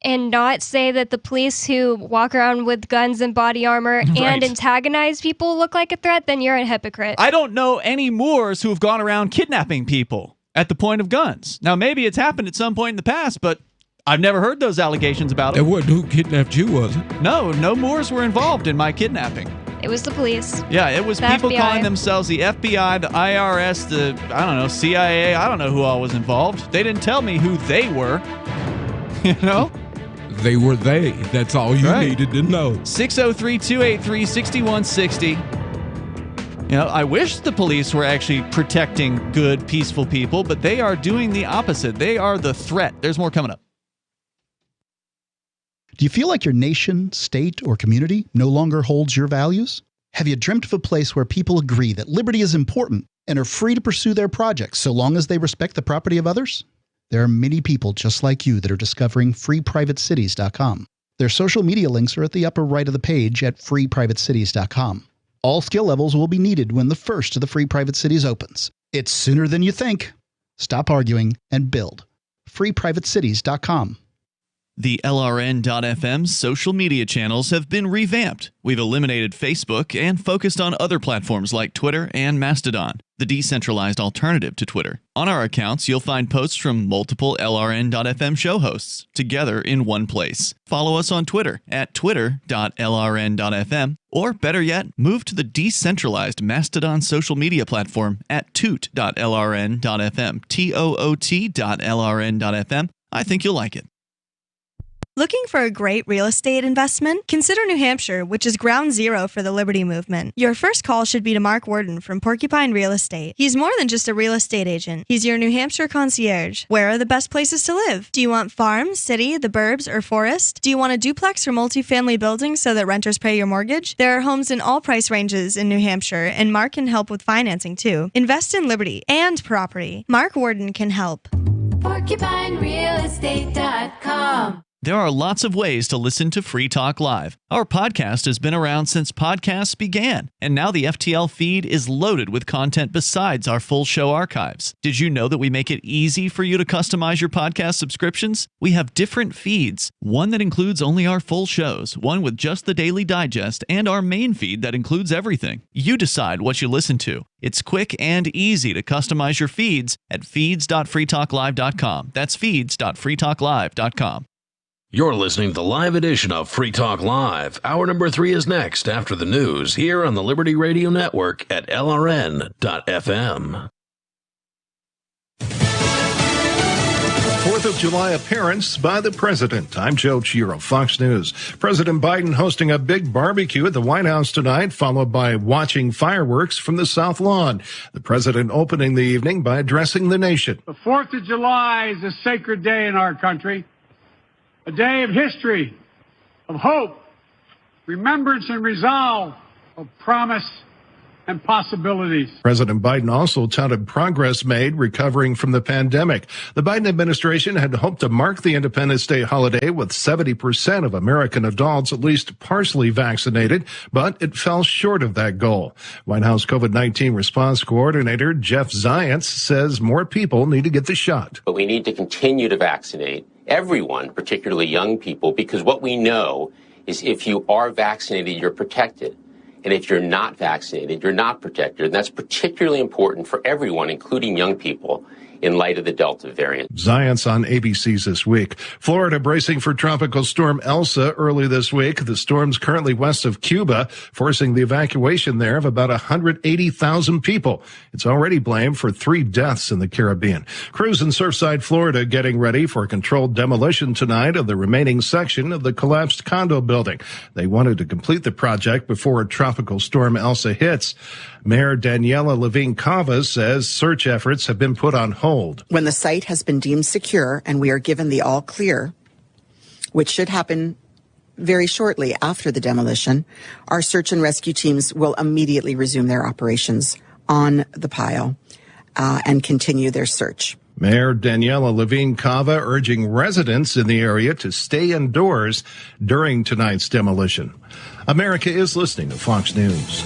and not say that the police who walk around with guns and body armor and Right. antagonize people look like a threat, then you're a hypocrite. I don't know any Moors who have gone around kidnapping people at the point of guns. Now, maybe it's happened at some point in the past, but I've never heard those allegations about That it. wasn't who kidnapped you, was it? No Moors were involved in my kidnapping. It was the police. Yeah, it was The people FBI. calling themselves the FBI, the IRS, the, I don't know, CIA. I don't know who all was involved. They didn't tell me who they were. You know? They were they. That's all you Right. needed to know. 603-283-6160. You know, I wish the police were actually protecting good, peaceful people, but they are doing the opposite. They are the threat. There's more coming up. Do you feel like your nation, state, or community no longer holds your values? Have you dreamt of a place where people agree that liberty is important and are free to pursue their projects so long as they respect the property of others? There are many people just like you that are discovering freeprivatecities.com. Their social media links are at the upper right of the page at freeprivatecities.com. All skill levels will be needed when the first of the Free Private Cities opens. It's sooner than you think. Stop arguing and build. freeprivatecities.com. The LRN.FM social media channels have been revamped. We've eliminated Facebook and focused on other platforms like Twitter and Mastodon, the decentralized alternative to Twitter. On our accounts, you'll find posts from multiple LRN.FM show hosts together in one place. Follow us on Twitter at twitter.lrn.fm, or better yet, move to the decentralized Mastodon social media platform at toot.lrn.fm, toot.lrn.fm. I think you'll like it. Looking for a great real estate investment? Consider New Hampshire, which is ground zero for the Liberty Movement. Your first call should be to Mark Worden from Porcupine Real Estate. He's more than just a real estate agent. He's your New Hampshire concierge. Where are the best places to live? Do you want farm, city, the burbs, or forest? Do you want a duplex or multifamily building so that renters pay your mortgage? There are homes in all price ranges in New Hampshire, and Mark can help with financing too. Invest in Liberty and property. Mark Worden can help. PorcupineRealEstate.com. There are lots of ways to listen to Free Talk Live. Our podcast has been around since podcasts began, and now the FTL feed is loaded with content besides our full show archives. Did you know that we make it easy for you to customize your podcast subscriptions? We have different feeds, one that includes only our full shows, one with just the Daily Digest, and our main feed that includes everything. You decide what you listen to. It's quick and easy to customize your feeds at feeds.freetalklive.com. That's feeds.freetalklive.com. You're listening to the live edition of Free Talk Live. Hour number 3 is next after the news here on the Liberty Radio Network at LRN.FM. 4th of July appearance by the president. I'm Joe Chiro, Fox News. President Biden hosting a big barbecue at the White House tonight, followed by watching fireworks from the South Lawn. The president opening the evening by addressing the nation. The 4th of July is a sacred day in our country. A day of history, of hope, remembrance and resolve, of promise and possibilities. President Biden also touted progress made recovering from the pandemic. The Biden administration had hoped to mark the Independence Day holiday with 70% of American adults at least partially vaccinated, but it fell short of that goal. White House COVID-19 response coordinator Jeff Zients says more people need to get the shot. But we need to continue to vaccinate everyone, particularly young people, because what we know is if you are vaccinated, you're protected. And if you're not vaccinated, you're not protected. And that's particularly important for everyone, including young people, in light of the Delta variant. Zients on ABC's This Week. Florida bracing for Tropical Storm Elsa early this week. The storm's currently west of Cuba, forcing the evacuation there of about 180,000 people. It's already blamed for 3 deaths in the Caribbean. Crews in Surfside, Florida getting ready for controlled demolition tonight of the remaining section of the collapsed condo building. They wanted to complete the project before Tropical Storm Elsa hits. Mayor Daniela Levine Cava says search efforts have been put on hold. When the site has been deemed secure and we are given the all clear, which should happen very shortly after the demolition, our search and rescue teams will immediately resume their operations on the pile and continue their search. Mayor Daniela Levine Cava urging residents in the area to stay indoors during tonight's demolition. America is listening to Fox News.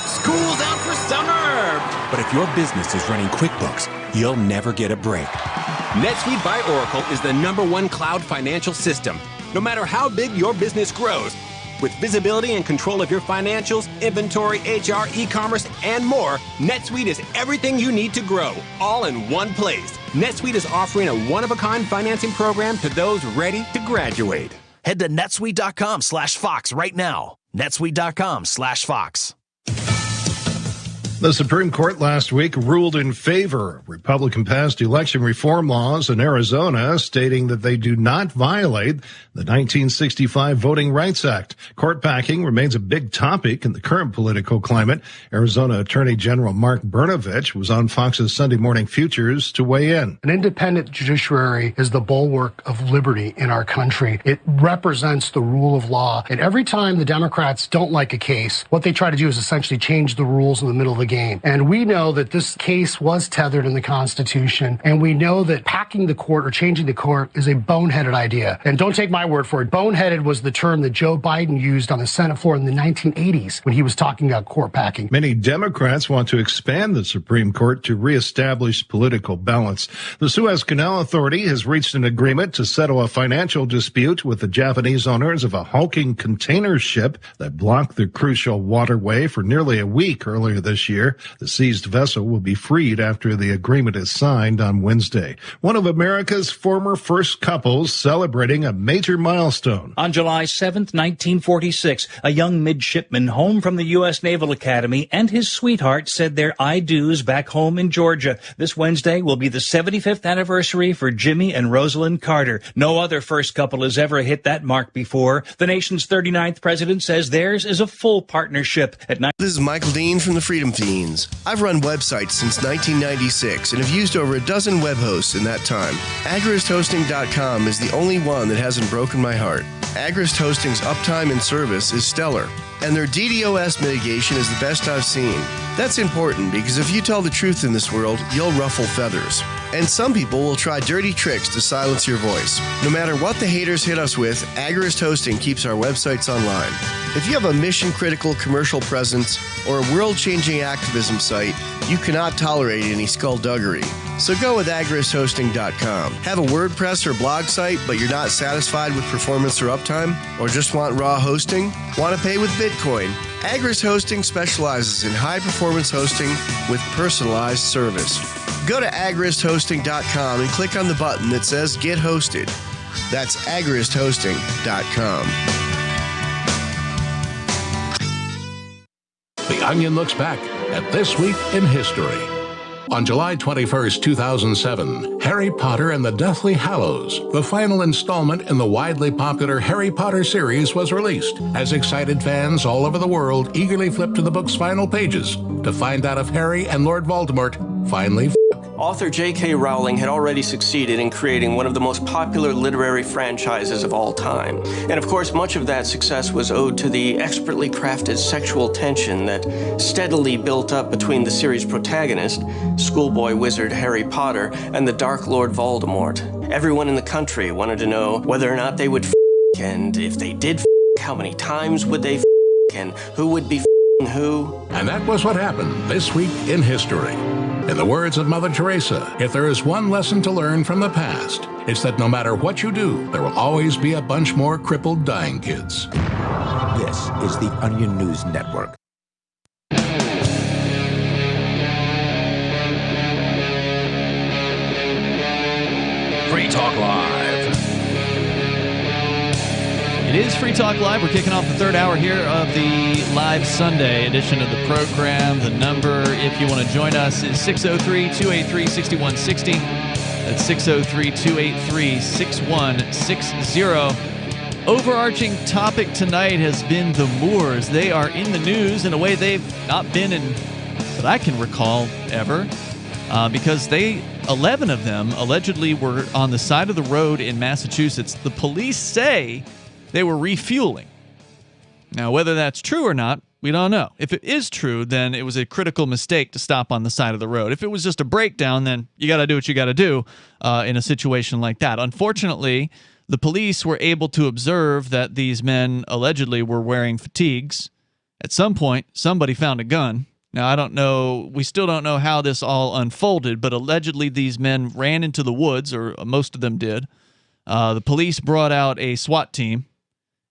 School's out for summer! But if your business is running QuickBooks, you'll never get a break. NetSuite by Oracle is the #1 cloud financial system. No matter how big your business grows, with visibility and control of your financials, inventory, HR, e-commerce, and more, NetSuite is everything you need to grow, all in one place. NetSuite is offering a one-of-a-kind financing program to those ready to graduate. Head to netsuite.com/Fox right now. netsuite.com/Fox. The Supreme Court last week ruled in favor of Republican-passed election reform laws in Arizona, stating that they do not violate the 1965 Voting Rights Act. Court packing remains a big topic in the current political climate. Arizona Attorney General Mark Brnovich was on Fox's Sunday Morning Futures to weigh in. An independent judiciary is the bulwark of liberty in our country. It represents the rule of law. And every time the Democrats don't like a case, what they try to do is essentially change the rules in the middle of the game. And we know that this case was tethered in the Constitution, and we know that packing the court or changing the court is a boneheaded idea. And don't take my word for it. Boneheaded was the term that Joe Biden used on the Senate floor in the 1980s when he was talking about court packing. Many Democrats want to expand the Supreme Court to reestablish political balance. The Suez Canal Authority has reached an agreement to settle a financial dispute with the Japanese owners of a hulking container ship that blocked the crucial waterway for nearly a week earlier this year. The seized vessel will be freed after the agreement is signed on Wednesday. One of America's former first couples celebrating a major milestone. On July 7th, 1946, a young midshipman home from the U.S. Naval Academy and his sweetheart said their I do's back home in Georgia. This Wednesday will be the 75th anniversary for Jimmy and Rosalind Carter. No other first couple has ever hit that mark before. The nation's 39th president says theirs is a full partnership. This is Michael Dean from the Freedom Fiends. I've run websites since 1996 and have used over a dozen web hosts in that time. AgristHosting.com is the only one that hasn't broken my heart. Agrist Hosting's uptime and service is stellar, and their DDoS mitigation is the best I've seen. That's important because if you tell the truth in this world, you'll ruffle feathers. And some people will try dirty tricks to silence your voice. No matter what the haters hit us with, Agrist Hosting keeps our websites online. If you have a mission-critical commercial presence or a world-changing activism site, you cannot tolerate any skullduggery. So go with agristhosting.com. Have a WordPress or blog site, but you're not satisfied with performance or uptime? Or just want raw hosting? Want to pay with Bitcoin? Agrist Hosting specializes in high-performance hosting with personalized service. Go to agristhosting.com and click on the button that says Get Hosted. That's agristhosting.com. The Onion looks back at This Week in History. On July 21st, 2007, Harry Potter and the Deathly Hallows, the final installment in the widely popular Harry Potter series, was released, as excited fans all over the world eagerly flipped to the book's final pages to find out if Harry and Lord Voldemort finally Author J.K. Rowling had already succeeded in creating one of the most popular literary franchises of all time. And of course, much of that success was owed to the expertly crafted sexual tension that steadily built up between the series' protagonist, schoolboy wizard Harry Potter, and the Dark Lord Voldemort. Everyone in the country wanted to know whether or not they would and if they did how many times would they and who would be who. And that was what happened this week in history. In the words of Mother Teresa, if there is one lesson to learn from the past, it's that no matter what you do, there will always be a bunch more crippled dying kids. This is the Onion News Network. Free Talk Live. It is Free Talk Live. We're kicking off the third hour here of the live Sunday edition of the program. The number, if you want to join us, is 603-283-6160. That's 603-283-6160. Overarching topic tonight has been the Moors. They are in the news in a way they've not been in that I can recall ever, because 11 of them allegedly were on the side of the road in Massachusetts. The police say they were refueling. Now, whether that's true or not, we don't know. If it is true, then it was a critical mistake to stop on the side of the road. If it was just a breakdown, then you got to do what you got to do in a situation like that. Unfortunately, the police were able to observe that these men allegedly were wearing fatigues. At some point, somebody found a gun. Now, I don't know, we still don't know how this all unfolded, but allegedly these men ran into the woods, or most of them did. The police brought out a SWAT team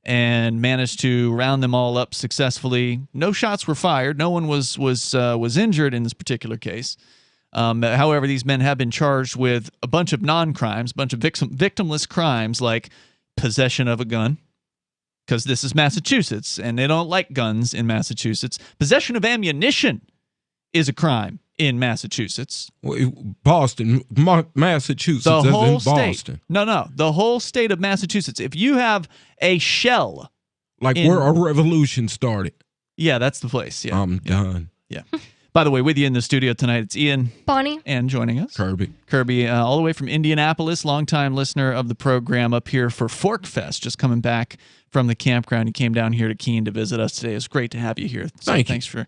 and managed to round them all up successfully. No shots were fired. No one was injured in this particular case. However, these men have been charged with a bunch of non-crimes, a bunch of victimless crimes like possession of a gun, because this is Massachusetts, and they don't like guns in Massachusetts. Possession of ammunition is a crime in Massachusetts. Boston, Massachusetts, the whole Boston. State. No, the whole state of Massachusetts. If you have a shell, like where our revolution started. Yeah, that's the place. Yeah, I'm done. Yeah, By the way, with you in the studio tonight, it's Ian. Bonnie. And joining us. Kirby, all the way from Indianapolis, longtime listener of the program, up here for Fork Fest, just coming back from the campground. You came down here to Keene to visit us today. It's great to have you here. So thanks for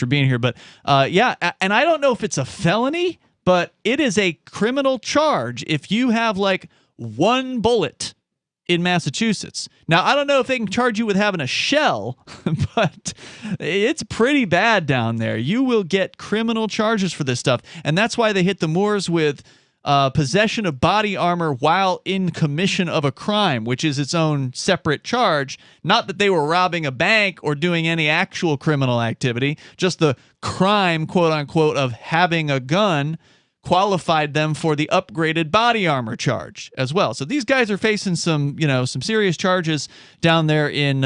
being here. But yeah, and I don't know if it's a felony, but it is a criminal charge if you have like one bullet in Massachusetts. Now, I don't know if they can charge you with having a shell, but it's pretty bad down there. You will get criminal charges for this stuff, and that's why they hit the Moors with possession of body armor while in commission of a crime, which is its own separate charge. Not that they were robbing a bank or doing any actual criminal activity, just the crime, quote-unquote, of having a gun qualified them for the upgraded body armor charge as well. So these guys are facing some serious charges down there in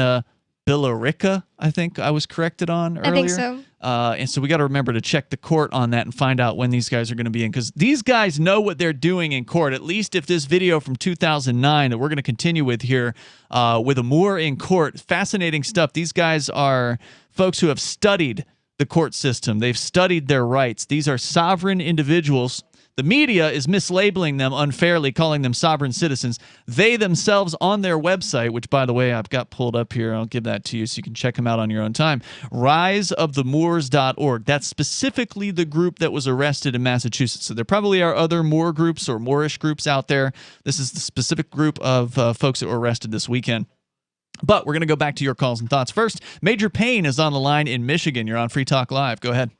Billerica, I think I was corrected on earlier. I think so. And so we got to remember to check the court on that and find out when these guys are going to be in, because these guys know what they're doing in court, at least if this video from 2009 that we're going to continue with here with a Moor in court, fascinating stuff. These guys are folks who have studied the court system. They've studied their rights. These are sovereign individuals. The media is mislabeling them unfairly, calling them sovereign citizens. They themselves on their website, which, by the way, I've got pulled up here. I'll give that to you so you can check them out on your own time. riseofthemoors.org. That's specifically the group that was arrested in Massachusetts. So there probably are other Moor groups or Moorish groups out there. This is the specific group of folks that were arrested this weekend. But we're going to go back to your calls and thoughts. First, Major Payne is on the line in Michigan. You're on Free Talk Live. Go ahead.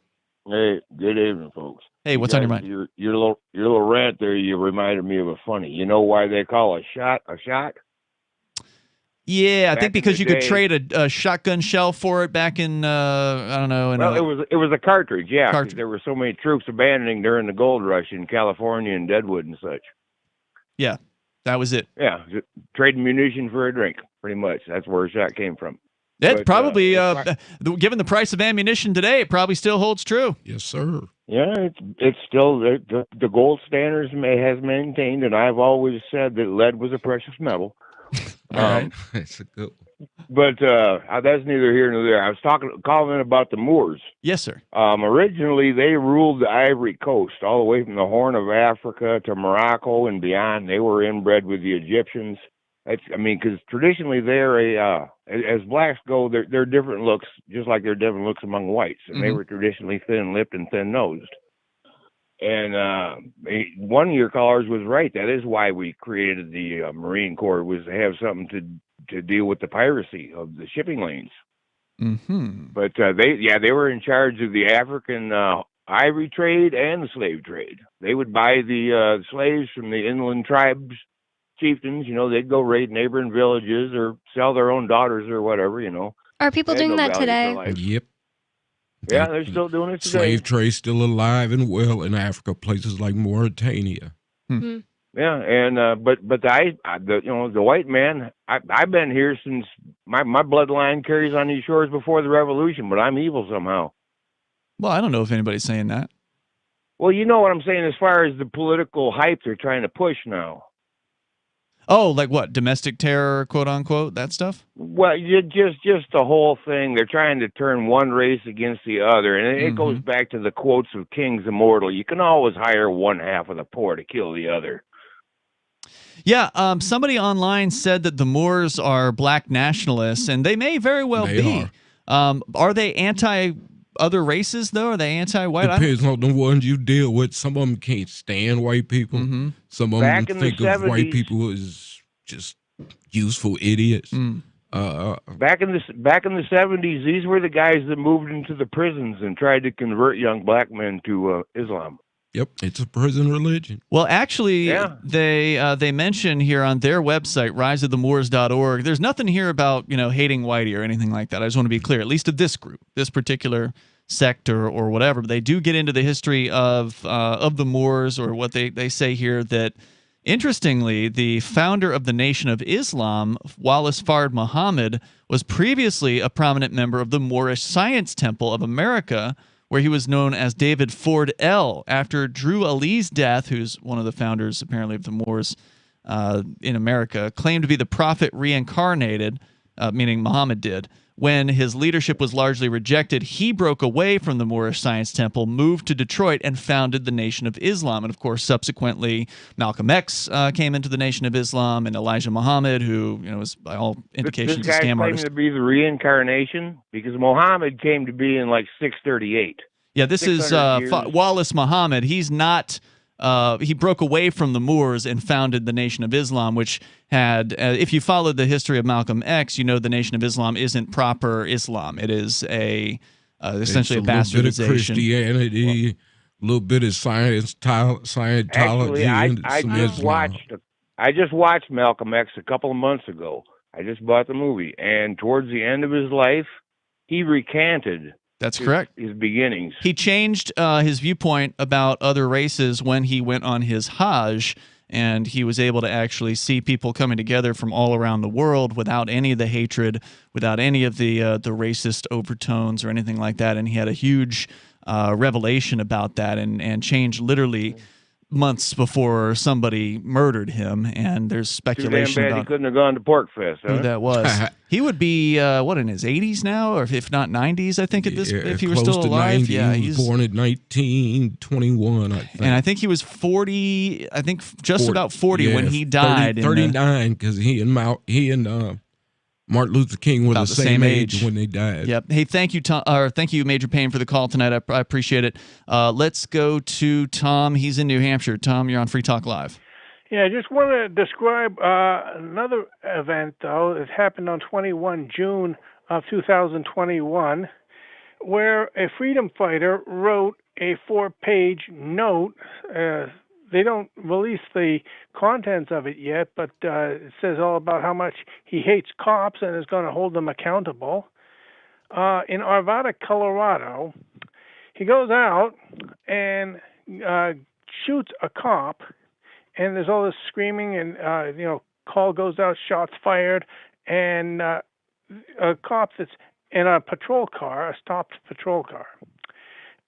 Hey, good evening, folks. Hey, what's on your mind? Your little rant there, you reminded me of a funny. You know why they call a shot a shot? Yeah, I think because you could trade a shotgun shell for it back in, I don't know. Well, it was a cartridge, yeah. Cartridge. There were so many troops abandoning during the gold rush in California and Deadwood and such. Yeah, that was it. Yeah, trading munition for a drink, pretty much. That's where a shot came from. That's probably, given the price of ammunition today, it probably still holds true. Yes, sir. Yeah, it's still the gold standards has maintained, and I've always said that lead was a precious metal. That's a good one. But that's neither here nor there. I was calling about the Moors. Yes, sir. Originally, they ruled the Ivory Coast, all the way from the Horn of Africa to Morocco and beyond. They were inbred with the Egyptians. Because traditionally they're as blacks go, they're different looks, just like they're different looks among whites, and they were traditionally thin-lipped and thin-nosed. And one of your callers was right. That is why we created the Marine Corps, was to have something to deal with the piracy of the shipping lanes. Mm-hmm. But they were in charge of the African ivory trade and the slave trade. They would buy the slaves from the inland tribes. Chieftains, they'd go raid neighboring villages or sell their own daughters or whatever, Are people doing that today? Yep. Yeah, they're still doing it today. Slave trade still alive and well in Africa, places like Mauritania. Mm-hmm. Yeah, and but the white man, I've been here since my bloodline carries on these shores before the revolution, but I'm evil somehow. Well, I don't know if anybody's saying that. Well, you know what I'm saying as far as the political hype they're trying to push now. Oh, like what? Domestic terror, quote unquote, that stuff? Well, just the whole thing. They're trying to turn one race against the other, and it goes back to the quotes of King's Immortal. You can always hire one half of the poor to kill the other. Yeah, somebody online said that the Moors are black nationalists, and they may very well be. Are they anti other races, though? Are they anti-white? Depends on the ones you deal with. Some of them can't stand white people. Some of them think of white people as just useful idiots. Back in the 70s, these were the guys that moved into the prisons and tried to convert young black men to Islam. Yep, it's a prison religion. Well, actually, they mention here on their website, riseofthemoors.org, there's nothing here about, hating whitey or anything like that. I just want to be clear, at least of this group, this particular sect or whatever. But they do get into the history of the Moors, or what they say here, that, interestingly, the founder of the Nation of Islam, Wallace Fard Muhammad, was previously a prominent member of the Moorish Science Temple of America, where he was known as David Ford L. After Drew Ali's death, who's one of the founders, apparently, of the Moors in America, claimed to be the prophet reincarnated. meaning Muhammad did. When his leadership was largely rejected, he broke away from the Moorish Science Temple, moved to Detroit, and founded the Nation of Islam. And of course, subsequently, Malcolm X came into the Nation of Islam, and Elijah Muhammad, who was by all indications this a guy's scam claiming artist. to be the reincarnation because Muhammad came to be in like 638. Yeah, this is Wallace Muhammad. He's not. He broke away from the Moors and founded the Nation of Islam, which had, if you followed the history of Malcolm X, you know the Nation of Islam isn't proper Islam. It is essentially a bastardization. A little bit of Christianity, a little bit of Scientology. Actually, I just watched Malcolm X a couple of months ago. I just bought the movie, and towards the end of his life, he recanted. That's correct. His beginnings. He changed his viewpoint about other races when he went on his Hajj, and he was able to actually see people coming together from all around the world without any of the hatred, without any of the racist overtones or anything like that. And he had a huge revelation about that, and changed literally months before somebody murdered him. And there's speculation Too damn bad about he couldn't have gone to Pork Fest. Huh? who that was. He would be in his 80s now, or if not 90s, I think at this if he were still alive. 90. Yeah, he was born in 1921, I think. And I think he was 40. I think just about 40 when he died. 39, because he and Martin Luther King were the same age when they died. Yep. Hey, thank you, Tom. Thank you, Major Payne, for the call tonight. I appreciate it. Let's go to Tom. He's in New Hampshire. Tom, you're on Free Talk Live. Yeah, I just want to describe another event, though. It happened on 21 June of 2021, where a freedom fighter wrote a 4-page note. They don't release the contents of it yet, but it says all about how much he hates cops and is going to hold them accountable. In Arvada, Colorado, he goes out and shoots a cop, and there's all this screaming and, call goes out, shots fired, and a cop that's in a patrol car, a stopped patrol car.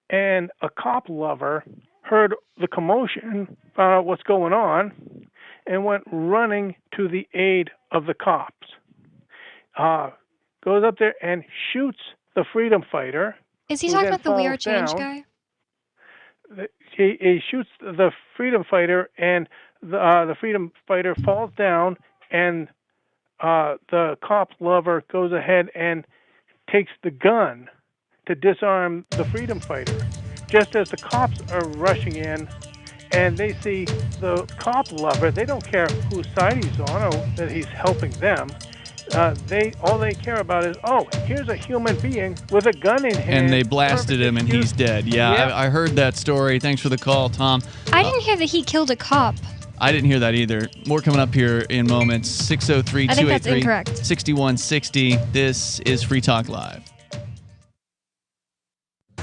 And a cop lover heard the commotion, found out what's going on, and went running to the aid of the cops. Goes up there and shoots the freedom fighter. Is he talking about the We Are Change guy? He shoots the freedom fighter, and the freedom fighter falls down, and the cop lover goes ahead and takes the gun to disarm the freedom fighter. Just as the cops are rushing in and they see the cop lover, they don't care whose side he's on or that he's helping them. All they care about is, here's a human being with a gun in hand. And they blasted him, and he's dead. Yeah, Yep. I heard that story. Thanks for the call, Tom. I didn't hear that he killed a cop. I didn't hear that either. More coming up here in moments. 603-283-6160. This is Free Talk Live.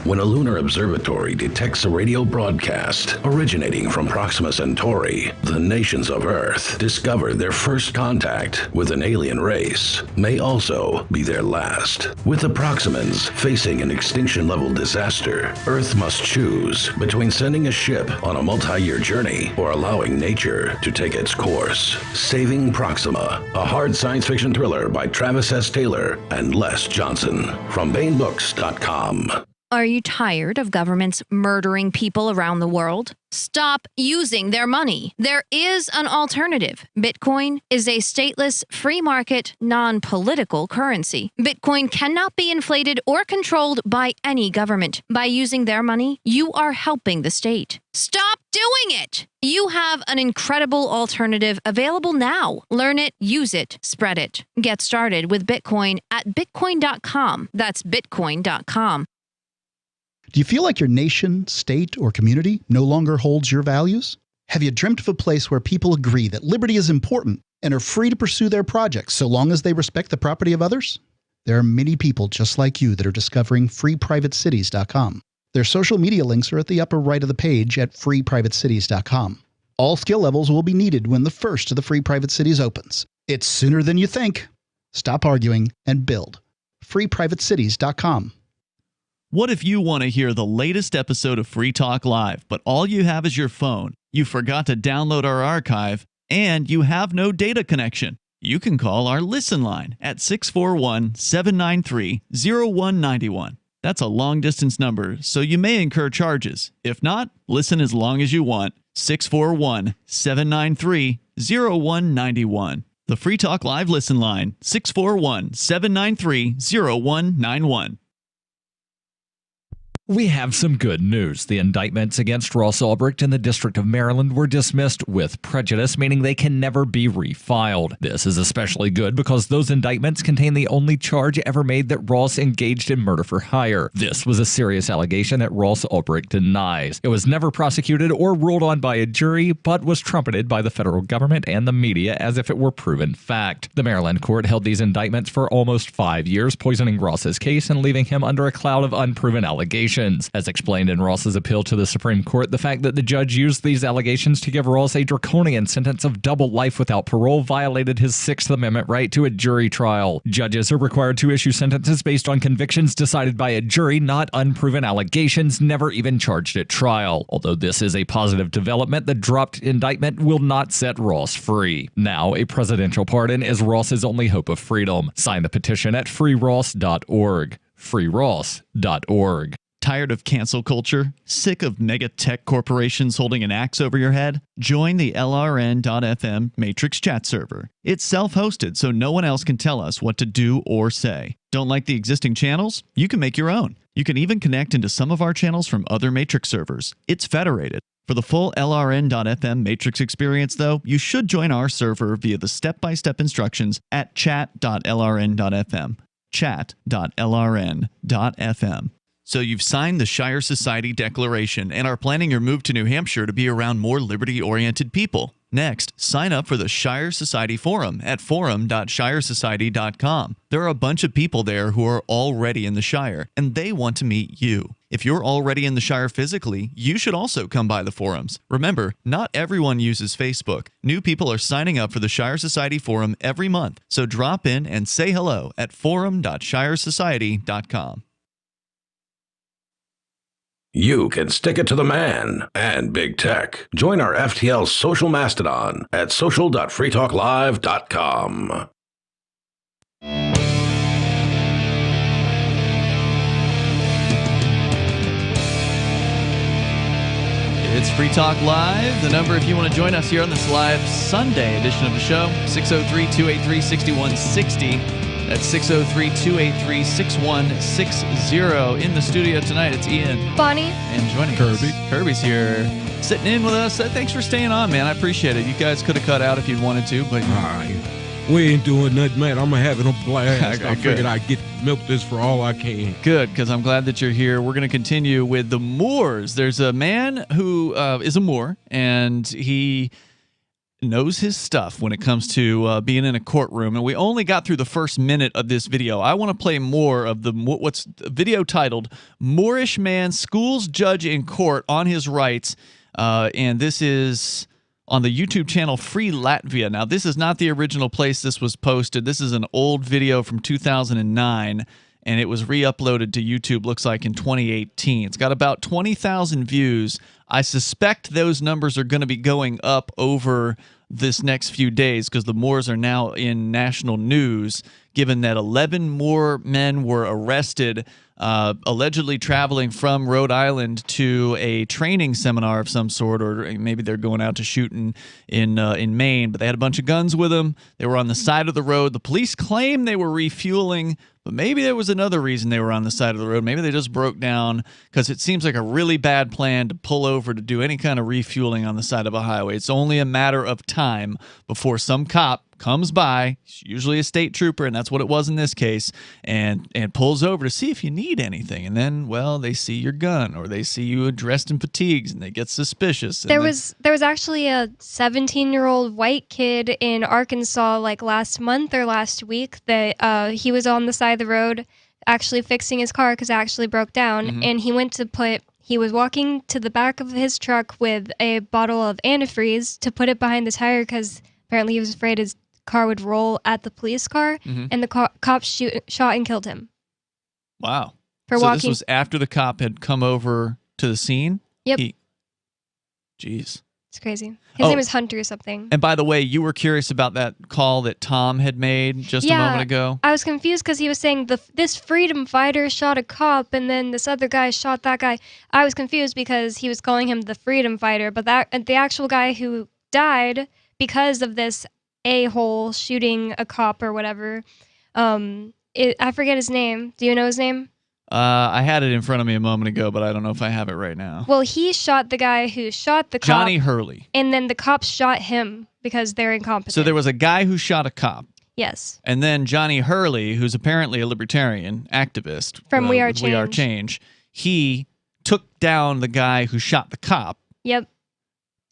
When a lunar observatory detects a radio broadcast originating from Proxima Centauri, the nations of Earth discover their first contact with an alien race may also be their last. With the Proximans facing an extinction-level disaster, Earth must choose between sending a ship on a multi-year journey or allowing nature to take its course. Saving Proxima, a hard science fiction thriller by Travis S. Taylor and Les Johnson from BaneBooks.com. Are you tired of governments murdering people around the world? Stop using their money. There is an alternative. Bitcoin is a stateless, free market, non-political currency. Bitcoin cannot be inflated or controlled by any government. By using their money, you are helping the state. Stop doing it! You have an incredible alternative available now. Learn it, use it, spread it. Get started with Bitcoin at Bitcoin.com. That's Bitcoin.com. Do you feel like your nation, state, or community no longer holds your values? Have you dreamt of a place where people agree that liberty is important and are free to pursue their projects so long as they respect the property of others? There are many people just like you that are discovering freeprivatecities.com. Their social media links are at the upper right of the page at freeprivatecities.com. All skill levels will be needed when the first of the Free Private Cities opens. It's sooner than you think. Stop arguing and build. freeprivatecities.com. What if you want to hear the latest episode of Free Talk Live, but all you have is your phone, you forgot to download our archive, and you have no data connection? you can call our Listen line at 641-793-0191. That's a long-distance number, so you may incur charges. If not, listen as long as you want. 641-793-0191. The Free Talk Live Listen line, 641-793-0191. We have some good news. The indictments against Ross Ulbricht in the District of Maryland were dismissed with prejudice, meaning they can never be refiled. This is especially good because those indictments contain the only charge ever made that Ross engaged in murder for hire. This was a serious allegation that Ross Ulbricht denies. It was never prosecuted or ruled on by a jury, but was trumpeted by the federal government and the media as if it were proven fact. The Maryland court held these indictments for almost 5 years, poisoning Ross's case and leaving him under a cloud of unproven allegations. As explained in Ross's appeal to the Supreme Court, the fact that the judge used these allegations to give Ross a draconian sentence of double life without parole violated his Sixth Amendment right to a jury trial. Judges are required to issue sentences based on convictions decided by a jury, not unproven allegations never even charged at trial. Although this is a positive development, the dropped indictment will not set Ross free. Now, a presidential pardon is Ross's only hope of freedom. Sign the petition at freeross.org. freeross.org. Tired of cancel culture? Sick of mega tech corporations holding an axe over your head? Join the LRN.FM Matrix chat server. It's self-hosted, so no one else can tell us what to do or say. Don't like the existing channels? You can make your own. You can even connect into some of our channels from other Matrix servers. It's federated. For the full LRN.FM Matrix experience, though, you should join our server via the step-by-step instructions at chat.lrn.fm. chat.lrn.fm. So you've signed the Shire Society Declaration and are planning your move to New Hampshire to be around more liberty-oriented people. Next, sign up for the Shire Society Forum at forum.shiresociety.com. There are a bunch of people there who are already in the Shire, and they want to meet you. If you're already in the Shire physically, you should also come by the forums. Remember, not everyone uses Facebook. New people are signing up for the Shire Society Forum every month, so drop in and say hello at forum.shiresociety.com. You can stick it to the man and big tech. Join our FTL social mastodon at social.freetalklive.com. It's Free Talk Live. The number, if you want to join us here on this live Sunday edition of the show, 603-283-6160. That's 603-283-6160. In the studio tonight, it's Ian. Bonnie. And joining us, Kirby's here, sitting in with us. Thanks for staying on, man. I appreciate it. You guys could have cut out if you'd wanted to, but... We ain't doing nothing, man. I'm having a blast. I Good. figured I'd get milk this for all I can. Good, because I'm glad that you're here. We're going to continue with the Moors. There's a man who is a Moor, and he knows his stuff when it comes to being in a courtroom. And we only got through the first minute of this video. I want to play more of what's the video titled "Moorish Man Schools Judge in Court on His Rights," and this is on the YouTube channel Free Latvia. Now, this is not the original place this was posted. This is an old video from 2009, and it was re-uploaded to YouTube, looks like, in 2018. It's got about 20,000 views. I suspect those numbers are going to be going up over this next few days because the Moors are now in national news, given that 11 more men were arrested allegedly traveling from Rhode Island to a training seminar of some sort, or maybe they're going out to shoot in Maine, but they had a bunch of guns with them. They were on the side of the road. The police claim they were refueling, but maybe there was another reason they were on the side of the road. Maybe they just broke down, because it seems like a really bad plan to pull over to do any kind of refueling on the side of a highway. It's only a matter of time before some cop comes by, usually a state trooper, and that's what it was in this case, and pulls over to see if you need anything. And then, well, they see your gun, or they see you dressed in fatigues, and they get suspicious. There was actually a 17-year-old white kid in Arkansas, like last month or last week, that he was on the side of the road actually fixing his car because it actually broke down, and he was walking to the back of his truck with a bottle of antifreeze to put it behind the tire because apparently he was afraid his car would roll at the police car, and the cops shot and killed him. Wow. For so walking. This was after the cop had come over to the scene? Yep. Jeez. It's crazy. His name is Hunter or something. And by the way, you were curious about that call that Tom had made just a moment ago? I was confused because he was saying this freedom fighter shot a cop and then this other guy shot that guy. I was confused because he was calling him the freedom fighter, but the actual guy who died because of this a-hole shooting a cop or whatever, I forget his name. Do you know his name? I had it in front of me a moment ago, but I don't know if I have it right now. Well, he shot the guy who shot the cop. Johnny Hurley. And then the cops shot him because they're incompetent. So there was a guy who shot a cop. Yes. And then Johnny Hurley, who's apparently a libertarian activist. From We Are We Are Change. He took down the guy who shot the cop. Yep.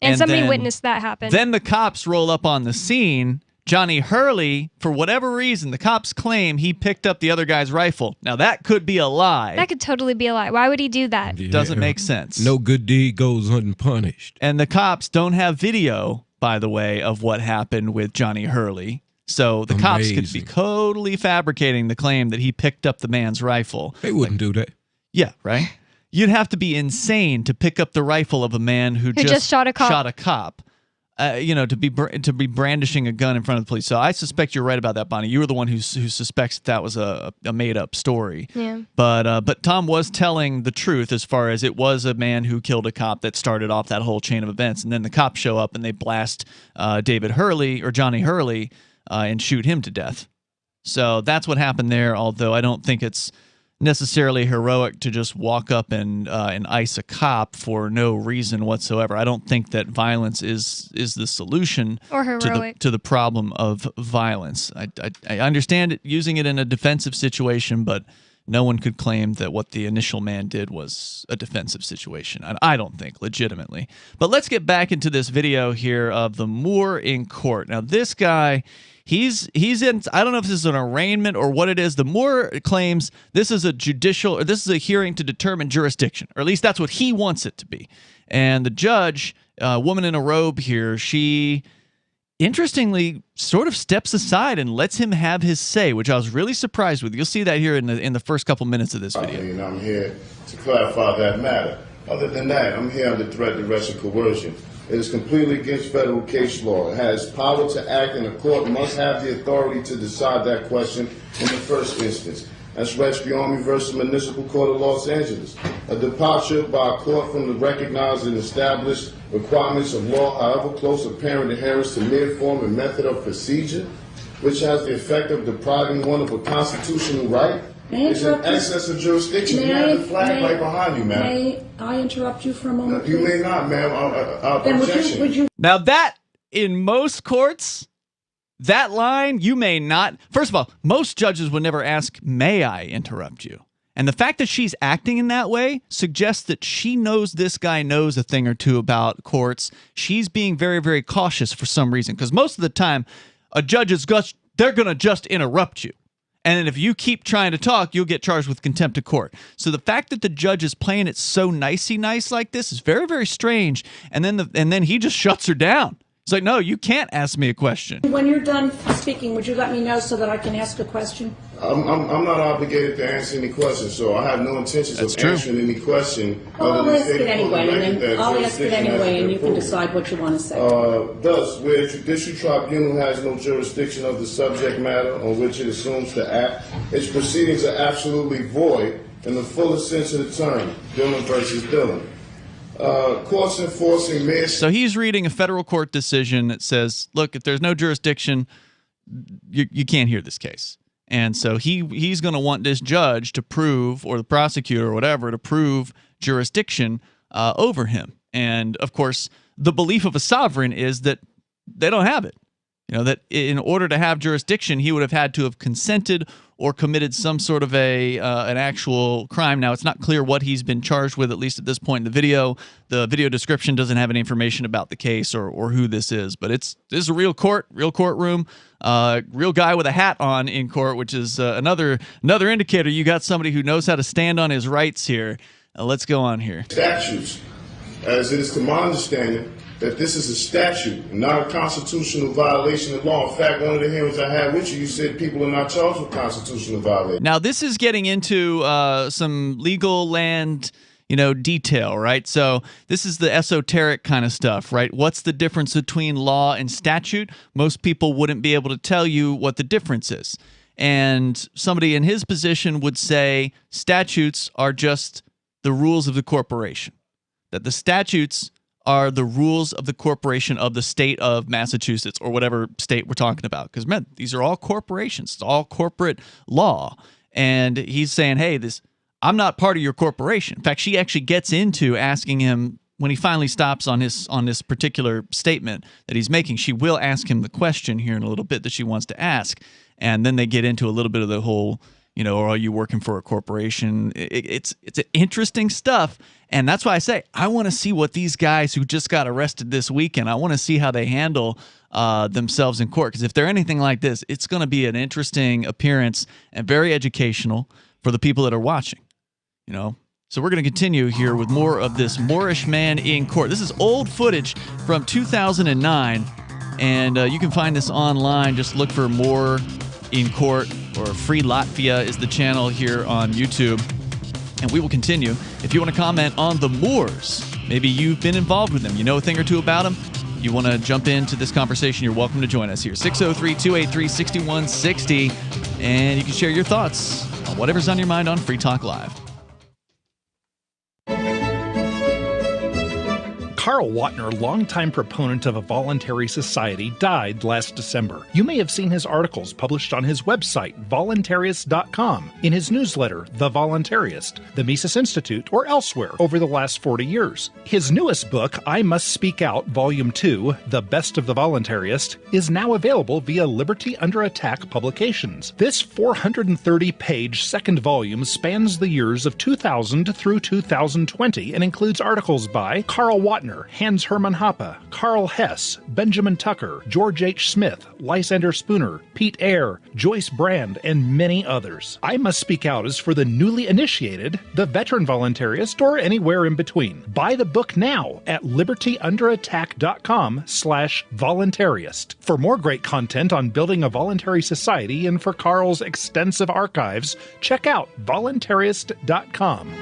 And somebody witnessed that happen. Then the cops roll up on the scene. Johnny Hurley, for whatever reason, the cops claim he picked up the other guy's rifle. Now, that could be a lie. That could totally be a lie. Why would he do that? Yeah. Doesn't make sense. No good deed goes unpunished. And the cops don't have video, by the way, of what happened with Johnny Hurley. So the cops could be totally fabricating the claim that he picked up the man's rifle. They wouldn't do that. Yeah, right? You'd have to be insane to pick up the rifle of a man who just shot a cop. To be brandishing a gun in front of the police. So I suspect you're right about that, Bonnie. You were the one who suspects that was a made-up story. Yeah. But Tom was telling the truth as far as it was a man who killed a cop that started off that whole chain of events. And then the cops show up and they blast David Hurley or Johnny Hurley and shoot him to death. So that's what happened there, although I don't think it's necessarily heroic to just walk up and ice a cop for no reason whatsoever. I don't think that violence is the solution or heroic to the problem of violence. I understand it, using it in a defensive situation, but no one could claim that what the initial man did was a defensive situation. I don't think, legitimately. But let's get back into this video here of the Moore in court. Now, this guy, he's in, I don't know if this is an arraignment or what it is. The Moore claims this is a hearing to determine jurisdiction, or at least that's what he wants it to be. And the judge, a woman in a robe here, she interestingly sort of steps aside and lets him have his say, which I was really surprised with. You'll see that here in the first couple minutes of this video. And I'm here to clarify that matter. Other than that, I'm here under threat, duress, and coercion. It is completely against federal case law. It has power to act, and the court must have the authority to decide that question in the first instance. That's Rescue Army versus Municipal Court of Los Angeles. A departure by a court from the recognized and established requirements of law, however close apparent adherence to mere form and method of procedure, which has the effect of depriving one of a constitutional right, is in excess of jurisdiction. You have the flag right behind you, ma'am. May I interrupt you for a moment? You may not, ma'am. Objection. Would you Now that, in most courts, that line, you may not. First of all, most judges would never ask, may I interrupt you? And the fact that she's acting in that way suggests that she knows this guy knows a thing or two about courts. She's being very, very cautious for some reason. Because most of the time, a judge is they're going to just interrupt you. And if you keep trying to talk, you'll get charged with contempt of court. So the fact that the judge is playing it so nicey nice like this is very, very strange. And then he just shuts her down. It's like, no, you can't ask me a question. When you're done speaking, would you let me know so that I can ask a question? I'm not obligated to answer any questions, so I have no intentions of answering any question. Well, I'll ask it anyway, and then I'll ask it anyway, and you can decide what you want to say. Thus, where a judicial tribunal has no jurisdiction of the subject matter on which it assumes to act, its proceedings are absolutely void in the fullest sense of the term, Dillon versus Dillon. Courts enforcing mere... So he's reading a federal court decision that says, look, if there's no jurisdiction, you can't hear this case. And so he's going to want this judge to prove, or the prosecutor or whatever, to prove jurisdiction over him. And, of course, the belief of a sovereign is that they don't have it. You know, that in order to have jurisdiction, he would have had to have consented or committed some sort of an actual crime. Now, it's not clear what he's been charged with, at least at this point in the video. The video description doesn't have any information about the case or who this is. But this is a real courtroom, real guy with a hat on in court, which is another indicator you got somebody who knows how to stand on his rights here. Let's go on here. Statutes, as it is to my understanding, that this is a statute, not a constitutional violation of law. In fact, one of the hearings I had with you, you said people are not charged with constitutional violation. Now, this is getting into some legal land, detail, right? So this is the esoteric kind of stuff, right? What's the difference between law and statute? Most people wouldn't be able to tell you what the difference is. And somebody in his position would say statutes are just the rules of the corporation, that the statutes are the rules of the corporation of the state of Massachusetts or whatever state we're talking about. Because, man, these are all corporations. It's all corporate law. And he's saying, hey, I'm not part of your corporation. In fact, she actually gets into asking him, when he finally stops on this particular statement that he's making, she will ask him the question here in a little bit that she wants to ask. And then they get into a little bit of the whole, are you working for a corporation? It's interesting stuff. And that's why I say I want to see what these guys who just got arrested this weekend, I want to see how they handle themselves in court. Because if they're anything like this, it's going to be an interesting appearance and very educational for the people that are watching. So we're going to continue here with more of this Moorish man in court. This is old footage from 2009, and you can find this online. Just look for Moor in Court, or Free Latvia is the channel here on YouTube. And we will continue. If you want to comment on the Moors, maybe you've been involved with them, you know a thing or two about them, you want to jump into this conversation, you're welcome to join us here. 603-283-6160, and you can share your thoughts on whatever's on your mind on Free Talk Live. Carl Watner, longtime proponent of a voluntary society, died last December. You may have seen his articles published on his website, voluntarist.com, in his newsletter, The Voluntarist, the Mises Institute, or elsewhere over the last 40 years. His newest book, I Must Speak Out, Volume 2, The Best of the Voluntarist, is now available via Liberty Under Attack Publications. This 430-page second volume spans the years of 2000 through 2020 and includes articles by Carl Watner, Hans Hermann Hoppe, Carl Hess, Benjamin Tucker, George H. Smith, Lysander Spooner, Pete Eyre, Joyce Brand, and many others. I Must Speak Out is for the newly initiated, the veteran voluntarist, or anywhere in between. Buy the book now at libertyunderattack.com/voluntarist. For more great content on building a voluntary society and for Carl's extensive archives, check out voluntarist.com.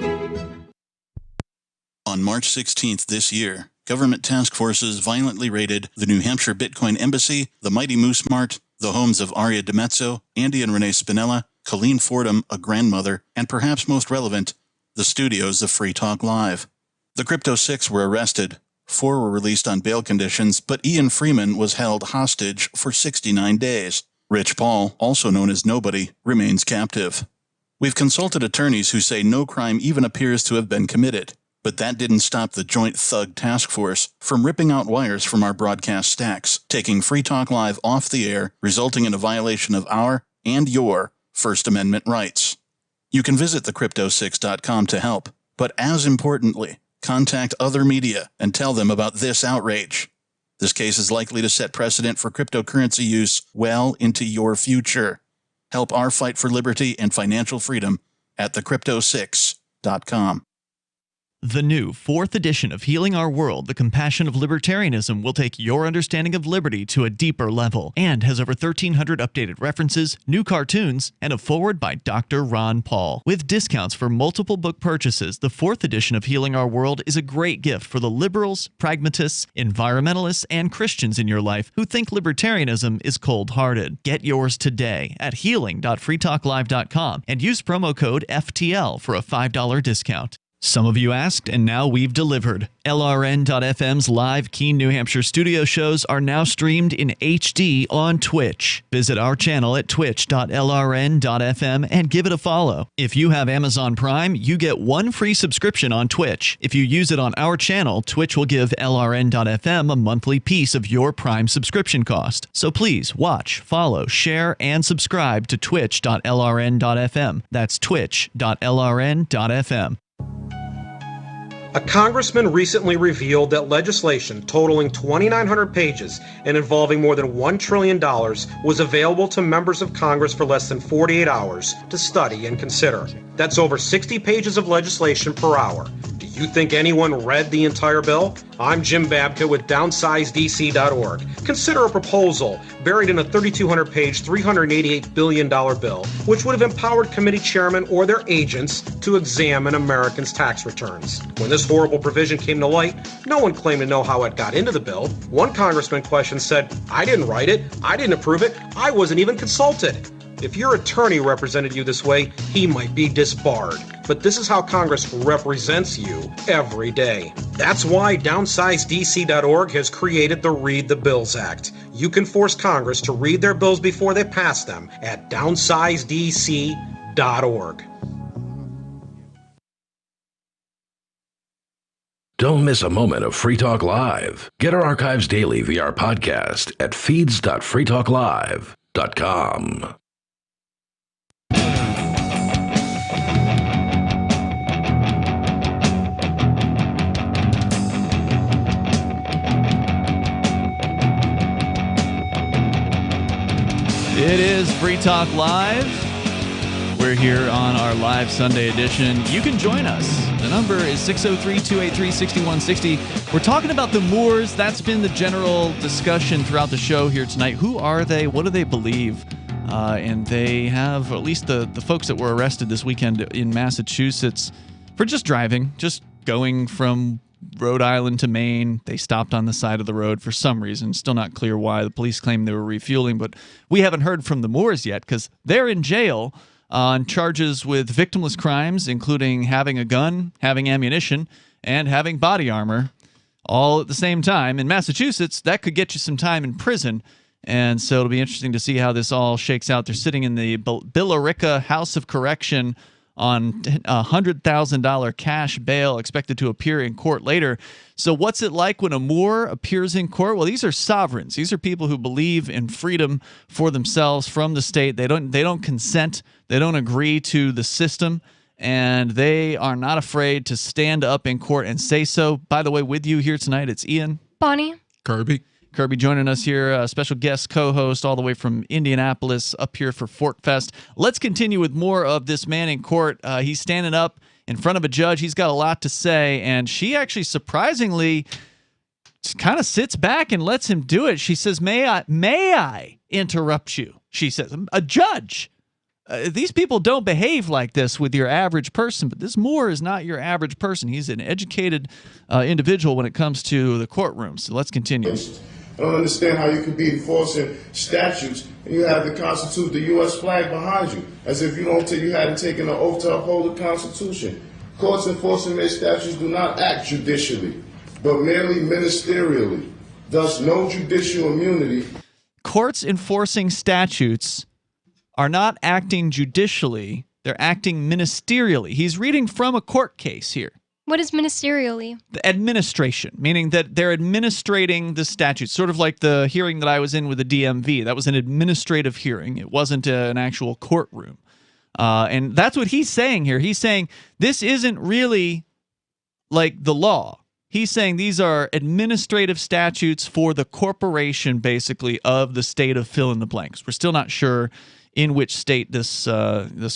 On March 16th this year, government task forces violently raided the New Hampshire Bitcoin Embassy, the Mighty Moose Mart, the homes of Aria DiMezzo, Andy and Renee Spinella, Colleen Fordham, a grandmother, and perhaps most relevant, the studios of Free Talk Live. The Crypto Six were arrested. 4 were released on bail conditions, but Ian Freeman was held hostage for 69 days. Rich Paul, also known as Nobody, remains captive. We've consulted attorneys who say no crime even appears to have been committed. But that didn't stop the Joint Thug Task Force from ripping out wires from our broadcast stacks, taking Free Talk Live off the air, resulting in a violation of our and your First Amendment rights. You can visit thecrypto6.com to help, but as importantly, contact other media and tell them about this outrage. This case is likely to set precedent for cryptocurrency use well into your future. Help our fight for liberty and financial freedom at thecrypto6.com. The new 4th edition of Healing Our World, The Compassion of Libertarianism, will take your understanding of liberty to a deeper level and has over 1,300 updated references, new cartoons, and a foreword by Dr. Ron Paul. With discounts for multiple book purchases, the 4th edition of Healing Our World is a great gift for the liberals, pragmatists, environmentalists, and Christians in your life who think libertarianism is cold-hearted. Get yours today at healing.freetalklive.com and use promo code FTL for a $5 discount. Some of you asked, and now we've delivered. LRN.FM's live Keene, New Hampshire studio shows are now streamed in HD on Twitch. Visit our channel at twitch.lrn.fm and give it a follow. If you have Amazon Prime, you get 1 free subscription on Twitch. If you use it on our channel, Twitch will give LRN.FM a monthly piece of your Prime subscription cost. So please watch, follow, share, and subscribe to twitch.lrn.fm. That's twitch.lrn.fm. A congressman recently revealed that legislation totaling 2,900 pages and involving more than $1 trillion was available to members of Congress for less than 48 hours to study and consider. That's over 60 pages of legislation per hour. Do You think anyone read the entire bill? I'm Jim Babka with DownsizeDC.org. Consider a proposal buried in a 3,200-page, $388 billion bill, which would have empowered committee chairmen or their agents to examine Americans' tax returns. When this horrible provision came to light, no one claimed to know how it got into the bill. One congressman questioned said, "I didn't write it, I didn't approve it, I wasn't even consulted." If your attorney represented you this way, he might be disbarred. But this is how Congress represents you every day. That's why DownsizeDC.org has created the Read the Bills Act. You can force Congress to read their bills before they pass them at DownsizeDC.org. Don't miss a moment of Free Talk Live. Get our archives daily via our podcast at feeds.freetalklive.com. It is Free Talk Live. We're here on our live Sunday edition. You can join us. The number is 603-283-6160. We're talking about the Moors. That's been the general discussion throughout the show here tonight. Who are they? What do they believe? And they have, at least the folks that were arrested this weekend in Massachusetts for just driving, just going from Rhode Island to Maine. They stopped on the side of the road for some reason. Still not clear why. The police claim they were refueling, but we haven't heard from the Moors yet because they're in jail on charges with victimless crimes, including having a gun, having ammunition, and having body armor all at the same time. In Massachusetts, that could get you some time in prison. And so it'll be interesting to see how this all shakes out. They're sitting in the Billerica House of Correction on a $100,000 cash bail, expected to appear in court later. So what's it like when a Moor appears in court? Well, these are sovereigns. These are people who believe in freedom for themselves from the state. They don't consent. They don't agree to the system, and they are not afraid to stand up in court and say so. By the way, with you here tonight, it's Ian. Bonnie. Kirby joining us here, a special guest co-host all the way from Indianapolis up here for Fork Fest. Let's continue with more of this man in court. He's standing up in front of a judge. He's got a lot to say, and she actually surprisingly kind of sits back and lets him do it. She says, may I interrupt you? She says, a judge. These people don't behave like this with your average person, but this Moore is not your average person. He's an educated individual when it comes to the courtroom. So let's continue. I don't understand how you could be enforcing statutes and you have the Constitution, the U.S. flag behind you, as if you hadn't taken an oath to uphold the Constitution. Courts enforcing their statutes do not act judicially, but merely ministerially. Thus, no judicial immunity. Courts enforcing statutes are not acting judicially, they're acting ministerially. He's reading from a court case here. What is ministerially? The administration, meaning that they're administrating the statute, sort of like the hearing that I was in with the DMV. That was an administrative hearing. It wasn't an actual courtroom. And that's what he's saying here. He's saying this isn't really like the law. He's saying these are administrative statutes for the corporation, basically, of the state of fill in the blanks. We're still not sure in which state this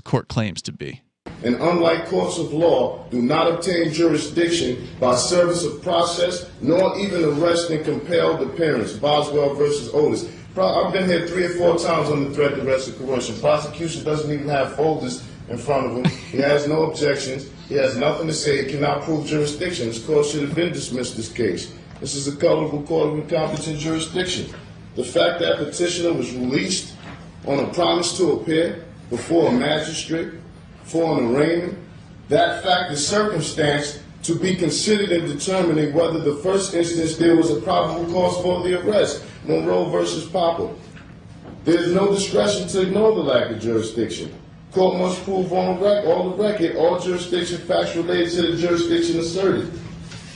court claims to be. And unlike courts of law, do not obtain jurisdiction by service of process, nor even arrest and compelled appearance. Boswell versus Otis. I've been here 3 or 4 times on the threat, arrest, and coercion. Prosecution doesn't even have folders in front of him. He has no objections. He has nothing to say. He cannot prove jurisdiction. This court should have been dismissed this case. This is a colorable court of incompetent jurisdiction. The fact that petitioner was released on a promise to appear before a magistrate for an arraignment, that fact is circumstance to be considered in determining whether the first instance there was a probable cause for the arrest. Monroe versus Popper. There is no discretion to ignore the lack of jurisdiction. Court must prove on the record all jurisdiction facts related to the jurisdiction asserted.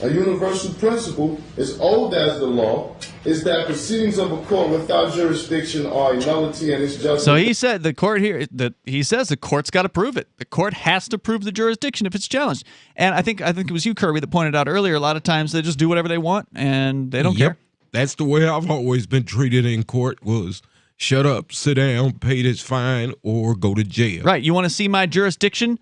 A universal principle, as old as the law, is that proceedings of a court without jurisdiction are a nullity and it's just. So he said the court here that he says the court's got to prove it. The court has to prove the jurisdiction if it's challenged. And I think it was you, Kirby, that pointed out earlier. A lot of times they just do whatever they want and they don't care. That's the way I've always been treated in court. Was shut up, sit down, pay this fine, or go to jail. Right. You want to see my jurisdiction?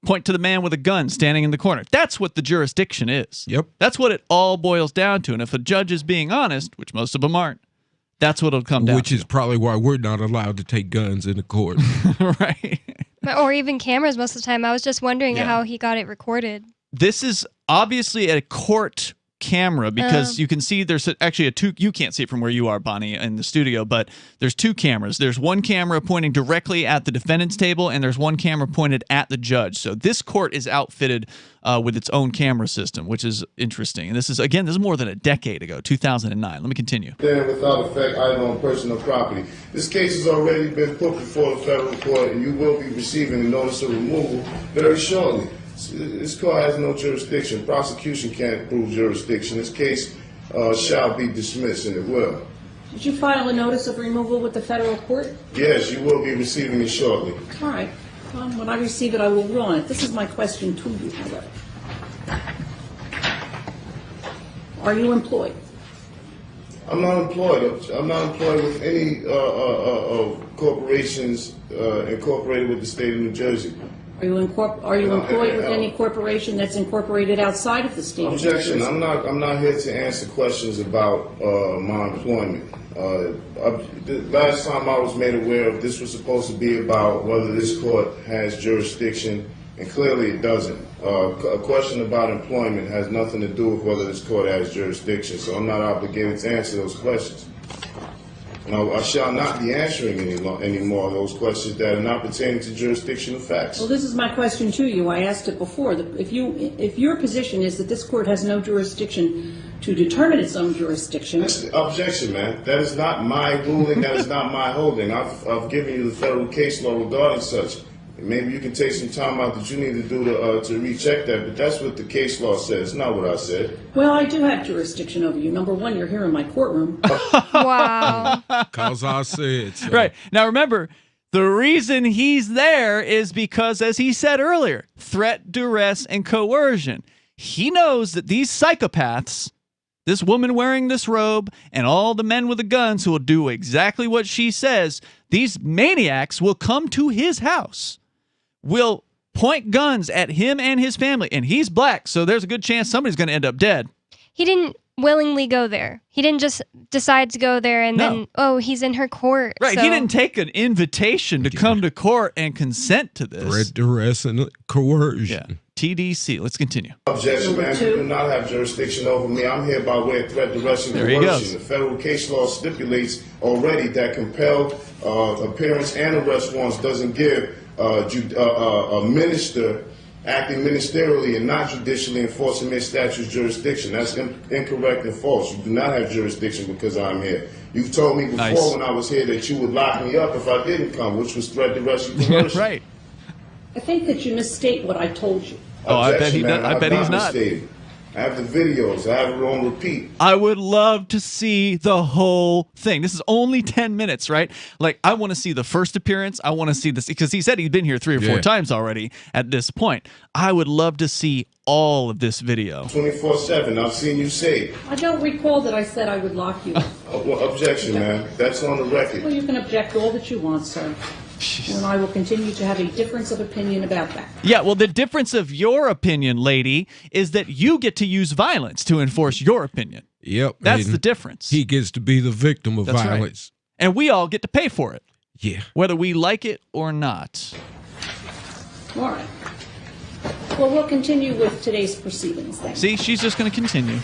point to the man with a gun standing in the corner. That's what the jurisdiction is. Yep. That's what it all boils down to. And if a judge is being honest, which most of them aren't, that's what it'll come down to. Which is probably why we're not allowed to take guns into court. Right. Or even cameras most of the time. I was just wondering how he got it recorded. This is obviously a court camera because you can see there's actually you can't see it from where you are, Bonnie, in the studio, but there's two cameras. There's one camera pointing directly at the defendant's table, and there's one camera pointed at the judge. So this court is outfitted with its own camera system, which is interesting. And this is more than a decade ago, 2009. Let me continue. Then without effect either on personal property. This case has already been put before the federal court, and you will be receiving a notice of removal very shortly. This court has no jurisdiction. Prosecution can't prove jurisdiction. This case shall be dismissed, and it will. Did you file a notice of removal with the federal court? Yes, you will be receiving it shortly. All right. When I receive it, I will rule on it. This is my question to you, however. Are you employed? I'm not employed. I'm not employed with any corporations incorporated with the state of New Jersey. Are you employed with any corporation that's incorporated outside of the state of New Jersey? Objection. I'm not here to answer questions about my employment. The last time I was made aware of this was supposed to be about whether this court has jurisdiction, and clearly it doesn't. A question about employment has nothing to do with whether this court has jurisdiction, so I'm not obligated to answer those questions. No, I shall not be answering any more of those questions that are not pertaining to jurisdictional facts. Well, this is my question to you. I asked it before. If your position is that this court has no jurisdiction to determine its own jurisdiction. Objection, man. That is not my ruling. That is not my holding. I've given you the federal case law regarding such. Maybe you can take some time out that you need to do to recheck that, but that's what the case law says, not what I said. Well, I do have jurisdiction over you. Number one, you're here in my courtroom. Wow. Because I said so. Right. Now remember, the reason he's there is because, as he said earlier, threat, duress, and coercion. He knows that these psychopaths, this woman wearing this robe, and all the men with the guns who will do exactly what she says, these maniacs will come to his house, will point guns at him and his family, and he's black, so there's a good chance somebody's going to end up dead. He didn't willingly go there. He didn't just decide to go there and then, he's in her court. Right, so. He didn't take an invitation to come to court and consent to this. Threat, duress, and coercion. Yeah. TDC. Let's continue. Objection, man. You do not have jurisdiction over me. I'm here by way of threat, duress, and coercion. The federal case law stipulates already that compelled appearance and arrest warrants doesn't give a minister acting ministerially and not judicially enforcing their statute's jurisdiction. That's incorrect and false. You do not have jurisdiction because I'm here. You've told me before when I was here that you would lock me up if I didn't come, which was threat, duress, and coercion. Right. I think that you misstate what I told you. Objection, I bet he's not. Misstated. I have the videos. I have it on repeat. I would love to see the whole thing. This is only 10 minutes, right? Like, I want to see the first appearance. I want to see this because he said he'd been here 3 or 4 times already at this point. I would love to see all of this video. 24/7. I've seen you say it. I don't recall that I said I would lock you up. Objection, man. That's on the record. Well, you can object all that you want, sir. And I will continue to have a difference of opinion about that. Yeah, well, the difference of your opinion, lady, is that you get to use violence to enforce your opinion. Yep. That's the difference. He gets to be the victim of violence. Right. And we all get to pay for it. Yeah. Whether we like it or not. All right. Well, we'll continue with today's proceedings then. See, she's just going to continue.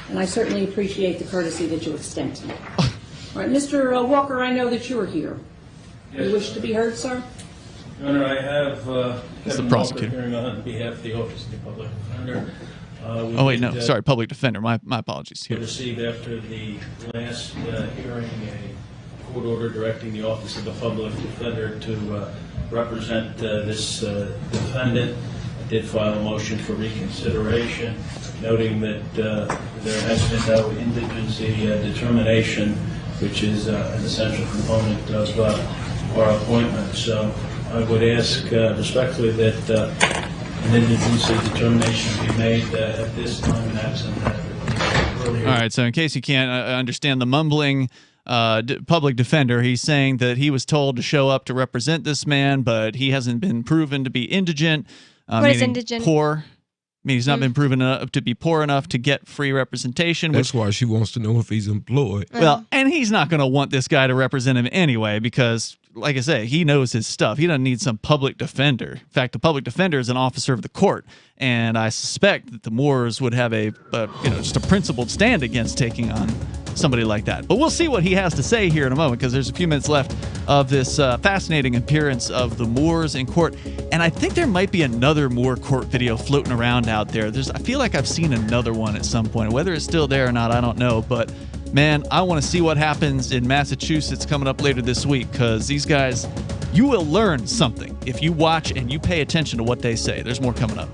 And I certainly appreciate the courtesy that you extend to me. All right, Mr. Walker, I know that you are here. Yes. You wish to be heard, sir? Your Honor, I have the prosecutor hearing on behalf of the Office of the Public Defender. Sorry, public defender. My apologies. We received after the last hearing a court order directing the Office of the Public Defender to represent this defendant. I did file a motion for reconsideration, noting that there has been no indigency determination, which is an essential component of our appointment. So I would ask respectfully that an indigency determination be made at this time and absent that earlier. All right, so in case you can't understand the mumbling public defender, he's saying that he was told to show up to represent this man, but he hasn't been proven to be indigent. What is meaning indigent? poor. I mean, he's not been proven to be poor enough to get free representation. That's why she wants to know if he's employed. Well, and he's not going to want this guy to represent him anyway because, like I say, he knows his stuff. He doesn't need some public defender. In fact, the public defender is an officer of the court, and I suspect that the Moores would have just a principled stand against taking on somebody like that. But we'll see what he has to say here in a moment because there's a few minutes left of this fascinating appearance of the Moores in court. And I think there might be another Moore court video floating around out there. I feel like I've seen another one at some point. Whether it's still there or not, I don't know. But man, I want to see what happens in Massachusetts coming up later this week because these guys, you will learn something if you watch and you pay attention to what they say. There's more coming up.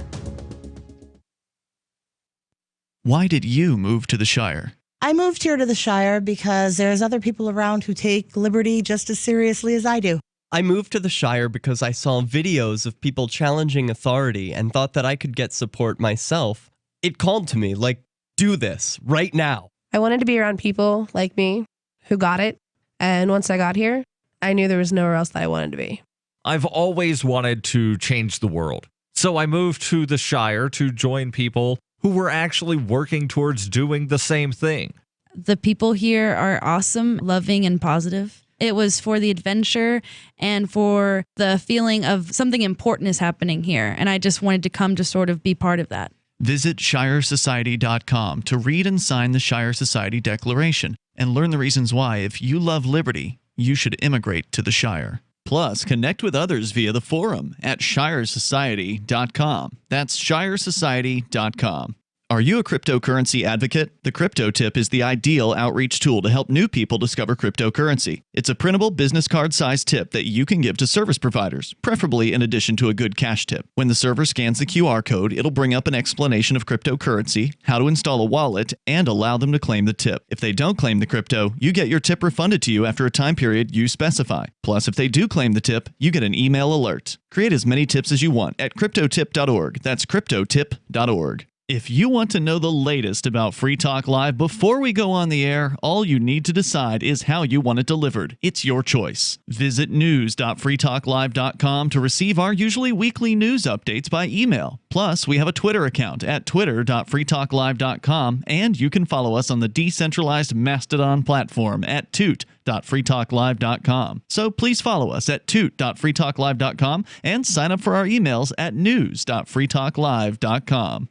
Why did you move to the Shire? I moved here to the Shire because there's other people around who take liberty just as seriously as I do. I moved to the Shire because I saw videos of people challenging authority and thought that I could get support myself. It called to me, like, do this right now. I wanted to be around people like me who got it. And once I got here, I knew there was nowhere else that I wanted to be. I've always wanted to change the world. So I moved to the Shire to join people who were actually working towards doing the same thing. The people here are awesome, loving, and positive. It was for the adventure and for the feeling of something important is happening here. And I just wanted to come to sort of be part of that. Visit ShireSociety.com to read and sign the Shire Society Declaration and learn the reasons why, if you love liberty, you should immigrate to the Shire. Plus, connect with others via the forum at ShireSociety.com. That's ShireSociety.com. Are you a cryptocurrency advocate? The Crypto Tip is the ideal outreach tool to help new people discover cryptocurrency. It's a printable business card-sized tip that you can give to service providers, preferably in addition to a good cash tip. When the server scans the QR code, it'll bring up an explanation of cryptocurrency, how to install a wallet, and allow them to claim the tip. If they don't claim the crypto, you get your tip refunded to you after a time period you specify. Plus, if they do claim the tip, you get an email alert. Create as many tips as you want at cryptotip.org. That's cryptotip.org. If you want to know the latest about Free Talk Live before we go on the air, all you need to decide is how you want it delivered. It's your choice. Visit news.freetalklive.com to receive our usually weekly news updates by email. Plus, we have a Twitter account at twitter.freetalklive.com, and you can follow us on the decentralized Mastodon platform at toot.freetalklive.com. So please follow us at toot.freetalklive.com and sign up for our emails at news.freetalklive.com.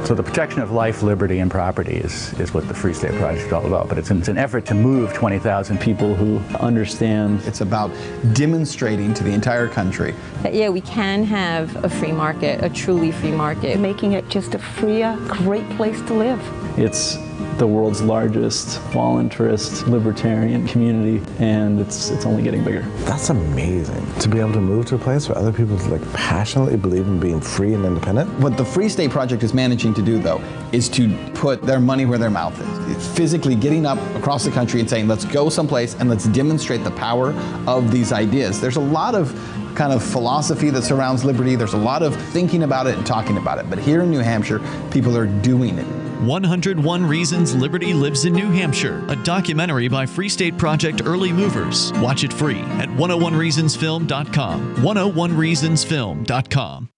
So the protection of life, liberty, and property is what the Free State Project is all about. But it's an effort to move 20,000 people who understand. It's about demonstrating to the entire country that, yeah, we can have a free market, a truly free market. Making it just a freer, great place to live. It's the world's largest voluntarist libertarian community, and it's only getting bigger. That's amazing, to be able to move to a place where other people passionately believe in being free and independent. What the Free State Project is managing to do, though, is to put their money where their mouth is. It's physically getting up across the country and saying, let's go someplace and let's demonstrate the power of these ideas. There's a lot of kind of philosophy that surrounds liberty. There's a lot of thinking about it and talking about it. But here in New Hampshire, people are doing it. 101 Reasons Liberty Lives in New Hampshire, a documentary by Free State Project Early Movers. Watch it free at 101reasonsfilm.com. 101reasonsfilm.com.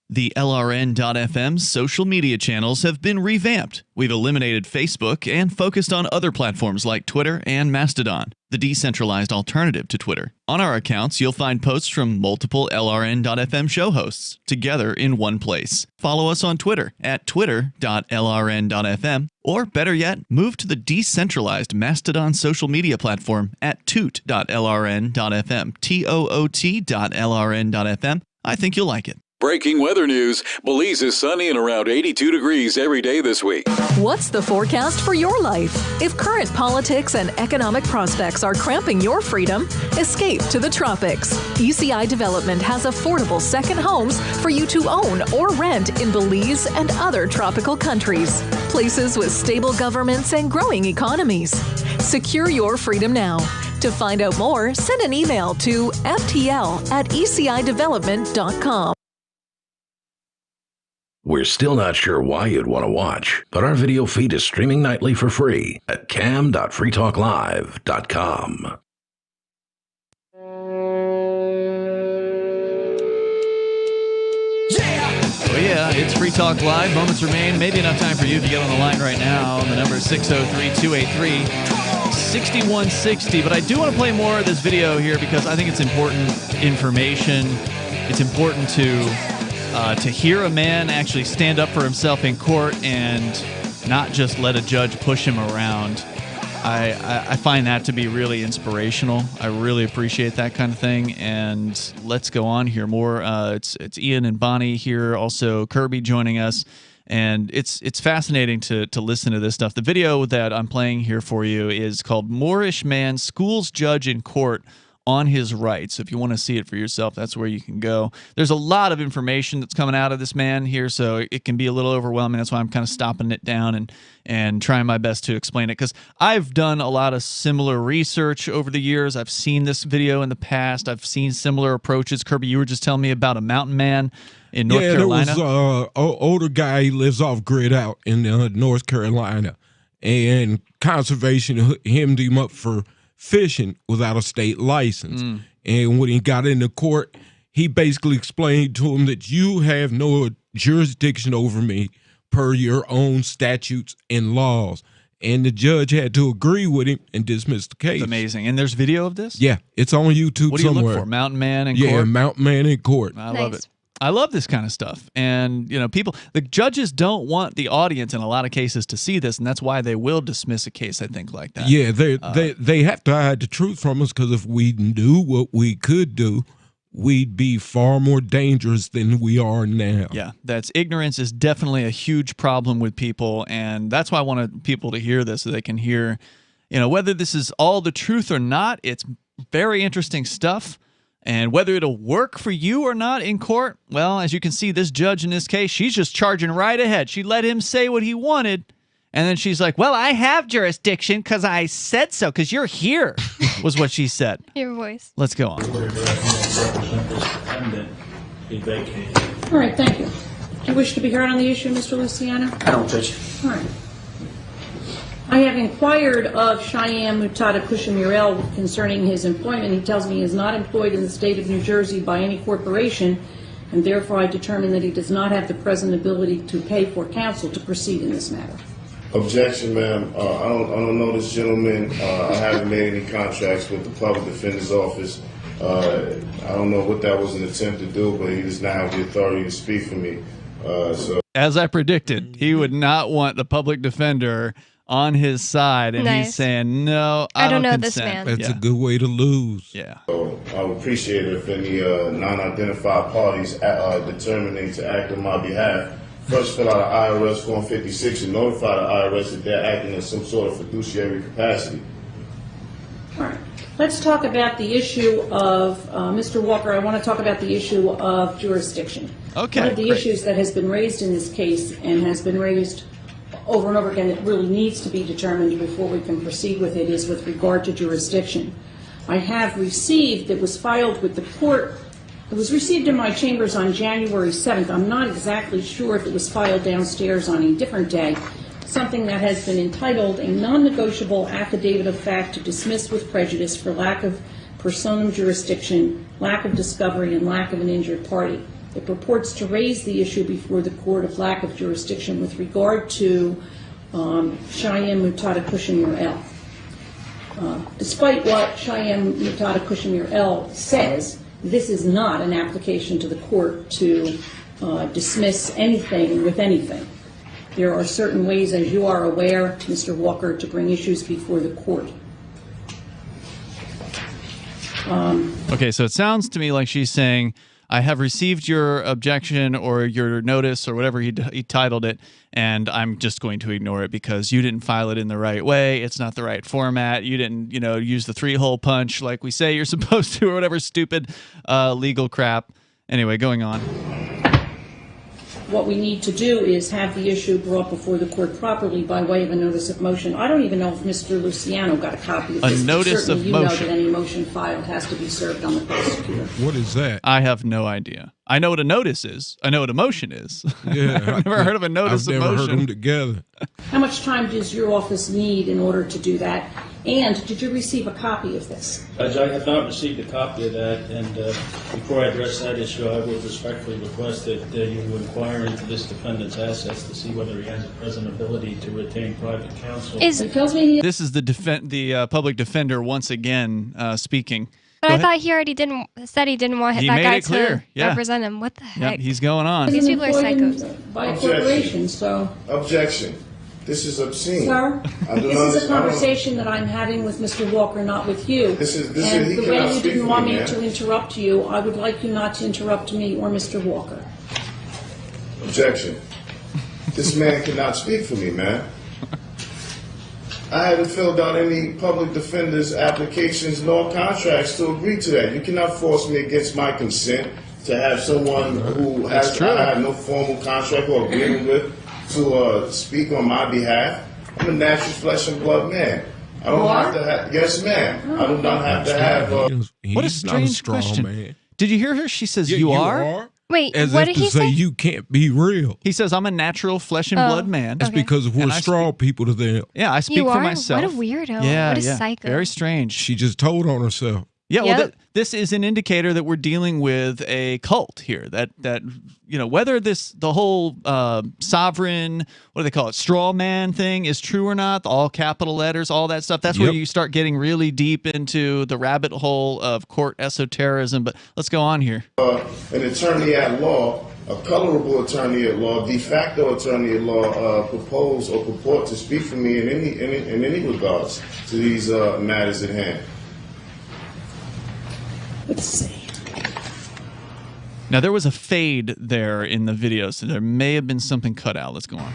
The LRN.FM's social media channels have been revamped. We've eliminated Facebook and focused on other platforms like Twitter and Mastodon, the decentralized alternative to Twitter. On our accounts, you'll find posts from multiple LRN.FM show hosts together in one place. Follow us on Twitter at twitter.lrn.fm, or better yet, move to the decentralized Mastodon social media platform at toot.lrn.fm, toot.lrn.fm. I think you'll like it. Breaking weather news. Belize is sunny and around 82 degrees every day this week. What's the forecast for your life? If current politics and economic prospects are cramping your freedom, escape to the tropics. ECI Development has affordable second homes for you to own or rent in Belize and other tropical countries. Places with stable governments and growing economies. Secure your freedom now. To find out more, send an email to ftl@ecidevelopment.com. We're still not sure why you'd want to watch, but our video feed is streaming nightly for free at cam.freetalklive.com. Well, yeah, it's Free Talk Live. Moments remain. Maybe enough time for you to get on the line right now. The number is 603-283-6160. But I do want to play more of this video here because I think it's important information. It's important to hear a man actually stand up for himself in court and not just let a judge push him around. I find that to be really inspirational. I really appreciate that kind of thing. And let's go on here more. It's Ian and Bonnie here, also Kirby joining us. And it's fascinating to listen to this stuff. The video that I'm playing here for you is called Moorish Man Schools Judge in Court on His Rights. If you want to see it for yourself, that's where you can go. There's a lot of information that's coming out of this man here, so it can be a little overwhelming. That's why I'm kind of stopping it down and trying my best to explain it, because I've done a lot of similar research over the years. I've seen this video in the past. I've seen similar approaches. Kirby, you were just telling me about a mountain man in North Carolina. Yeah, there was an older guy. He lives off grid out in North Carolina, and conservation hemmed him up for fishing without a state license. And when he got into court, he basically explained to him that you have no jurisdiction over me per your own statutes and laws. And the judge had to agree with him and dismiss the case. It's amazing. And there's video of this? Yeah, it's on YouTube somewhere. What do you look for? Mountain Man in court? Yeah, Mountain Man in court. I love it. I love this kind of stuff. And, the judges don't want the audience in a lot of cases to see this, and that's why they will dismiss a case, I think, like that. Yeah, they have to hide the truth from us, because if we knew what we could do, we'd be far more dangerous than we are now. Yeah, ignorance is definitely a huge problem with people, and that's why I wanted people to hear this so they can hear, whether this is all the truth or not. It's very interesting stuff. And whether it'll work for you or not in court, well, as you can see, this judge in this case, she's just charging right ahead. She let him say what he wanted, and then she's like, well, I have jurisdiction because I said so, because you're here, was what she said. Your voice. Let's go on. All right, thank you. Do you wish to be heard on the issue, Mr. Luciano? I don't, Judge. All right. I have inquired of Cheyenne Mutada Kushamirel concerning his employment. He tells me he is not employed in the state of New Jersey by any corporation, and therefore I determine that he does not have the present ability to pay for counsel to proceed in this matter. Objection, ma'am. I don't know this gentleman. I haven't made any contracts with the Public Defender's Office. I don't know what that was an attempt to do, but he does not have the authority to speak for me. As I predicted, he would not want the public defender on his side, and he's saying, no, I don't know consent. This man. That's a good way to lose. Yeah. So I would appreciate it if any non-identified parties determining to act on my behalf first fill out an IRS Form 56 and notify the IRS that they're acting in some sort of fiduciary capacity. All right. Let's talk about the issue of, Mr. Walker, I want to talk about the issue of jurisdiction. Okay, one of the issues that has been raised in this case and has been raised over and over again that really needs to be determined before we can proceed with it is with regard to jurisdiction. I have received, it was filed with the court, it was received in my chambers on January 7th. I'm not exactly sure if it was filed downstairs on a different day, something that has been entitled a non-negotiable affidavit of fact to dismiss with prejudice for lack of personam jurisdiction, lack of discovery, and lack of an injured party. It purports to raise the issue before the court of lack of jurisdiction with regard to Cheyenne Mutada Kushimir L. Despite what Cheyenne Mutada Kushimir L says, this is not an application to the court to dismiss anything with anything. There are certain ways, as you are aware, Mr. Walker, to bring issues before the court. Okay, so it sounds to me like she's saying, I have received your objection or your notice or whatever he titled it, and I'm just going to ignore it because you didn't file it in the right way. It's not the right format. You didn't, use the 3-hole punch like we say you're supposed to, or whatever stupid legal crap. Anyway, going on. What we need to do is have the issue brought before the court properly by way of a notice of motion. I don't even know if Mr. Luciano got a copy of this. A notice of motion. You know that any motion filed has to be served on the prosecutor. What is that? I have no idea. I know what a notice is. I know what a motion is. Yeah, I've never heard of a notice of motion. I've never heard them together. How much time does your office need in order to do that? And did you receive a copy of this? Judge, I have not received a copy of that, and before I address that issue, I would respectfully request that you inquire into this defendant's assets to see whether he has a present ability to retain private counsel. This is the public defender once again speaking. But I thought he already said he didn't want He that made guy it clear. to represent him. What the heck? Yep, he's going on. These people are psychos. By a corporation, so. Objection. This is obscene. Sir, I do this is a not- conversation that I'm having with Mr. Walker, not with you. He And cannot the way you speak didn't for want me, me ma'am. to interrupt you, I would like you not to interrupt me or Mr. Walker. Objection. This man cannot speak for me, man. I haven't filled out any public defender's applications nor contracts to agree to that. You cannot force me against my consent to have someone who I have no formal contract or agreement with to speak on my behalf. I'm a natural flesh and blood man. I don't have to have. Yes, ma'am. I do not have to have. What a strange question. Man. Did you hear her? She says, "You are." Wait, As what if did he to say say? you can't be real. He says, "I'm a natural flesh and Oh, blood man." That's because we're And I straw people to them. Yeah, I speak You for are? myself. What a weirdo. Yeah, What a yeah. psycho. Very strange. She just told on herself. Yeah, well, Yep. this is an indicator that we're dealing with a cult here. That whether the whole sovereign, what do they call it, straw man thing is true or not, all capital letters, all that stuff. That's where you start getting really deep into the rabbit hole of court esotericism. But let's go on here. An attorney at law, a colorable attorney at law, de facto attorney at law, propose or purport to speak for me in any regards to these matters at hand. Let's see. Now, there was a fade there in the video, so there may have been something cut out. Let's go on.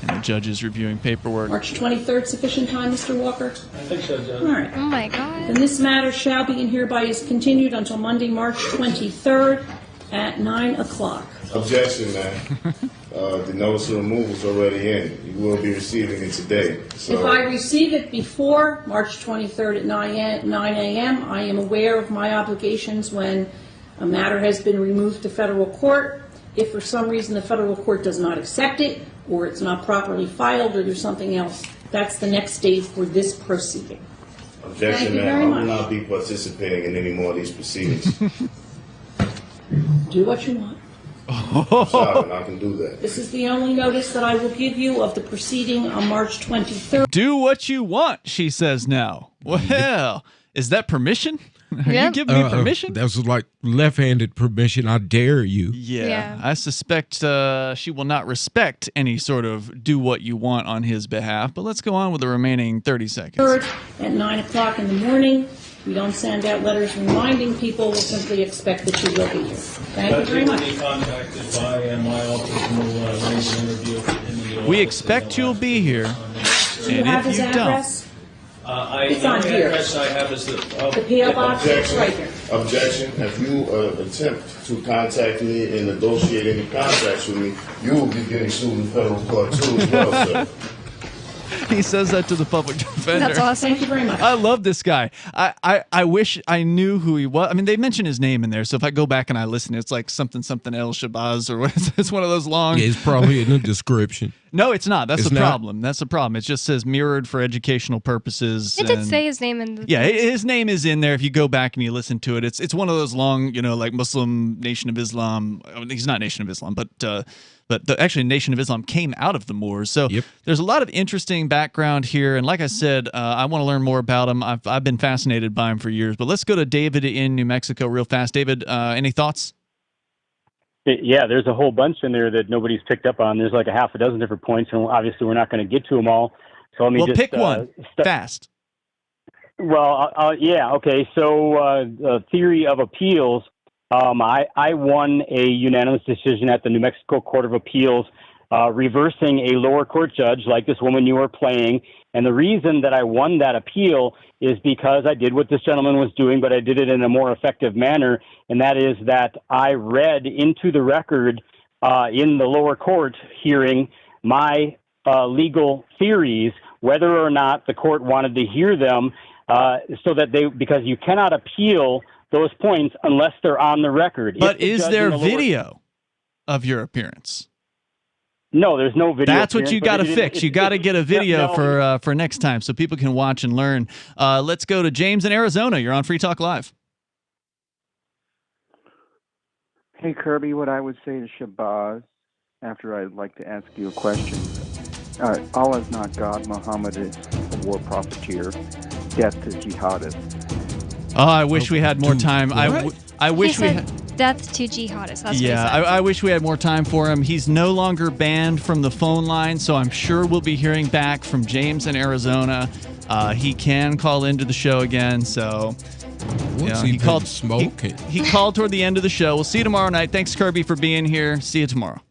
And the judge is reviewing paperwork. March 23rd, sufficient time, Mr. Walker? I think so, Judge. All right. Oh my God. Then this matter shall be and hereby is continued until Monday, March 23rd at 9 o'clock. Objection, man. The notice of removal is already in. You will be receiving it today. So. If I receive it before March 23rd at 9 a.m., I am aware of my obligations when a matter has been removed to federal court. If for some reason the federal court does not accept it, or it's not properly filed, or there's something else, that's the next stage for this proceeding. Objection, Thank you ma'am. very I will much. not be participating in any more of these proceedings. Do what you want. Sorry, I can do that. This is the only notice that I will give you of the proceeding on March 23rd. Do what you want, she says now. Well, is that permission? Are you giving me permission? That was like left-handed permission. I dare you. Yeah, I suspect she will not respect any sort of do what you want on his behalf. But let's go on with the remaining 30 seconds. At 9 o'clock in the morning. We don't send out letters reminding people. We'll simply expect that you will be here. Thank you very much. Be contacted by my office and we'll arrange an interview in the We expect you'll be here, Do you have and if his you address? It's on here. address I have is The P.O. box is right here. Objection. If you attempt to contact me and negotiate any contracts with me, you will be getting sued in federal court too as well, sir. He says that to the public defender. That's awesome. Thank you very much. I love this guy. I wish I knew who he was. I mean, they mention his name in there, so if I go back and I listen, it's like something El Shabazz or what is it? It's one of those long. Yeah, it's probably in the description. No, it's not. That's It's the not? problem. That's the problem. It just says mirrored for educational purposes. It did and- say his name in the. Yeah, his name is in there. If you go back and you listen to it, it's one of those long, like Muslim Nation of Islam. He's not Nation of Islam, but actually Nation of Islam came out of the Moors. So there's a lot of interesting background here. And like I said, I want to learn more about him. I've been fascinated by him for years. But let's go to David in New Mexico real fast. David, any thoughts? Yeah, there's a whole bunch in there that nobody's picked up on. There's like a half a dozen different points, and obviously we're not going to get to them all. So let me just pick one fast. Well, yeah, okay. So theory of appeals. I won a unanimous decision at the New Mexico Court of Appeals, reversing a lower court judge like this woman you were playing. And the reason that I won that appeal is because I did what this gentleman was doing, but I did it in a more effective manner. And that is that I read into the record in the lower court hearing my legal theories, whether or not the court wanted to hear them, so that because you cannot appeal those points unless they're on the record. But is there video of your appearance? No, there's no video. That's what you got to but fix. You got to get a video no. for next time so people can watch and learn. Let's go to James in Arizona. You're on Free Talk Live. Hey, Kirby, what I would say to Shabazz, after I'd like to ask you a question. Allah is not God. Muhammad is a war profiteer. Death to jihadists. Oh, I wish we had more time. I wish we had. Death to jihadists. That's Yeah, what he said. I wish we had more time for him. He's no longer banned from the phone line, so I'm sure we'll be hearing back from James in Arizona. He can call into the show again, so he called smoking. He called toward the end of the show. We'll see you tomorrow night. Thanks, Kirby, for being here. See you tomorrow.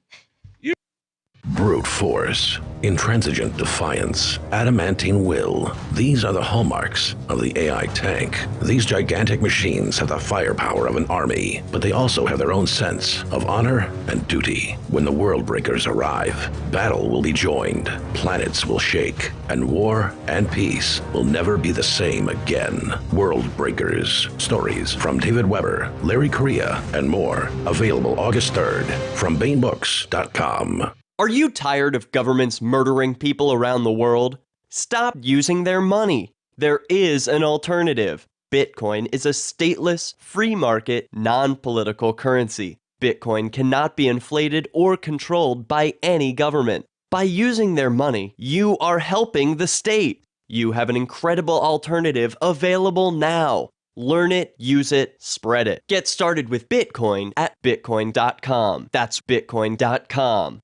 Brute force, intransigent defiance, adamantine will. These are the hallmarks of the AI tank. These gigantic machines have the firepower of an army, but they also have their own sense of honor and duty. When the world breakers arrive, battle will be joined, planets will shake, and war and peace will never be the same again. World Breakers. Stories from David Weber, Larry Correia, and more. Available August 3rd from BaneBooks.com. Are you tired of governments murdering people around the world? Stop using their money. There is an alternative. Bitcoin is a stateless, free market, non-political currency. Bitcoin cannot be inflated or controlled by any government. By using their money, you are helping the state. You have an incredible alternative available now. Learn it, use it, spread it. Get started with Bitcoin at Bitcoin.com. That's Bitcoin.com.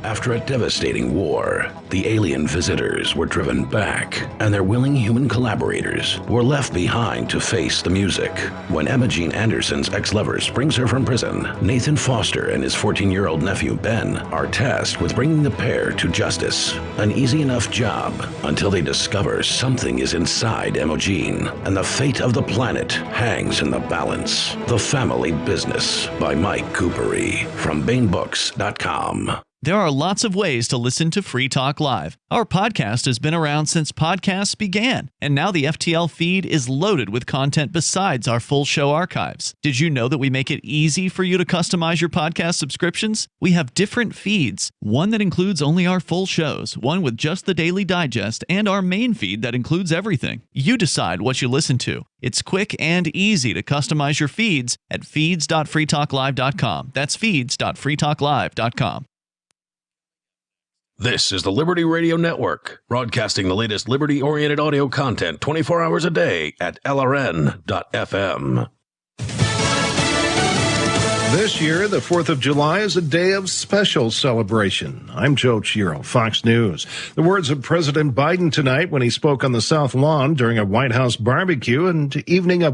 After a devastating war, the alien visitors were driven back, and their willing human collaborators were left behind to face the music. When Emma Jean Anderson's ex-lover brings her from prison, Nathan Foster and his 14-year-old nephew Ben are tasked with bringing the pair to justice. An easy enough job until they discover something is inside Emma Jean, and the fate of the planet hangs in the balance. The Family Business by Mike Coopery from BaneBooks.com. There are lots of ways to listen to Free Talk Live. Our podcast has been around since podcasts began, and now the FTL feed is loaded with content besides our full show archives. Did you know that we make it easy for you to customize your podcast subscriptions? We have different feeds, one that includes only our full shows, one with just the Daily Digest, and our main feed that includes everything. You decide what you listen to. It's quick and easy to customize your feeds at feeds.freetalklive.com. That's feeds.freetalklive.com. This is the Liberty Radio Network, broadcasting the latest liberty-oriented audio content 24 hours a day at LRN.FM. This year, the 4th of July is a day of special celebration. I'm Joe Chiro, Fox News. The words of President Biden tonight when he spoke on the South Lawn during a White House barbecue and evening of